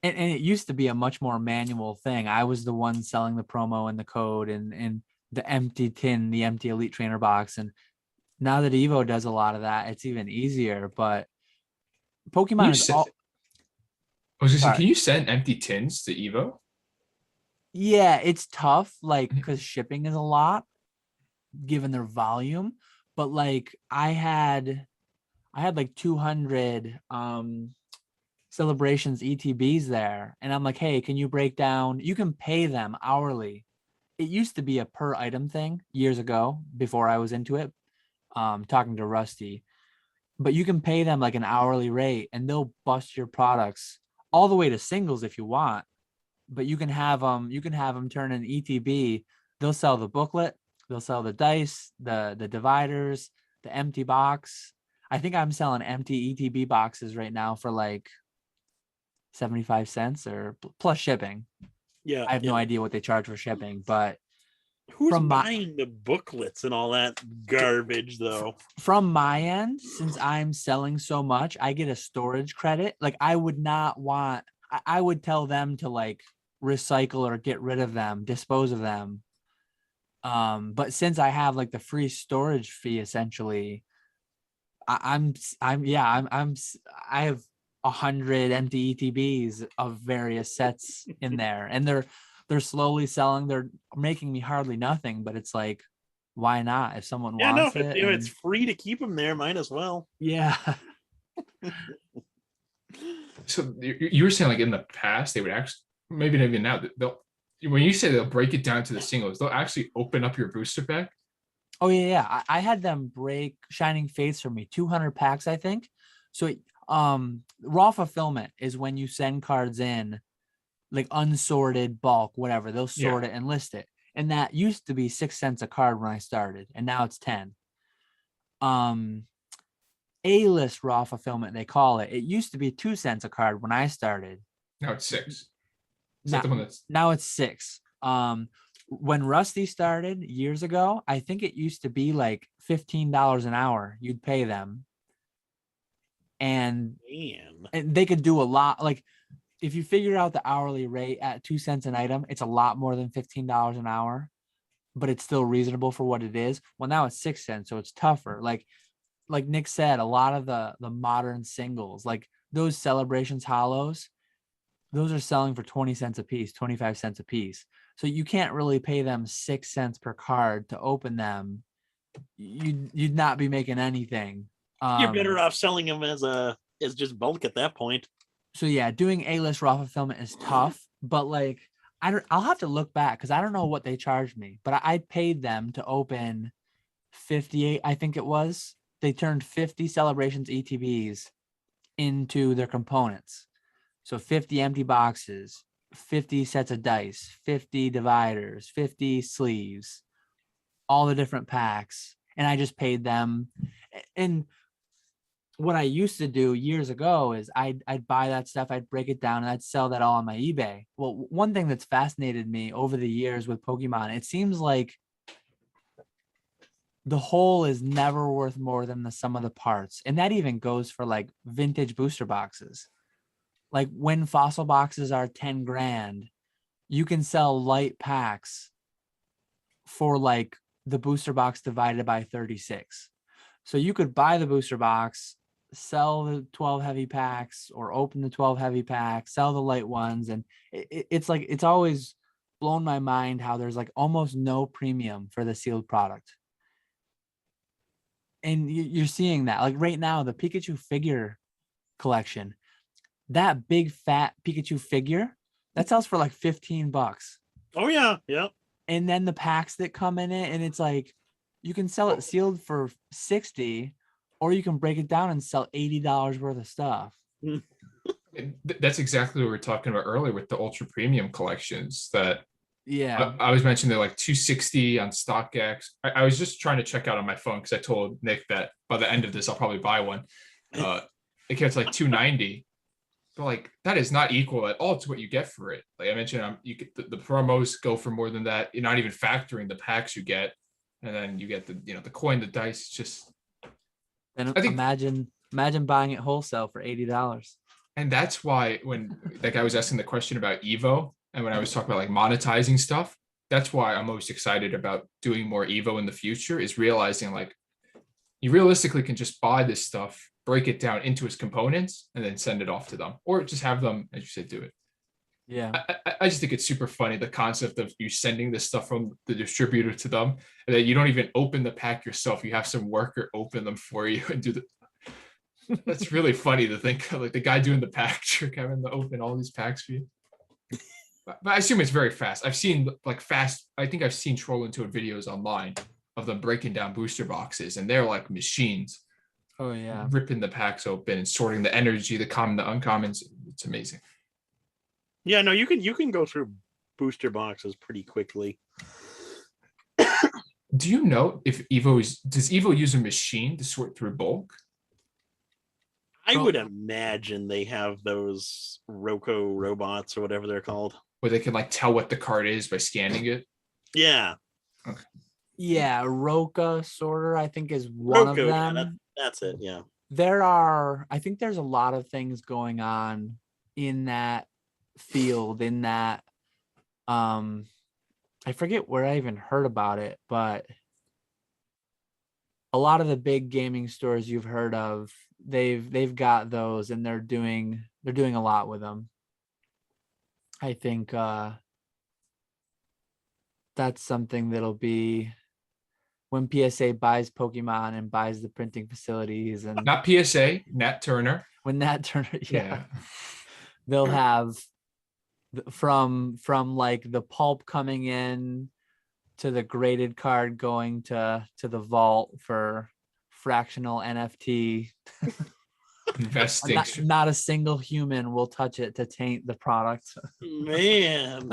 and it used to be a much more manual thing. I was the one selling the promo and the code and the empty tin, the empty Elite Trainer box. And now that EVO does a lot of that, it's even easier. But Pokemon is all. I was gonna say, can you send empty tins to EVO? Yeah, it's tough, like, because shipping is a lot given their volume. But like I had like 200 Celebrations ETBs there, and I'm like, hey, can you break down? You can pay them hourly. It used to be a per item thing years ago before I was into it, talking to Rusty, but you can pay them like an hourly rate and they'll bust your products all the way to singles if you want. But you can have them turn an ETB. They'll sell the booklet, they'll sell the dice, the dividers, the empty box. I think I'm selling empty ETB boxes right now for like 75 cents or plus shipping. Yeah, I have no idea what they charge for shipping, but who's buying the booklets and all that garbage though? From my end, since I'm selling so much, I get a storage credit. Like I would tell them to like recycle or get rid of them, dispose of them. But since I have like the free storage fee, essentially, I have 100 empty ETBs of various sets in there, and they're slowly selling. They're making me hardly nothing, but it's like, why not? If someone Yeah, no, wants if it, it's free to keep them there, might as well. yeah. So you were saying like in the past they would actually, maybe not even now, they'll, when you say they'll break it down to the singles, they'll actually open up your booster pack. Oh yeah. I had them break Shining Fates for me, 200 packs, I think. So raw fulfillment is when you send cards in, like unsorted bulk, whatever, they'll sort it and list it. And that used to be 6 cents a card when I started, and now it's 10. A-list raw fulfillment, they call it. It used to be 2 cents a card when I started. Now it's 6. Is Now, that the one that's now it's 6. When Rusty started years ago, I think it used to be like $15 an hour. You'd pay them, and they could do a lot. Like if you figure out the hourly rate at 2 cents an item, it's a lot more than $15 an hour, but it's still reasonable for what it is. Well, now it's 6 cents, so it's tougher. Like Nick said, a lot of the modern singles, like those Celebrations hollows, those are selling for 20 cents a piece, 25 cents a piece. So you can't really pay them 6 cents per card to open them. You'd not be making anything. You're better off selling them as just bulk at that point. So yeah, doing A-list raw fulfillment is tough, but like I'll have to look back because I don't know what they charged me, but I paid them to open 58, I think it was. They turned 50 Celebrations ETBs into their components. So 50 empty boxes, 50 sets of dice, 50 dividers, 50 sleeves, all the different packs. And I just paid them. And what I used to do years ago is I'd buy that stuff, I'd break it down, and I'd sell that all on my eBay. Well, one thing that's fascinated me over the years with Pokemon, it seems like the whole is never worth more than the sum of the parts. And that even goes for like vintage booster boxes. Like when fossil boxes are 10 grand, you can sell light packs for like the booster box divided by 36. So you could buy the booster box, sell the 12 heavy packs, or open the 12 heavy packs, sell the light ones. And it's like, it's always blown my mind how there's like almost no premium for the sealed product. And you're seeing that like right now, the Pikachu figure collection, that big fat Pikachu figure that sells for like $15. Oh yeah. And then the packs that come in it, and it's like you can sell it sealed for 60, or you can break it down and sell $80 worth of stuff. That's exactly what we were talking about earlier with the ultra premium collections. That I was mentioning they're like $260 on StockX. I was just trying to check out on my phone because I told Nick that by the end of this I'll probably buy one. It gets like $290. But like that is not equal at all to what you get for it. Like I mentioned, you get the promos go for more than that. You're not even factoring the packs you get, and then you get the coin, the dice. It's just, and I think, imagine buying it wholesale for $80. And that's why when that guy was asking the question about EVO, and when I was talking about like monetizing stuff, that's why I'm most excited about doing more EVO in the future. Is realizing like you realistically can just buy this stuff, break it down into its components, and then send it off to them, or just have them, as you said, do it. Yeah, I just think it's super funny, the concept of you sending this stuff from the distributor to them, and then you don't even open the pack yourself. You have some worker open them for you and do the. That's really funny to think of, like the guy doing the pack trick, having to open all these packs for you. But I assume it's very fast. I've seen like fast. I think I've seen Troll Into It videos online of them breaking down booster boxes, and they're like machines. Oh yeah, ripping the packs open and sorting the energy, the common, the uncommons. It's amazing. Yeah, no, you can go through booster boxes pretty quickly. Do you know if does EVO use a machine to sort through bulk? I would imagine they have those Roco robots or whatever they're called, where they can like tell what the card is by scanning it. Yeah. Okay. Yeah, Roca sorter, I think, is one of them. Yeah, that's it. Yeah. I think there's a lot of things going on in that field, in that I forget where I even heard about it, but a lot of the big gaming stores you've heard of, they've got those, and they're doing a lot with them. I think that's something that'll be when PSA buys Pokemon and buys the printing facilities, and Not PSA, Nat Turner. when that turn, they'll have from like the pulp coming in to the graded card going to the vault for fractional NFT. Investing. Not a single human will touch it to taint the product. Man.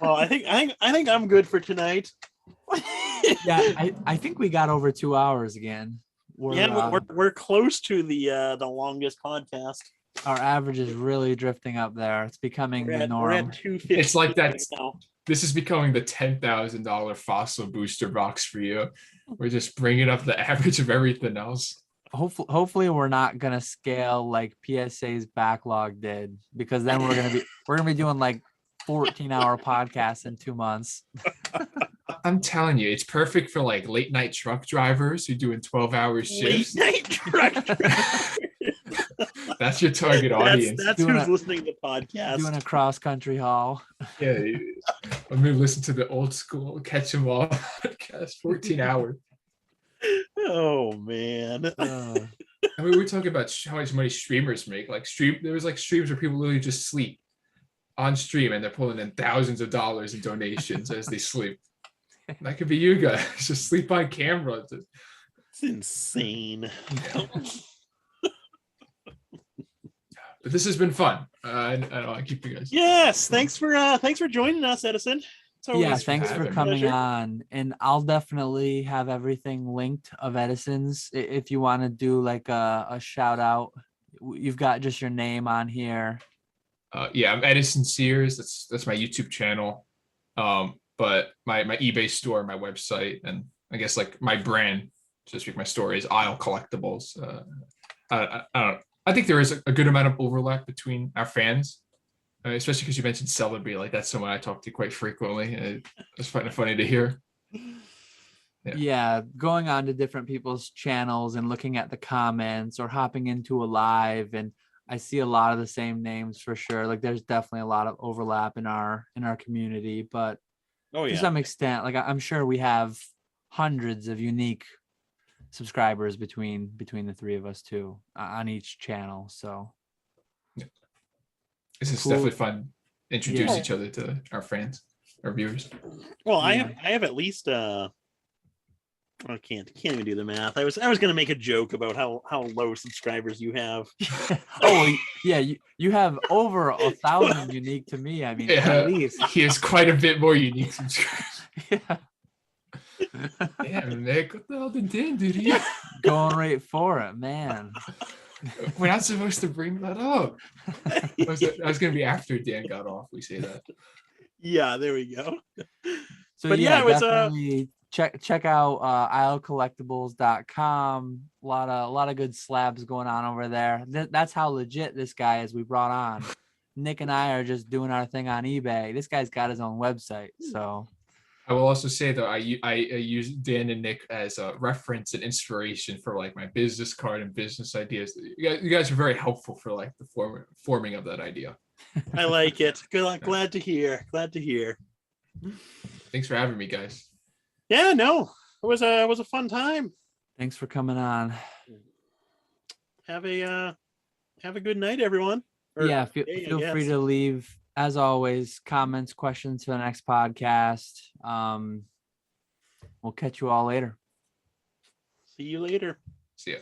Well, I think I'm good for tonight. Yeah, I think we got over 2 hours again. We're close to the longest podcast. Our average is really drifting up there. It's becoming the norm. We're at 250. It's like that. Now. This is becoming the $10,000 fossil booster box for you. We're just bringing up the average of everything else. Hopefully we're not gonna scale like PSA's backlog did, because then we're gonna be doing like 14-hour podcasts in 2 months. I'm telling you, it's perfect for like late night truck drivers who doing 12-hour shifts. Late night truck drivers. That's your target audience. That's who's listening to the podcast. Doing a cross country haul. Yeah, I'm gonna listen to the old school Catch 'em All podcast, 14 hours. Oh man. I mean, we're talking about how much money streamers make. Like there was like streams where people literally just sleep on stream and they're pulling in thousands of dollars in donations as they sleep. That could be you guys. Just sleep on camera. It's insane. But this has been fun. I don't know. I keep you guys. Yes, thanks for joining us, Edison. Thanks for coming on. And I'll definitely have everything linked of Edison's. If you want to do like a shout out, you've got just your name on here. I'm Edison Sears. That's my YouTube channel. But my eBay store, my website, and I guess like my brand, so to speak, my store is IsleCollectibles. I don't know. I think there is a good amount of overlap between our fans, especially because you mentioned Celebrity. Like that's someone I talk to quite frequently. It's funny to hear. Yeah, going on to different people's channels and looking at the comments or hopping into a live, and I see a lot of the same names for sure. Like there's definitely a lot of overlap in our community, but to some extent, like I'm sure we have hundreds of unique subscribers between the three of us too on each channel. So this is definitely fun. Introduce each other to our fans, our viewers. Well, I have at least I can't even do the math. I was gonna make a joke about how low subscribers you have. Oh yeah, you have over 1,000 unique to me. I mean, at least he has quite a bit more unique subscribers. Yeah, Nick, what the hell did Dan do to you? Going right for it, man. We're not supposed to bring that up. I was gonna be after Dan got off. We say that. Yeah, there we go. So but yeah, it was definitely check out IsleCollectibles.com. A lot of good slabs going on over there. That's how legit this guy is. We brought on. Nick and I are just doing our thing on eBay. This guy's got his own website. So I will also say though, I use Dan and Nick as a reference and inspiration for like my business card and business ideas. You guys are very helpful for like the forming of that idea. I like it. Glad to hear. Thanks for having me, guys. Yeah, no, it was a fun time. Thanks for coming on. Have a good night, everyone. Feel free to leave, as always, comments, questions for the next podcast. We'll catch you all later. See you later. See ya.